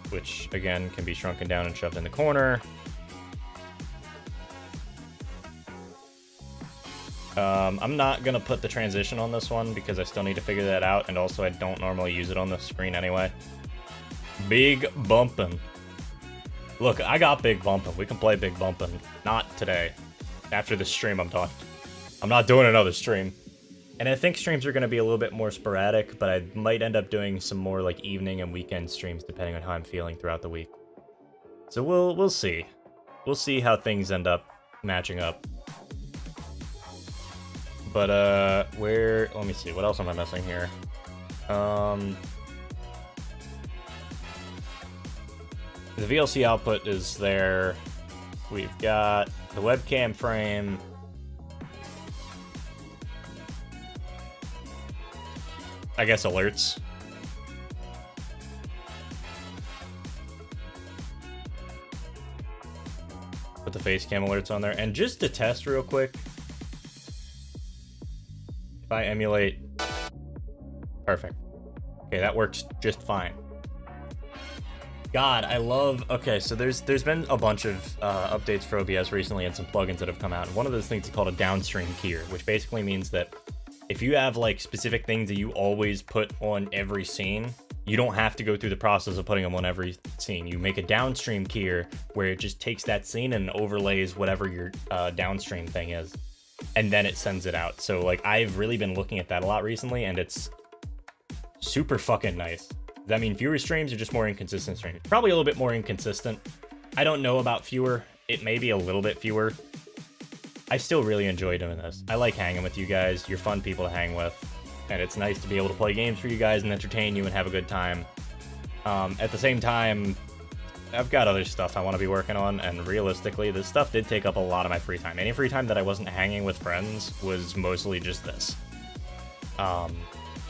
[SPEAKER 1] which again can be shrunken down and shoved in the corner. I'm not gonna put the transition on this one because I still need to figure that out, and also I don't normally use it on the screen anyway. Big bumpin'. Look, I got big bumpin'. We can play big bumpin'. Not today. After the stream, I'm talking. I'm not doing another stream. And I think streams are gonna be a little bit more sporadic, but I might end up doing some more like evening and weekend streams depending on how I'm feeling throughout the week. So we'll see. We'll see how things end up matching up. But, let me see, what else am I missing here? The VLC output is there. We've got the webcam frame. I guess alerts. Put the face cam alerts on there. And just to test real quick, if I emulate, perfect. Okay, that works just fine. God, I love, okay, so there's been a bunch of updates for OBS recently and some plugins that have come out. And one of those things is called a downstream keyer, which basically means that if you have like specific things that you always put on every scene, you don't have to go through the process of putting them on every scene. You make a downstream keyer where it just takes that scene and overlays whatever your downstream thing is. And then it sends it out. So like I've really been looking at that a lot recently, and it's super fucking nice. Does that mean fewer streams or just more inconsistent streams? Probably a little bit more inconsistent. I don't know about fewer. It may be a little bit fewer. I still really enjoy doing this. I like hanging with you guys. You're fun people to hang with. And it's nice to be able to play games for you guys and entertain you and have a good time. At the same time, I've got other stuff I want to be working on, and realistically, this stuff did take up a lot of my free time. Any free time that I wasn't hanging with friends was mostly just this.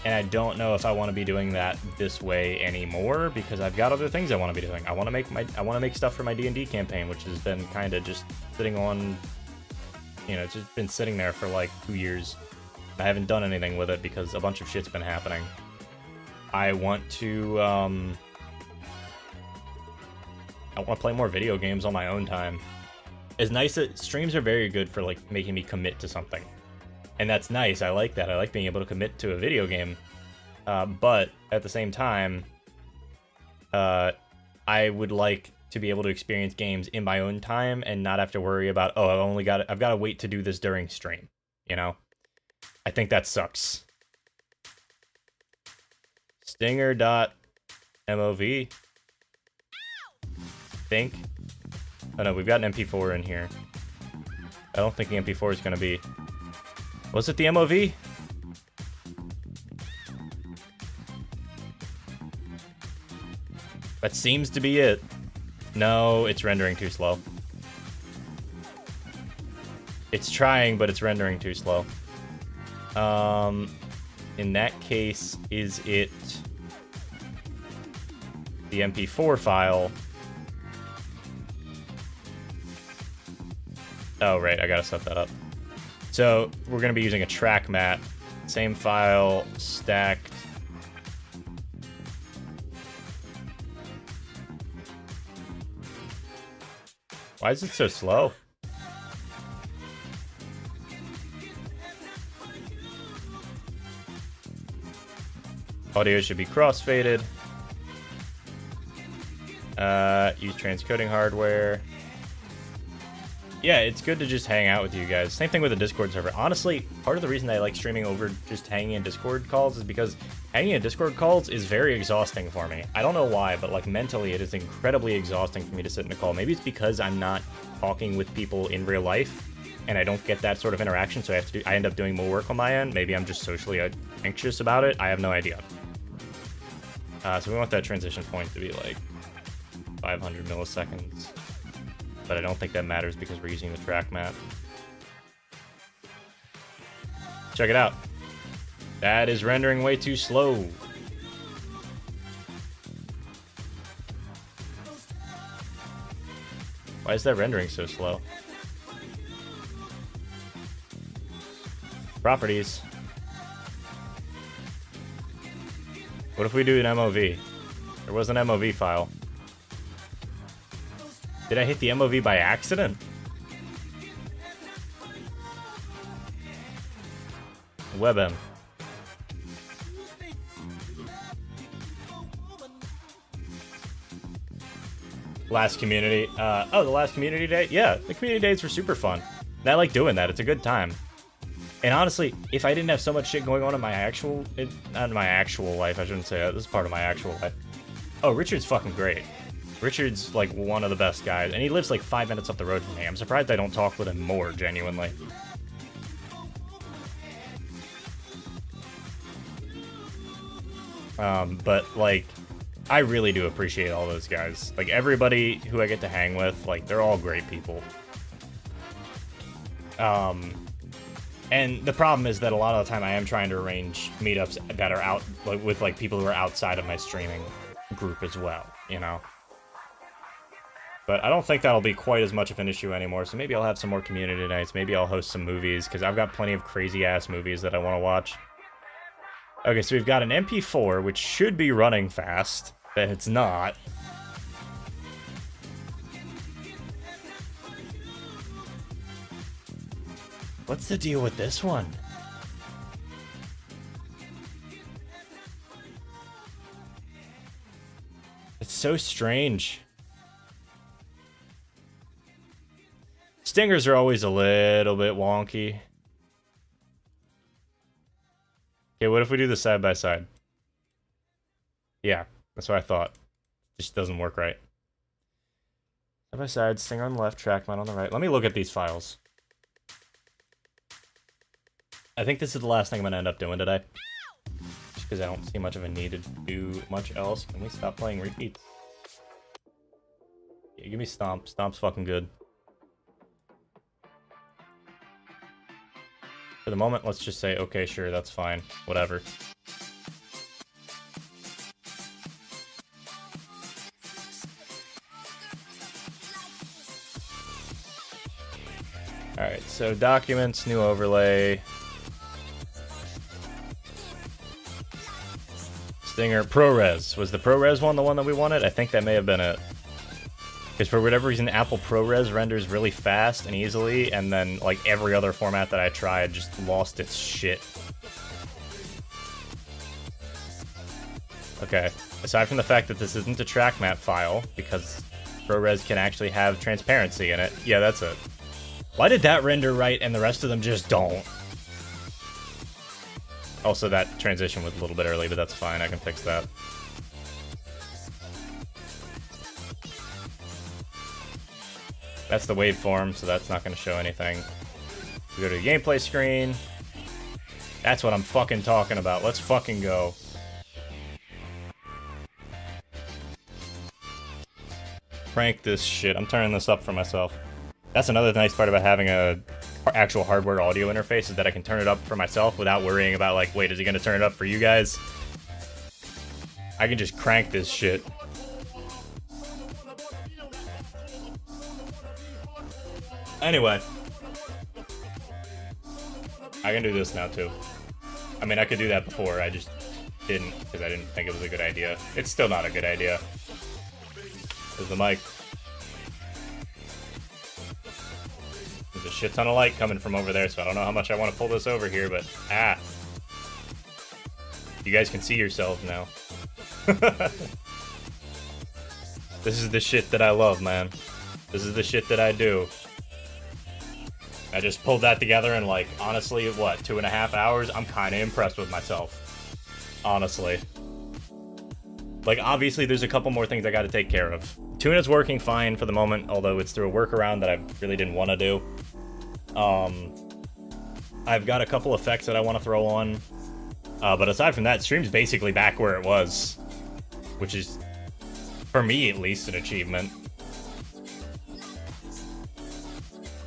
[SPEAKER 1] And I don't know if I want to be doing that this way anymore, because I've got other things I want to be doing. I want to make stuff for my D&D campaign, which has been kind of just sitting on, you know, it's just been sitting there for like 2 years. I haven't done anything with it because a bunch of shit's been happening. I want to play more video games on my own time. It's nice that streams are very good for like making me commit to something. And that's nice. I like that. I like being able to commit to a video game. But at the same time, I would like to be able to experience games in my own time and not have to worry about, oh, I've got to wait to do this during stream, you know? I think that sucks. Stinger.mov. Think. Oh no, we've got an MP4 in here. I don't think the MP4 is going to be... Was it the MOV? That seems to be it. No, it's rendering too slow. It's trying, but it's rendering too slow. In that case, is it the MP4 file? Oh, right, I gotta set that up. So, we're gonna be using a track mat. Same file, stacked. Why is it so slow? Audio should be crossfaded. Use transcoding hardware. Yeah, it's good to just hang out with you guys. Same thing with the Discord server. Honestly, part of the reason I like streaming over just hanging in Discord calls is because hanging in Discord calls is very exhausting for me. I don't know why, but like mentally it is incredibly exhausting for me to sit in a call. Maybe it's because I'm not talking with people in real life and I don't get that sort of interaction, so I end up doing more work on my end. Maybe I'm just socially anxious about it. I have no idea. So we want that transition point to be like 500 milliseconds. But I don't think that matters because we're using the track map. Check it out. That is rendering way too slow. Why is that rendering so slow? Properties. What if we do an MOV? There was an MOV file. Did I hit the MOV by accident? WebM. Last community. Oh, the last community day? Yeah, the community days were super fun. And I like doing that. It's a good time. And honestly, if I didn't have so much shit going on in my actual... not in my actual life, I shouldn't say that. This is part of my actual life. Oh, Richard's fucking great. Richard's, like, one of the best guys. And he lives, like, 5 minutes up the road from me. I'm surprised I don't talk with him more, genuinely. But, like, I really do appreciate all those guys. Like, everybody who I get to hang with, like, they're all great people. And the problem is that a lot of the time I am trying to arrange meetups that are out, like, with, like, people who are outside of my streaming group as well, you know? But I don't think that'll be quite as much of an issue anymore, so maybe I'll have some more community nights, maybe I'll host some movies, because I've got plenty of crazy-ass movies that I want to watch. Okay, so we've got an MP4, which should be running fast, but it's not. What's the deal with this one? It's so strange. Stingers are always a little bit wonky. Okay, what if we do the side by side? Yeah, that's what I thought. It just doesn't work right. Side by side, stinger on the left, track mount on the right. Let me look at these files. I think this is the last thing I'm gonna end up doing today. Just because I don't see much of a need to do much else. Can we stop playing repeats? Yeah, give me Stomp. Stomp's fucking good. For the moment, let's just say, okay, sure, that's fine. Whatever. Alright, so documents, new overlay. Stinger, ProRes. Was the ProRes one the one that we wanted? I think that may have been it. Because for whatever reason, Apple ProRes renders really fast and easily, and then, like, every other format that I tried just lost its shit. Okay, aside from the fact that this isn't a track map file, because ProRes can actually have transparency in it, yeah, that's it. Why did that render right and the rest of them just don't? Also, that transition was a little bit early, but that's fine, I can fix that. That's the waveform, so that's not going to show anything. We go to the gameplay screen. That's what I'm fucking talking about. Let's fucking go. Crank this shit. I'm turning this up for myself. That's another nice part about having a actual hardware audio interface is that I can turn it up for myself without worrying about like, wait, is he gonna turn it up for you guys? I can just crank this shit. Anyway, I can do this now too. I mean, I could do that before, I just didn't because I didn't think it was a good idea. It's still not a good idea. There's the mic. There's a shit ton of light coming from over there, so I don't know how much I want to pull this over here, but you guys can see yourselves now. This is the shit that I love, man. This is the shit that I do. I just pulled that together in, like, honestly, what, 2.5 hours? I'm kind of impressed with myself. Honestly. Like, obviously, there's a couple more things I got to take care of. Tuna's working fine for the moment, although it's through a workaround that I really didn't want to do. I've got a couple effects that I want to throw on. But aside from that, stream's basically back where it was. Which is, for me at least, an achievement.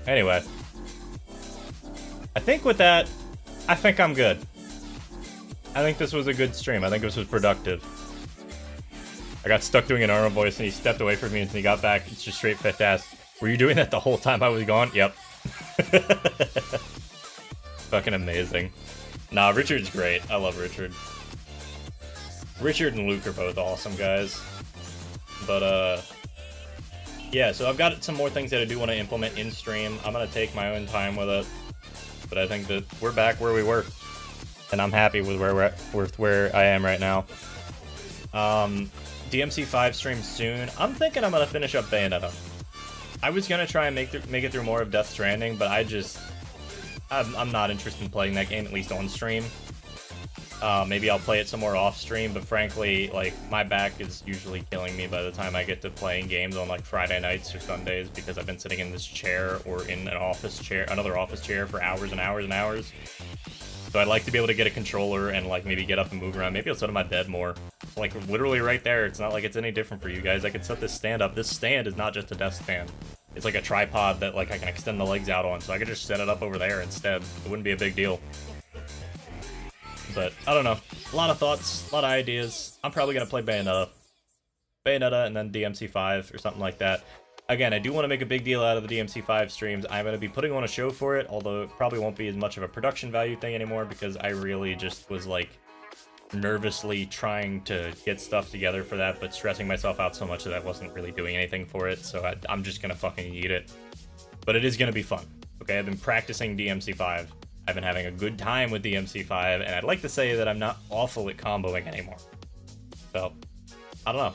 [SPEAKER 1] Anyway. I think with that, I think I'm good. I think this was a good stream. I think this was productive. I got stuck doing an Arnold voice and he stepped away from me and he got back. It's just straight fit ass. Were you doing that the whole time I was gone? Yep. Fucking amazing. Nah, Richard's great. I love Richard. Richard and Luke are both awesome guys. But, yeah, so I've got some more things that I do want to implement in stream. I'm going to take my own time with it. But I think that we're back where we were. And I'm happy with where I am right now. DMC5 stream soon. I'm thinking I'm going to finish up Bayonetta. I was going to try and make it through more of Death Stranding, but I'm not interested in playing that game, at least on stream. Maybe I'll play it some more off stream, but frankly, like, my back is usually killing me by the time I get to playing games on, like, Friday nights or Sundays, because I've been sitting in this chair or in an office chair, another office chair for hours and hours and hours. So I'd like to be able to get a controller and, like, maybe get up and move around. Maybe I'll sit on my bed more. Like, literally right there. It's not like it's any different for you guys. I could set this stand up. This stand is not just a desk stand. It's like a tripod that, like, I can extend the legs out on, so I could just set it up over there instead. It wouldn't be a big deal. But, I don't know. A lot of thoughts, a lot of ideas. I'm probably going to play Bayonetta. Bayonetta and then DMC5 or something like that. Again, I do want to make a big deal out of the DMC5 streams. I'm going to be putting on a show for it, although it probably won't be as much of a production value thing anymore because I really just was, like, nervously trying to get stuff together for that, but stressing myself out so much that I wasn't really doing anything for it, so I'm just going to fucking eat it. But it is going to be fun. Okay, I've been practicing DMC5. I've been having a good time with DMC5, and I'd like to say that I'm not awful at comboing anymore. So, I don't know.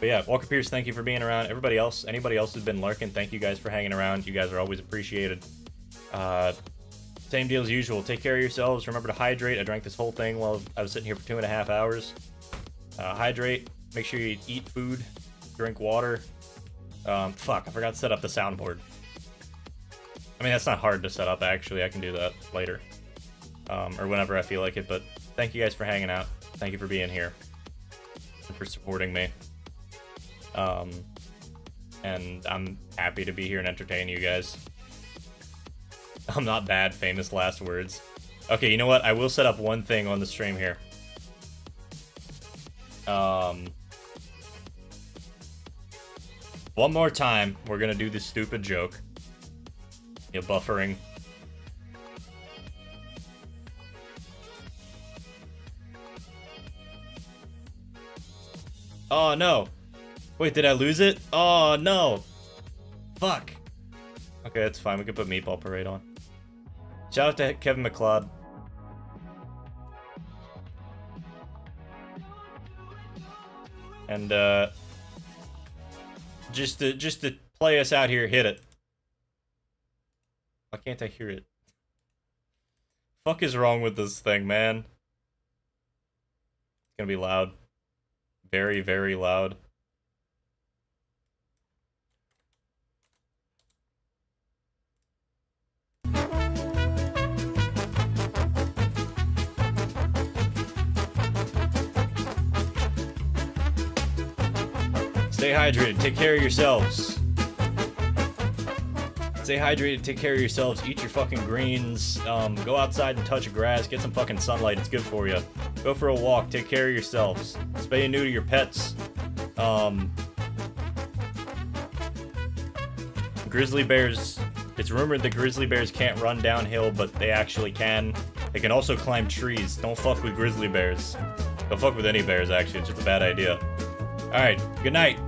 [SPEAKER 1] But yeah, Walker Pierce, thank you for being around. Everybody else, anybody else who's been lurking, thank you guys for hanging around. You guys are always appreciated. Same deal as usual. Take care of yourselves. Remember to hydrate. I drank this whole thing while I was sitting here for 2.5 hours. Hydrate. Make sure you eat food. Drink water. Fuck, I forgot to set up the soundboard. I mean, that's not hard to set up, actually. I can do that later. Or whenever I feel like it. But thank you guys for hanging out. Thank you for being here. And for supporting me. And I'm happy to be here and entertain you guys. I'm not bad, famous last words. Okay, you know what? I will set up one thing on the stream here. One more time, we're gonna do this stupid joke. Yeah, buffering. Oh, no. Wait, did I lose it? Oh, no. Fuck. Okay, that's fine. We can put Meatball Parade on. Shout out to Kevin McLeod. And, just to play us out here, hit it. Why can't I hear it? Fuck is wrong with this thing, man? It's gonna be loud. Very, very loud. Stay hydrated. Take care of yourselves. Stay hydrated, take care of yourselves, eat your fucking greens, go outside and touch grass, get some fucking sunlight, it's good for you. Go for a walk, take care of yourselves. Spay and neuter your pets. Grizzly bears, it's rumored that grizzly bears can't run downhill, but they actually can. They can also climb trees. Don't fuck with grizzly bears. Don't fuck with any bears, actually, it's just a bad idea. Alright, good night.